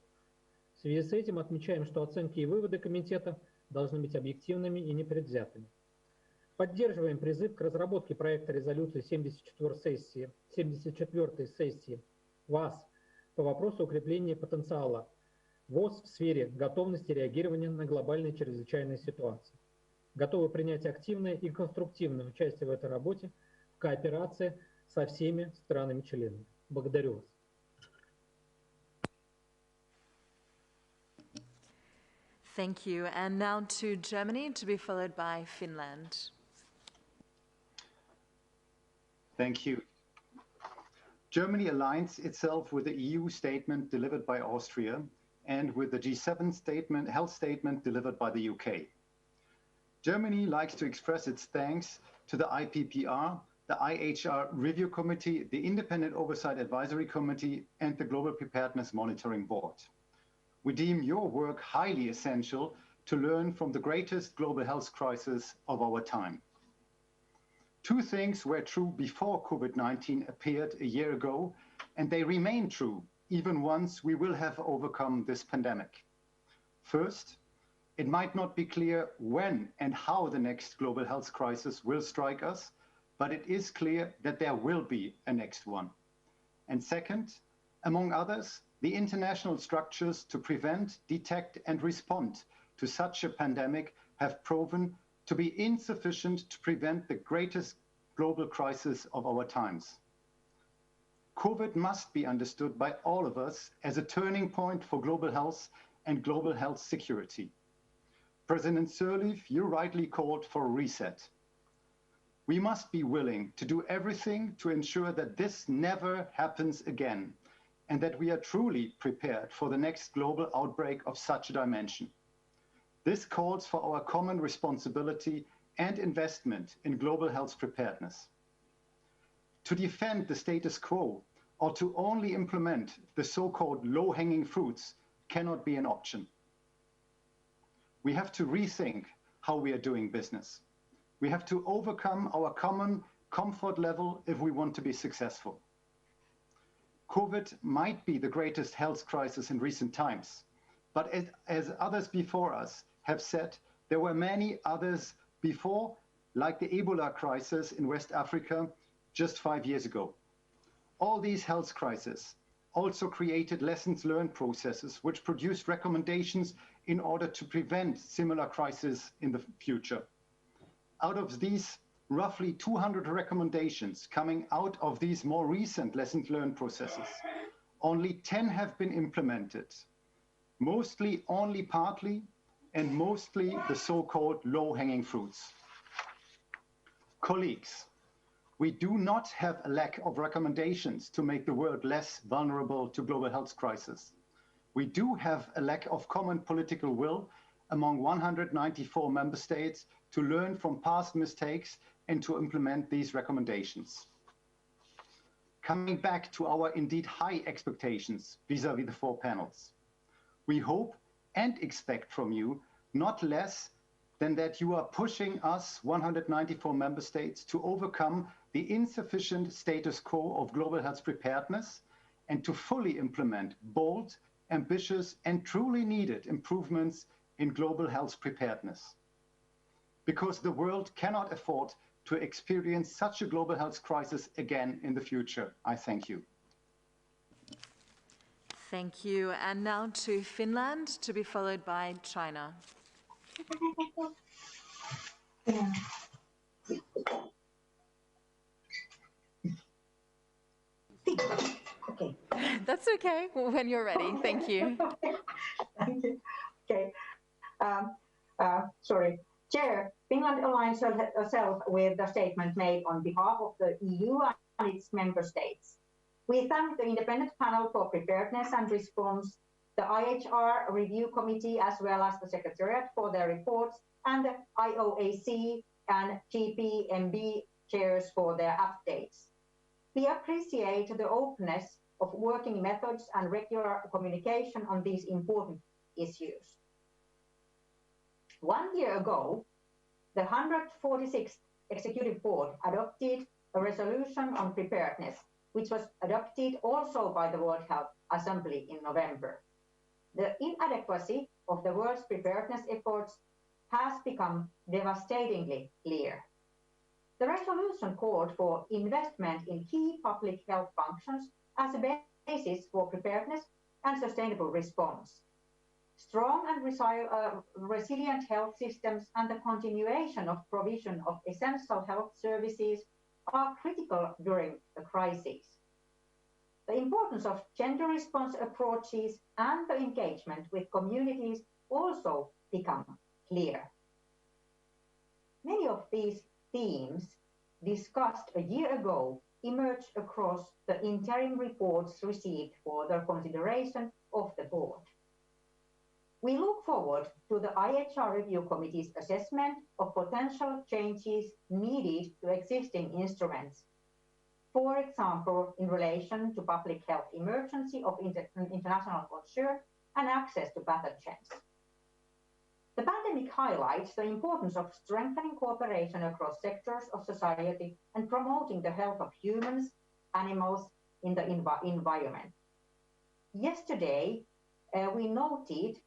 В связи с этим отмечаем, что оценки и выводы комитета должны быть объективными и непредвзятыми. Поддерживаем призыв к разработке проекта резолюции 74-й сессии ВАС по вопросу укрепления потенциала ВОЗ в сфере готовности реагирования на глобальные чрезвычайные ситуации. Готовы принять активное и конструктивное участие в этой работе в кооперации со всеми странами-членами. Благодарю вас. Thank you. And now to Germany, to be followed by Finland. Thank you. Germany aligns itself with the EU statement delivered by Austria and with the G7 health statement delivered by the UK. Germany likes to express its thanks to the IPPR, the IHR Review Committee, the Independent Oversight Advisory Committee, and the Global Preparedness Monitoring Board. We deem your work highly essential to learn from the greatest global health crisis of our time. Two things were true before COVID-19 appeared a year ago, and they remain true even once we will have overcome this pandemic. First, It might not be clear when and how the next global health crisis will strike us, but it is clear that there will be a next one. And second, among others, the international structures to prevent, detect, and respond to such a pandemic have proven to be insufficient to prevent the greatest global crisis of our times. COVID must be understood by all of us as a turning point for global health and global health security. President Sirleaf, you rightly called for a reset. We must be willing to do everything to ensure that this never happens again, and that we are truly prepared for the next global outbreak of such a dimension. This calls for our common responsibility and investment in global health preparedness. To defend the status quo or to only implement the so-called low-hanging fruits cannot be an option. We have to rethink how we are doing business. We have to overcome our common comfort level if we want to be successful. COVID might be the greatest health crisis in recent times, but as others before us have said, there were many others before, like the Ebola crisis in West Africa just 5 years ago. All these health crises also created lessons learned processes which produced recommendations in order to prevent similar crises in the future. Out of these roughly 200 recommendations coming out of these more recent lessons learned processes, only 10 have been implemented, mostly only partly, and mostly the so-called low-hanging fruits. Colleagues, we do not have a lack of recommendations to make the world less vulnerable to global health crisis. We do have a lack of common political will among 194 member states to learn from past mistakes and to implement these recommendations. Coming back to our indeed high expectations vis-à-vis the four panels, we hope and expect from you not less than that you are pushing us 194 member states to overcome the insufficient status quo of global health preparedness and to fully implement bold, ambitious, and truly needed improvements in global health preparedness. Because the world cannot afford to experience such a global health crisis again in the future. I thank you. Thank you. And now to Finland, to be followed by China. Okay. That's okay, when you're ready. Thank you. Thank you. Okay. Sorry. Chair, Finland aligns herself with the statement made on behalf of the EU and its member states. We thank the Independent Panel for Preparedness and Response, the IHR Review Committee, as well as the Secretariat for their reports, and the IOAC and GPMB chairs for their updates. We appreciate the openness of working methods and regular communication on these important issues. 1 year ago, the 146th Executive Board adopted a resolution on preparedness, which was adopted also by the World Health Assembly in November. The inadequacy of the world's preparedness efforts has become devastatingly clear. The resolution called for investment in key public health functions as a basis for preparedness and sustainable response. Strong and resilient health systems and the continuation of provision of essential health services are critical during the crisis. The importance of gender response approaches and the engagement with communities also become clear. Many of these themes discussed a year ago emerged across the interim reports received for the consideration of the board. We look forward to the IHR Review Committee's assessment of potential changes needed to existing instruments. For example, in relation to public health emergency of international concern and access to pathogens. The pandemic highlights the importance of strengthening cooperation across sectors of society and promoting the health of humans, animals, in the environment. Yesterday, we noted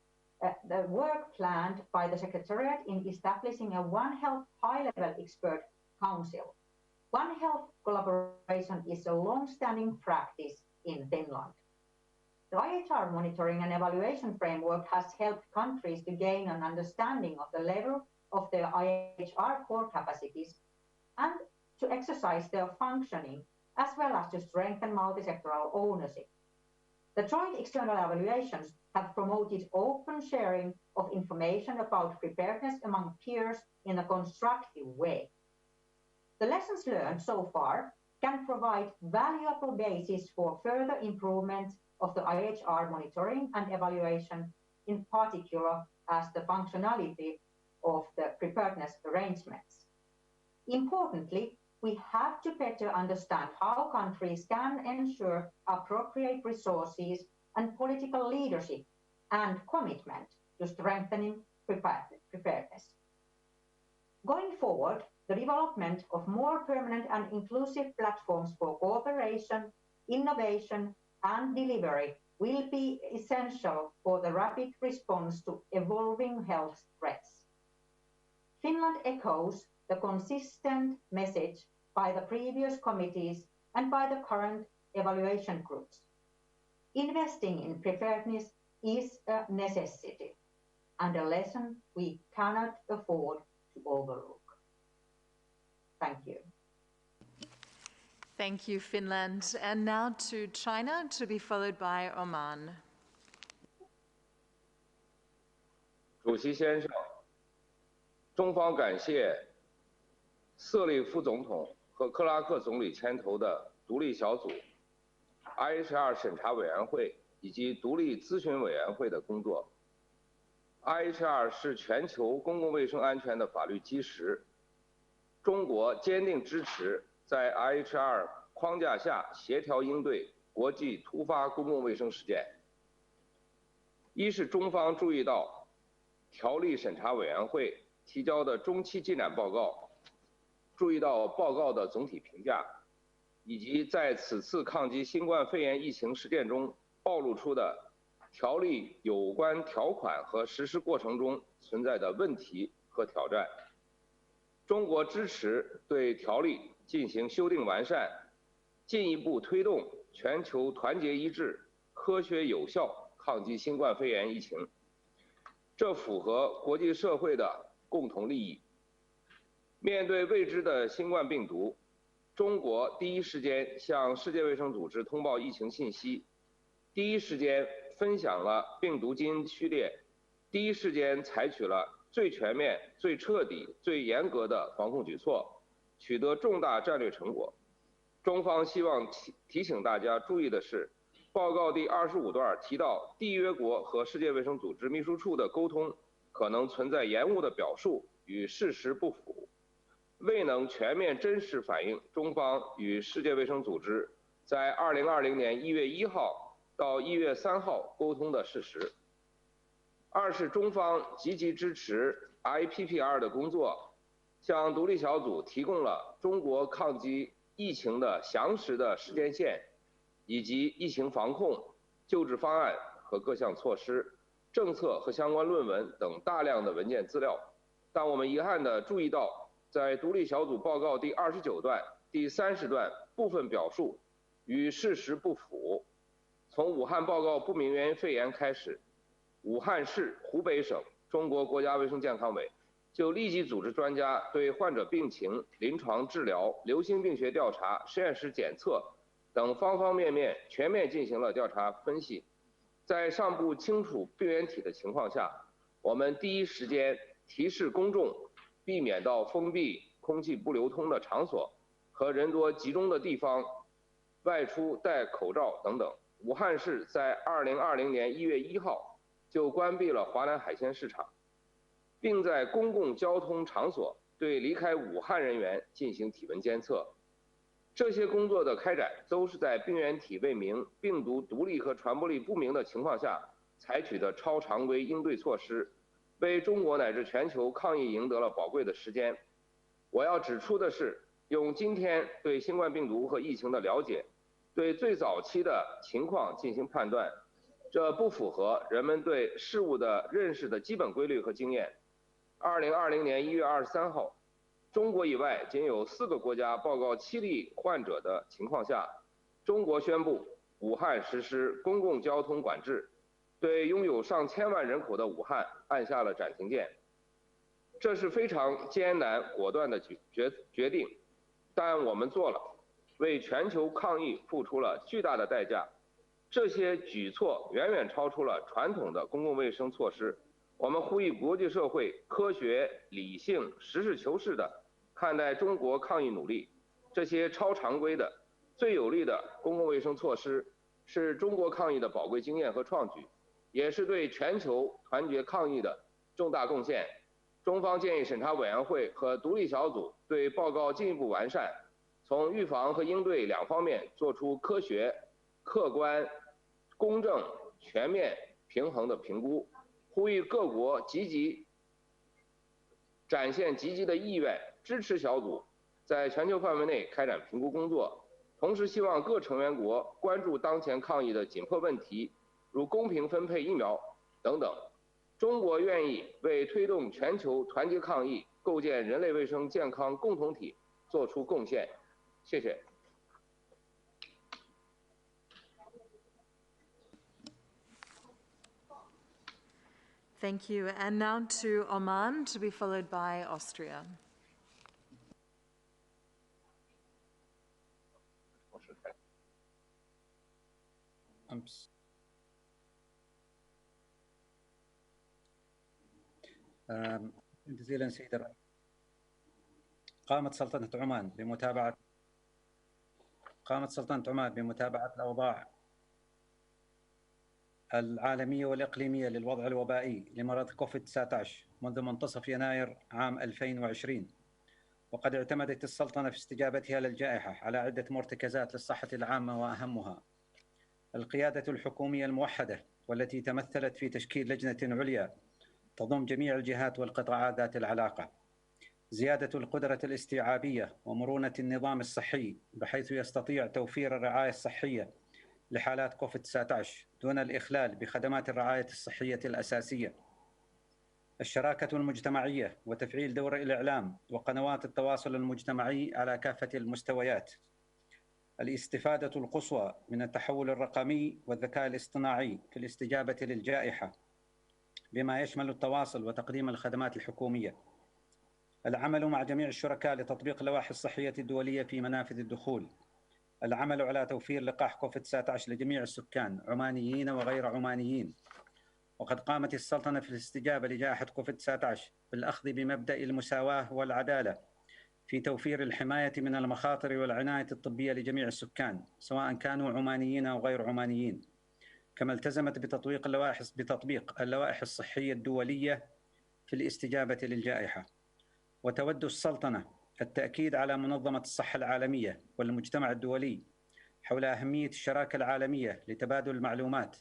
the work planned by the Secretariat in establishing a One Health high-level expert council. One Health collaboration is a long-standing practice in Finland. The IHR monitoring and evaluation framework has helped countries to gain an understanding of the level of their IHR core capacities and to exercise their functioning, as well as to strengthen multi-sectoral ownership. The joint external evaluations have promoted open sharing of information about preparedness among peers in a constructive way. The lessons learned so far can provide valuable basis for further improvement of the IHR monitoring and evaluation, in particular as the functionality of the preparedness arrangements. Importantly, we have to better understand how countries can ensure appropriate resources and political leadership and commitment to strengthening preparedness. Going forward, the development of more permanent and inclusive platforms for cooperation, innovation, and delivery will be essential for the rapid response to evolving health threats. Finland echoes the consistent message by the previous committees and by the current evaluation groups. Investing in preparedness is a necessity and a lesson we cannot afford to overlook. Thank you. Thank you, Finland. And now to China, to be followed by Oman. 主席先生，中方感谢瑟利副总统和克拉克总理牵头的独立小组、IHR 审查委员会以及独立咨询委员会的工作。IHR 是全球公共卫生安全的法律基石，中国坚定支持在 IHR 框架下协调应对国际突发公共卫生事件。一是中方注意到条例审查委员会提交的中期进展报告，注意到报告的总体评价，以及在此次抗击新冠肺炎疫情事件中暴露出的条例有关条款和实施过程中存在的问题和挑战。中国支持对条例进行修订完善，进一步推动全球团结一致、科学有效抗击新冠肺炎疫情，这符合国际社会的共同利益。面对未知的新冠病毒，中国第一时间向世界卫生组织通报疫情信息，第一时间分享了病毒基因序列，第一时间采取了最全面、最彻底、最严格的防控举措，取得重大战略成果。中方希望提醒大家注意的是，报告第25段提到缔约国和世界卫生组织秘书处的沟通可能存在延误的表述与事实不符，未能全面真实反映中方与世界卫生组织在2020年1月1号到1月3号沟通的事实。二是中方积极支持 IPPR 的工作，向独立小组提供了中国抗击疫情的详实的时间线，以及疫情防控、救治方案和各项措施、政策和相关论文等大量的文件资料。但我们遗憾地注意到，在独立小组报告第29段、第30段部分表述与事实不符。从武汉报告不明原因肺炎开始，武汉市、湖北省、中国国家卫生健康委就立即组织专家对患者病情、临床治疗、流行病学调查、实验室检测等方方面面全面进行了调查分析。在尚不清楚病原体的情况下，我们第一时间提示公众避免到封闭、空气不流通的场所和人多集中的地方外出戴口罩等等。武汉市在2020年1月1号就关闭了华南海鲜市场，并在公共交通场所对离开武汉人员进行体温监测。这些工作的开展都是在病原体未明、病毒独立和传播力不明的情况下采取的超常规应对措施，为中国乃至全球抗疫赢得了宝贵的时间。我要指出的是，用今天对新冠病毒和疫情的了解，对最早期的情况进行判断，这不符合人们对事物的认识的基本规律和经验。2020年1月23号，中国以外仅有4个国家报告7例患者的情况下，中国宣布武汉实施公共交通管制，对拥有上千万人口的武汉按下了暂停键。这是非常艰难果断的决定，但我们做了，为全球抗疫付出了巨大的代价。这些举措远远超出了传统的公共卫生措施。我们呼吁国际社会科学、理性、实事求是地看待中国抗疫努力。这些超常规的、最有力的公共卫生措施，是中国抗疫的宝贵经验和创举，也是对全球团结抗疫的重大贡献。中方建议审查委员会和独立小组对报告进一步完善，从预防和应对两方面做出科学、客观、公正、全面、平衡的评估。呼吁各国展现积极的意愿，支持小组在全球范围内开展评估工作。同时，希望各成员国关注当前抗疫的紧迫问题，如公平分配疫苗等等。中国愿意为推动全球团结抗疫、构建人类卫生健康共同体做出贡献。谢谢。Thank you. And now to Oman, to be followed by Austria. جزيلا سيد الرئيس. قامت سلطنة عمان بمتابعة الأوضاع العالمية والإقليمية للوضع الوبائي لمرض كوفيد-19 منذ منتصف يناير عام 2020، وقد اعتمدت السلطنة في استجابتها للجائحة على عدة مرتكزات للصحة العامة، وأهمها القيادة الحكومية الموحدة، والتي تمثلت في تشكيل لجنة عليا تضم جميع الجهات والقطاعات ذات العلاقة، زيادة القدرة الاستيعابية ومرونة النظام الصحي بحيث يستطيع توفير الرعاية الصحية لحالات كوفيد-19 دون الإخلال بخدمات الرعاية الصحية الأساسية، الشراكة المجتمعية وتفعيل دور الإعلام وقنوات التواصل المجتمعي على كافة المستويات، الاستفادة القصوى من التحول الرقمي والذكاء الاصطناعي في الاستجابة للجائحة بما يشمل التواصل وتقديم الخدمات الحكومية، العمل مع جميع الشركاء لتطبيق اللوائح الصحية الدولية في منافذ الدخول، العمل على توفير لقاح كوفيد-19 لجميع السكان عمانيين وغير عمانيين. وقد قامت السلطنة في الاستجابة لجائحة كوفيد-19 بالأخذ بمبدأ المساواة والعدالة في توفير الحماية من المخاطر والعناية الطبية لجميع السكان سواء كانوا عمانيين أو غير عمانيين، كما التزمت بتطبيق اللوائح الصحية الدولية في الاستجابة للجائحة. وتود السلطنة التأكيد على منظمة الصحة العالمية والمجتمع الدولي حول أهمية الشراكة العالمية لتبادل المعلومات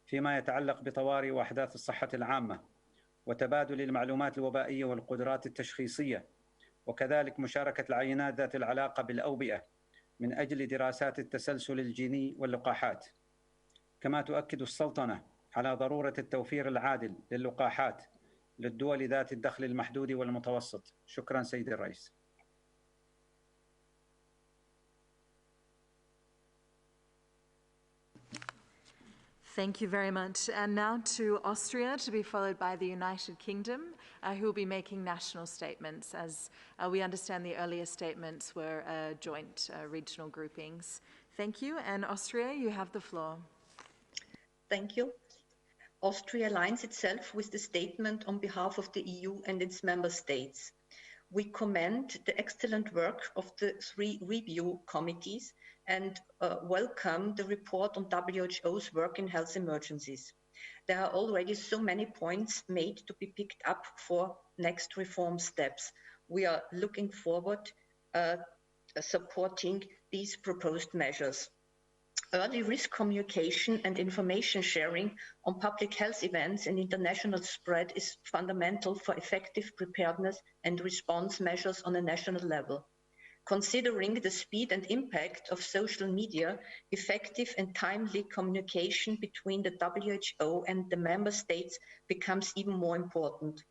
فيما يتعلق بطوارئ وأحداث الصحة العامة، وتبادل المعلومات الوبائية والقدرات التشخيصية، وكذلك مشاركة العينات ذات العلاقة بالأوبئة من أجل دراسات التسلسل الجيني واللقاحات. كما تؤكد السلطنة على ضرورة التوفير العادل للقاحات للدول ذات الدخل المحدود والمتوسط. شكرا سيدي الرئيس. Thank you very much. And now to Austria, to be followed by the United Kingdom, who will be making national statements. As we understand, the earlier statements were joint regional groupings. Thank you. And Austria, you have the floor. Thank you. Austria aligns itself with the statement on behalf of the EU and its member states. We commend the excellent work of the 3 review committees and welcome the report on WHO's work in health emergencies. There are already so many points made to be picked up for next reform steps. We are looking forward supporting these proposed measures. Early risk communication and information sharing on public health events and international spread is fundamental for effective preparedness and response measures on a national level. Considering the speed and impact of social media, effective and timely communication between the WHO and the member states becomes even more important.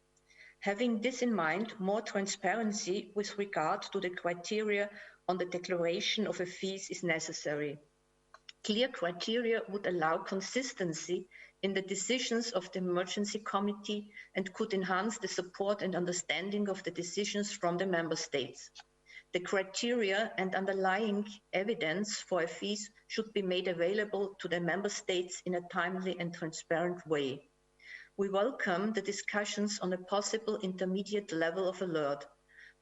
Having this in mind, more transparency with regard to the criteria on the declaration of a fees is necessary. Clear criteria would allow consistency in the decisions of the Emergency Committee and could enhance the support and understanding of the decisions from the member states. The criteria and underlying evidence for a fees should be made available to the member states in a timely and transparent way. We welcome the discussions on a possible intermediate level of alert,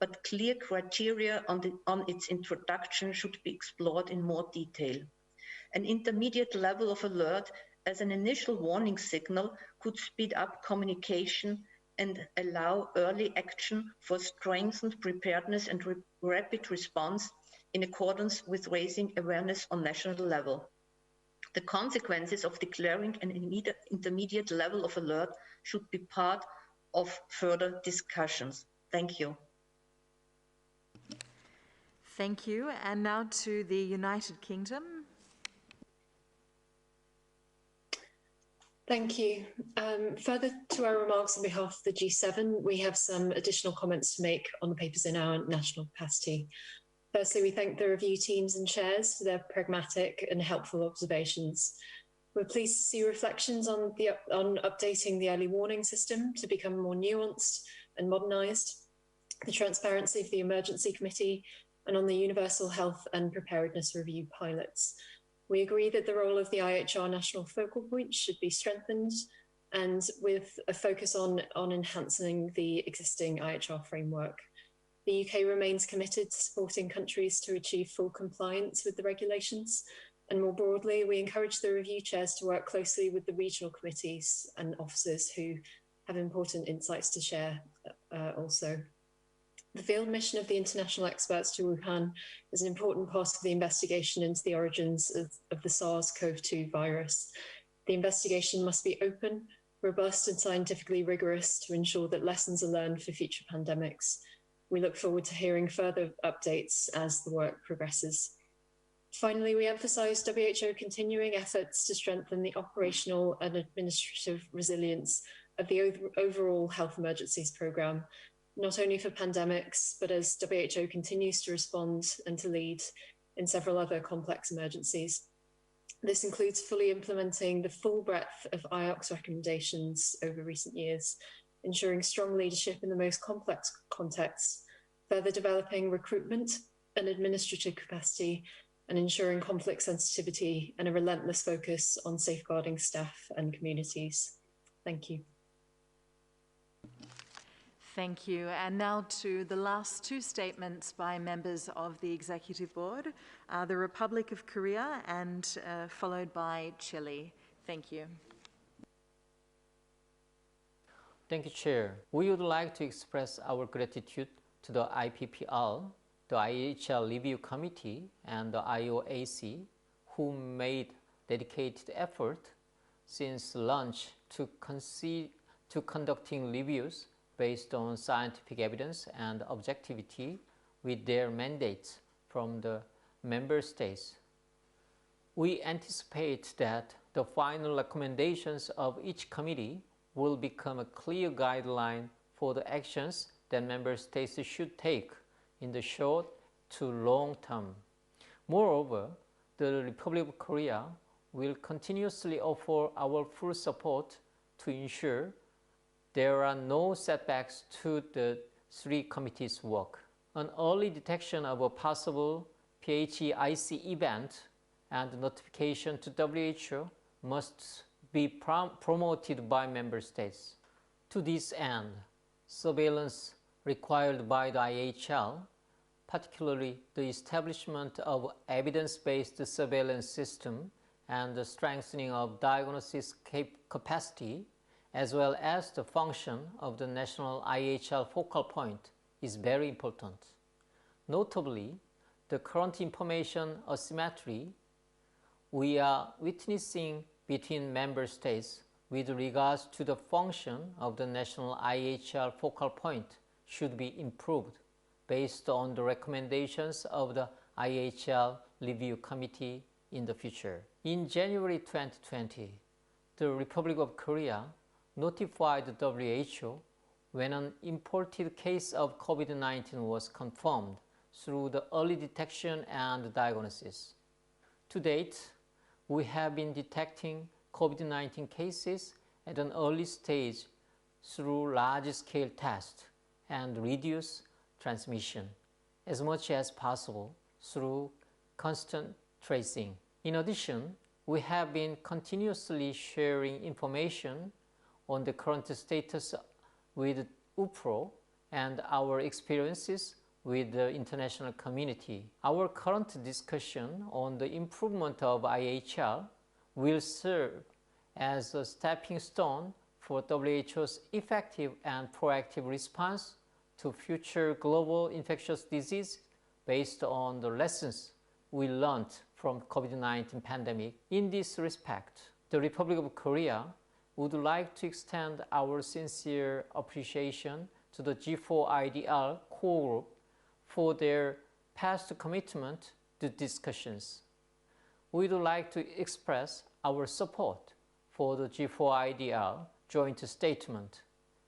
but clear criteria on its introduction should be explored in more detail. An intermediate level of alert as an initial warning signal could speed up communication and allow early action for strengthened preparedness and rapid response in accordance with raising awareness on national level. The consequences of declaring an intermediate level of alert should be part of further discussions. Thank you. Thank you. And now to the United Kingdom. Thank you. Further to our remarks on behalf of the G7, we have some additional comments to make on the papers in our national capacity. Firstly, we thank the review teams and chairs for their pragmatic and helpful observations. We're pleased to see reflections on updating the early warning system to become more nuanced and modernised, the transparency of the Emergency Committee, and on the Universal Health and Preparedness Review pilots. We agree that the role of the IHR national focal point should be strengthened, and with a focus on enhancing the existing IHR framework. The UK remains committed to supporting countries to achieve full compliance with the regulations, and more broadly, we encourage the review chairs to work closely with the regional committees and officers who have important insights to share also. The field mission of the international experts to Wuhan is an important part of the investigation into the origins of the SARS-CoV-2 virus. The investigation must be open, robust, and scientifically rigorous to ensure that lessons are learned for future pandemics. We look forward to hearing further updates as the work progresses. Finally, we emphasise WHO continuing efforts to strengthen the operational and administrative resilience of the overall health emergencies programme, not only for pandemics, but as WHO continues to respond and to lead in several other complex emergencies. This includes fully implementing the full breadth of IOC's recommendations over recent years, ensuring strong leadership in the most complex contexts, further developing recruitment and administrative capacity, and ensuring conflict sensitivity and a relentless focus on safeguarding staff and communities. Thank you. Thank you. And now to the last two statements by members of the Executive Board, the Republic of Korea and followed by Chile. Thank you. Thank you, Chair. We would like to express our gratitude to the IPPR, the IHL Review Committee, and the IOAC, who made dedicated effort since launch to conducting reviews based on scientific evidence and objectivity with their mandates from the member states. We anticipate that the final recommendations of each committee will become a clear guideline for the actions that member states should take in the short to long term. Moreover, the Republic of Korea will continuously offer our full support to ensure there are no setbacks to the three committees' work. An early detection of a possible PHEIC event and notification to WHO must be promoted by member states. To this end, surveillance required by the IHL, particularly the establishment of evidence-based surveillance system and the strengthening of diagnosis capacity, as well as the function of the national IHL focal point, is very important. Notably, the current information asymmetry we are witnessing between member states with regards to the function of the national IHL focal point should be improved. based on the recommendations of the IHL Review Committee in the future. In January 2020, the Republic of Korea notified the WHO when an imported case of COVID-19 was confirmed through the early detection and diagnosis. To date, we have been detecting COVID-19 cases at an early stage through large-scale tests and reduce transmission as much as possible through constant tracing. In addition, we have been continuously sharing information on the current status with UPRO and our experiences with the international community. Our current discussion on the improvement of IHL will serve as a stepping stone for WHO's effective and proactive response to future global infectious disease based on the lessons we learned from COVID-19 pandemic. In this respect, the Republic of Korea would like to extend our sincere appreciation to the G4IDR core group for their past commitment to discussions. We would like to express our support for the G4IDR joint statement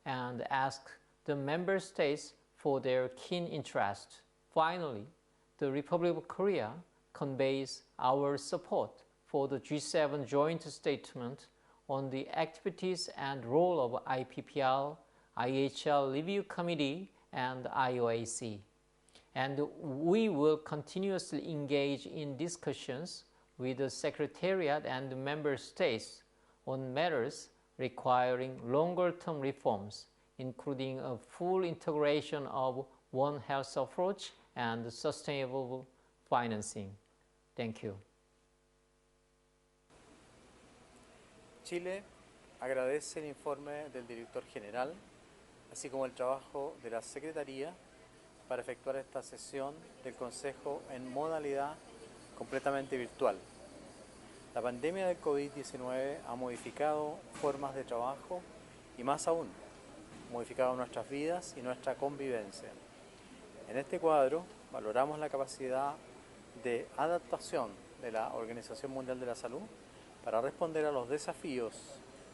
and ask the member states for their keen interest. Finally, the Republic of Korea conveys our support for the G7 joint statement on the activities and role of IPPR, IHL Review Committee, and IOAC. And we will continuously engage in discussions with the Secretariat and the member states on matters requiring longer-term reforms, including a full integration of One Health approach and sustainable financing. Thank you. Chile agradece el informe del director general, así como el trabajo de la Secretaría para efectuar esta sesión del Consejo en modalidad completamente virtual. La pandemia del COVID-19 ha modificado formas de trabajo y más aún, modificado nuestras vidas y nuestra convivencia. En este cuadro valoramos la capacidad de adaptación de la Organización Mundial de la Salud para responder a los desafíos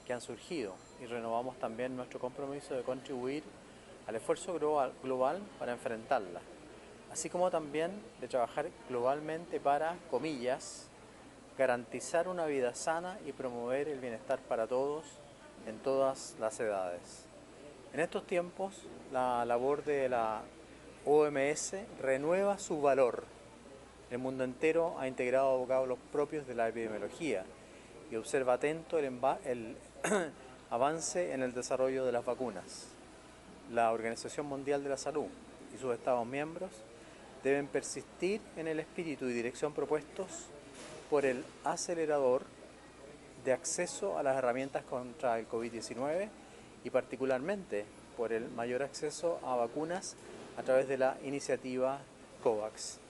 que han surgido y renovamos también nuestro compromiso de contribuir al esfuerzo global para enfrentarla, así como también de trabajar globalmente para, comillas, garantizar una vida sana y promover el bienestar para todos en todas las edades. En estos tiempos, la labor de la OMS renueva su valor. El mundo entero ha integrado vocablos propios de la epidemiología y observa atento el avance en el desarrollo de las vacunas. La Organización Mundial de la Salud y sus Estados miembros deben persistir en el espíritu y dirección propuestos por el acelerador de acceso a las herramientas contra el COVID-19 y particularmente por el mayor acceso a vacunas a través de la iniciativa COVAX.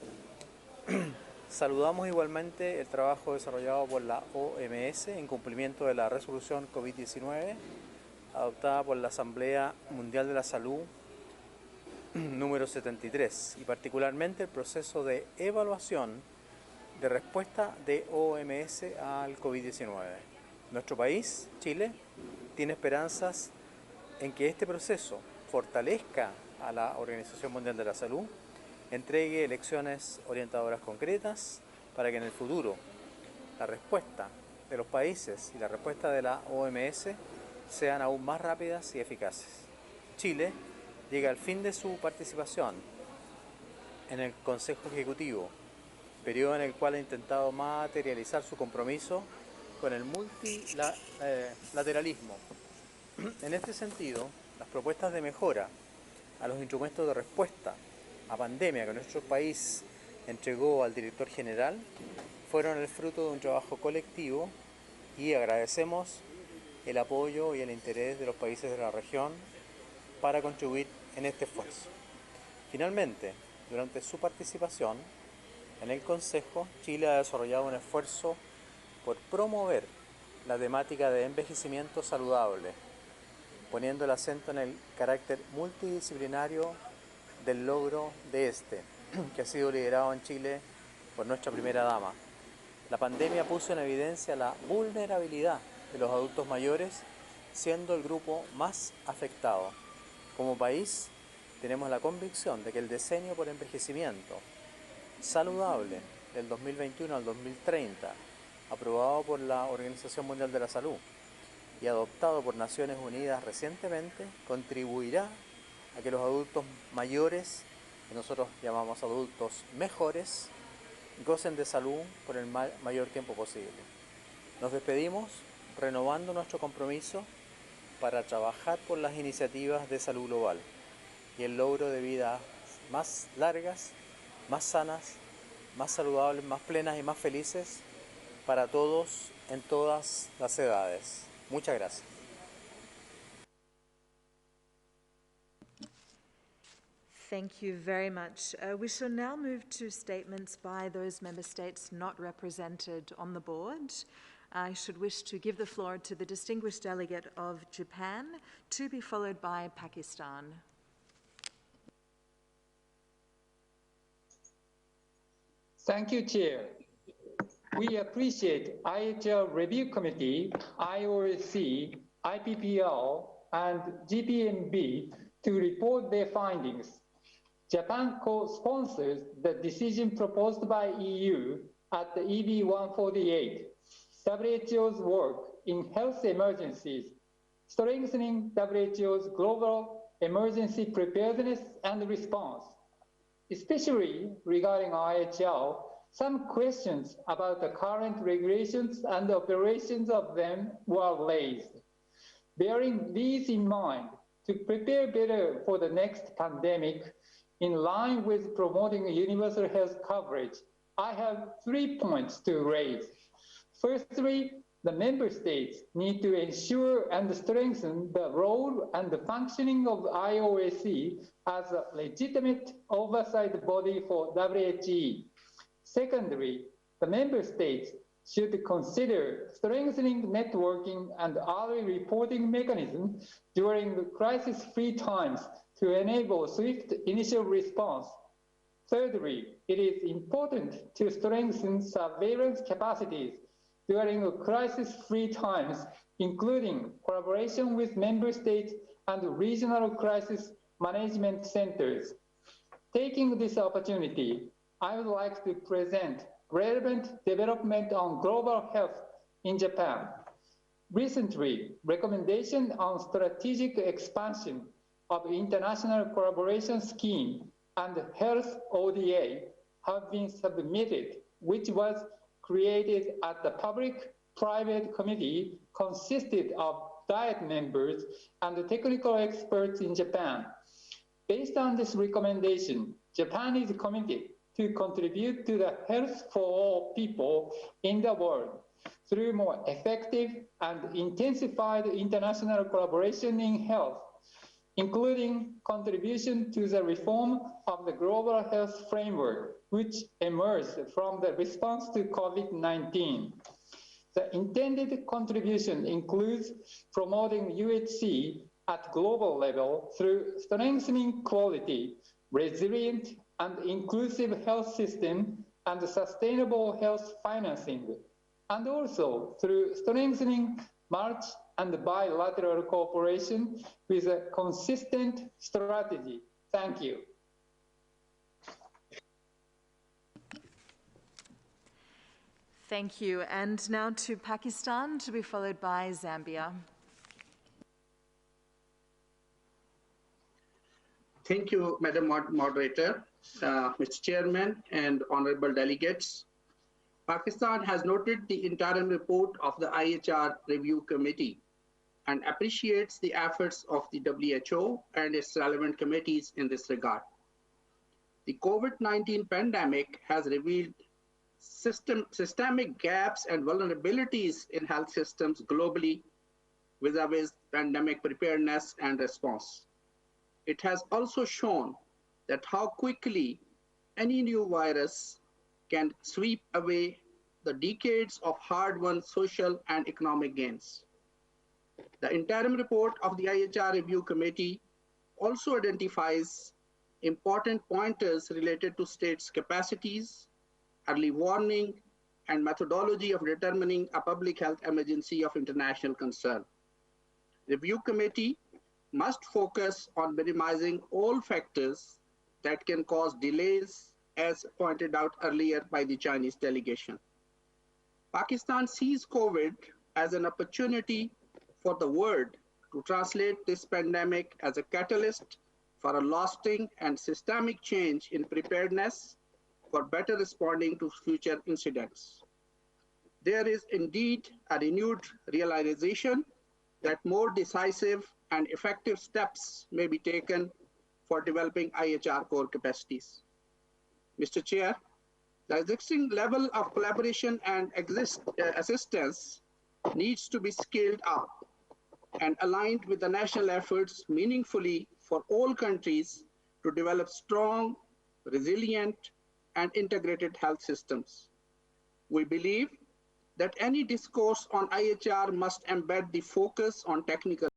Saludamos igualmente el trabajo desarrollado por la OMS en cumplimiento de la resolución COVID-19 adoptada por la Asamblea Mundial de la Salud número 73 y particularmente el proceso de evaluación de respuesta de OMS al COVID-19. Nuestro país, Chile, tiene esperanzas en que este proceso fortalezca a la Organización Mundial de la Salud, entregue lecciones orientadoras concretas para que en el futuro la respuesta de los países y la respuesta de la OMS sean aún más rápidas y eficaces. Chile llega al fin de su participación en el Consejo Ejecutivo, periodo en el cual ha intentado materializar su compromiso con el multilateralismo. En este sentido, las propuestas de mejora a los instrumentos de respuesta a pandemia que nuestro país entregó al director general fueron el fruto de un trabajo colectivo y agradecemos el apoyo y el interés de los países de la región para contribuir en este esfuerzo. Finalmente, durante su participación en el Consejo, Chile ha desarrollado un esfuerzo por promover la temática de envejecimiento saludable, poniendo el acento en el carácter multidisciplinario del logro de este, que ha sido liderado en Chile por nuestra primera dama. La pandemia puso en evidencia la vulnerabilidad de los adultos mayores, siendo el grupo más afectado. Como país, tenemos la convicción de que el decenio por envejecimiento saludable del 2021 al 2030, aprobado por la Organización Mundial de la Salud y adoptado por Naciones Unidas recientemente, contribuirá a que los adultos mayores, que nosotros llamamos adultos mejores, gocen de salud por el mayor tiempo posible. Nos despedimos renovando nuestro compromiso para trabajar por las iniciativas de salud global y el logro de vidas más largas, más sanas, más saludables, más plenas y más felices para todos en todas las edades. Muchas gracias. Thank you very much. We shall now move to statements by those member states not represented on the board. I should wish to give the floor to the distinguished delegate of Japan, to be followed by Pakistan. Thank you, Chair. We appreciate IHL Review Committee, IOSC, IPPL, and GPMB to report their findings. Japan co-sponsors the decision proposed by EU at the EB 148, WHO's work in health emergencies, strengthening WHO's global emergency preparedness and response. Especially regarding IHL, some questions about the current regulations and the operations of them were raised. Bearing these in mind, to prepare better for the next pandemic, in line with promoting universal health coverage, I have 3 points to raise. Firstly, the member states need to ensure and strengthen the role and the functioning of IOSC as a legitimate oversight body for WHE. Secondly, the member states should consider strengthening networking and early reporting mechanisms during the crisis-free times to enable swift initial response. Thirdly, it is important to strengthen surveillance capacities during the crisis-free times, including collaboration with member states and regional crisis management centers. Taking this opportunity, I would like to present relevant development on global health in Japan. Recently, recommendations on strategic expansion of international collaboration scheme and health ODA have been submitted, which was created at the public-private committee consisted of Diet members and technical experts in Japan. Based on this recommendation, Japan is committed to contribute to the health for all people in the world through more effective and intensified international collaboration in health, including contribution to the reform of the global health framework, which emerged from the response to COVID-19. The intended contribution includes promoting UHC at global level through strengthening quality, resilient and inclusive health system and sustainable health financing, and also through strengthening multi- and bilateral cooperation with a consistent strategy. Thank you. Thank you. And now to Pakistan, to be followed by Zambia. Thank you, Madam Moderator, Mr. Chairman, and honorable delegates. Pakistan has noted the interim report of the IHR Review Committee and appreciates the efforts of the WHO and its relevant committees in this regard. The COVID-19 pandemic has revealed systemic gaps and vulnerabilities in health systems globally vis-a-vis pandemic preparedness and response. It has also shown that how quickly any new virus can sweep away the decades of hard-won social and economic gains. The interim report of the IHR Review Committee also identifies important pointers related to states' capacities, early warning, and methodology of determining a public health emergency of international concern. Review committee must focus on minimizing all factors that can cause delays, as pointed out earlier by the Chinese delegation. Pakistan sees COVID as an opportunity for the world to translate this pandemic as a catalyst for a lasting and systemic change in preparedness for better responding to future incidents. There is indeed a renewed realization that more decisive and effective steps may be taken for developing IHR core capacities. Mr. Chair, the existing level of collaboration and assistance needs to be scaled up and aligned with the national efforts meaningfully for all countries to develop strong, resilient, and integrated health systems. We believe that any discourse on IHR must embed the focus on technical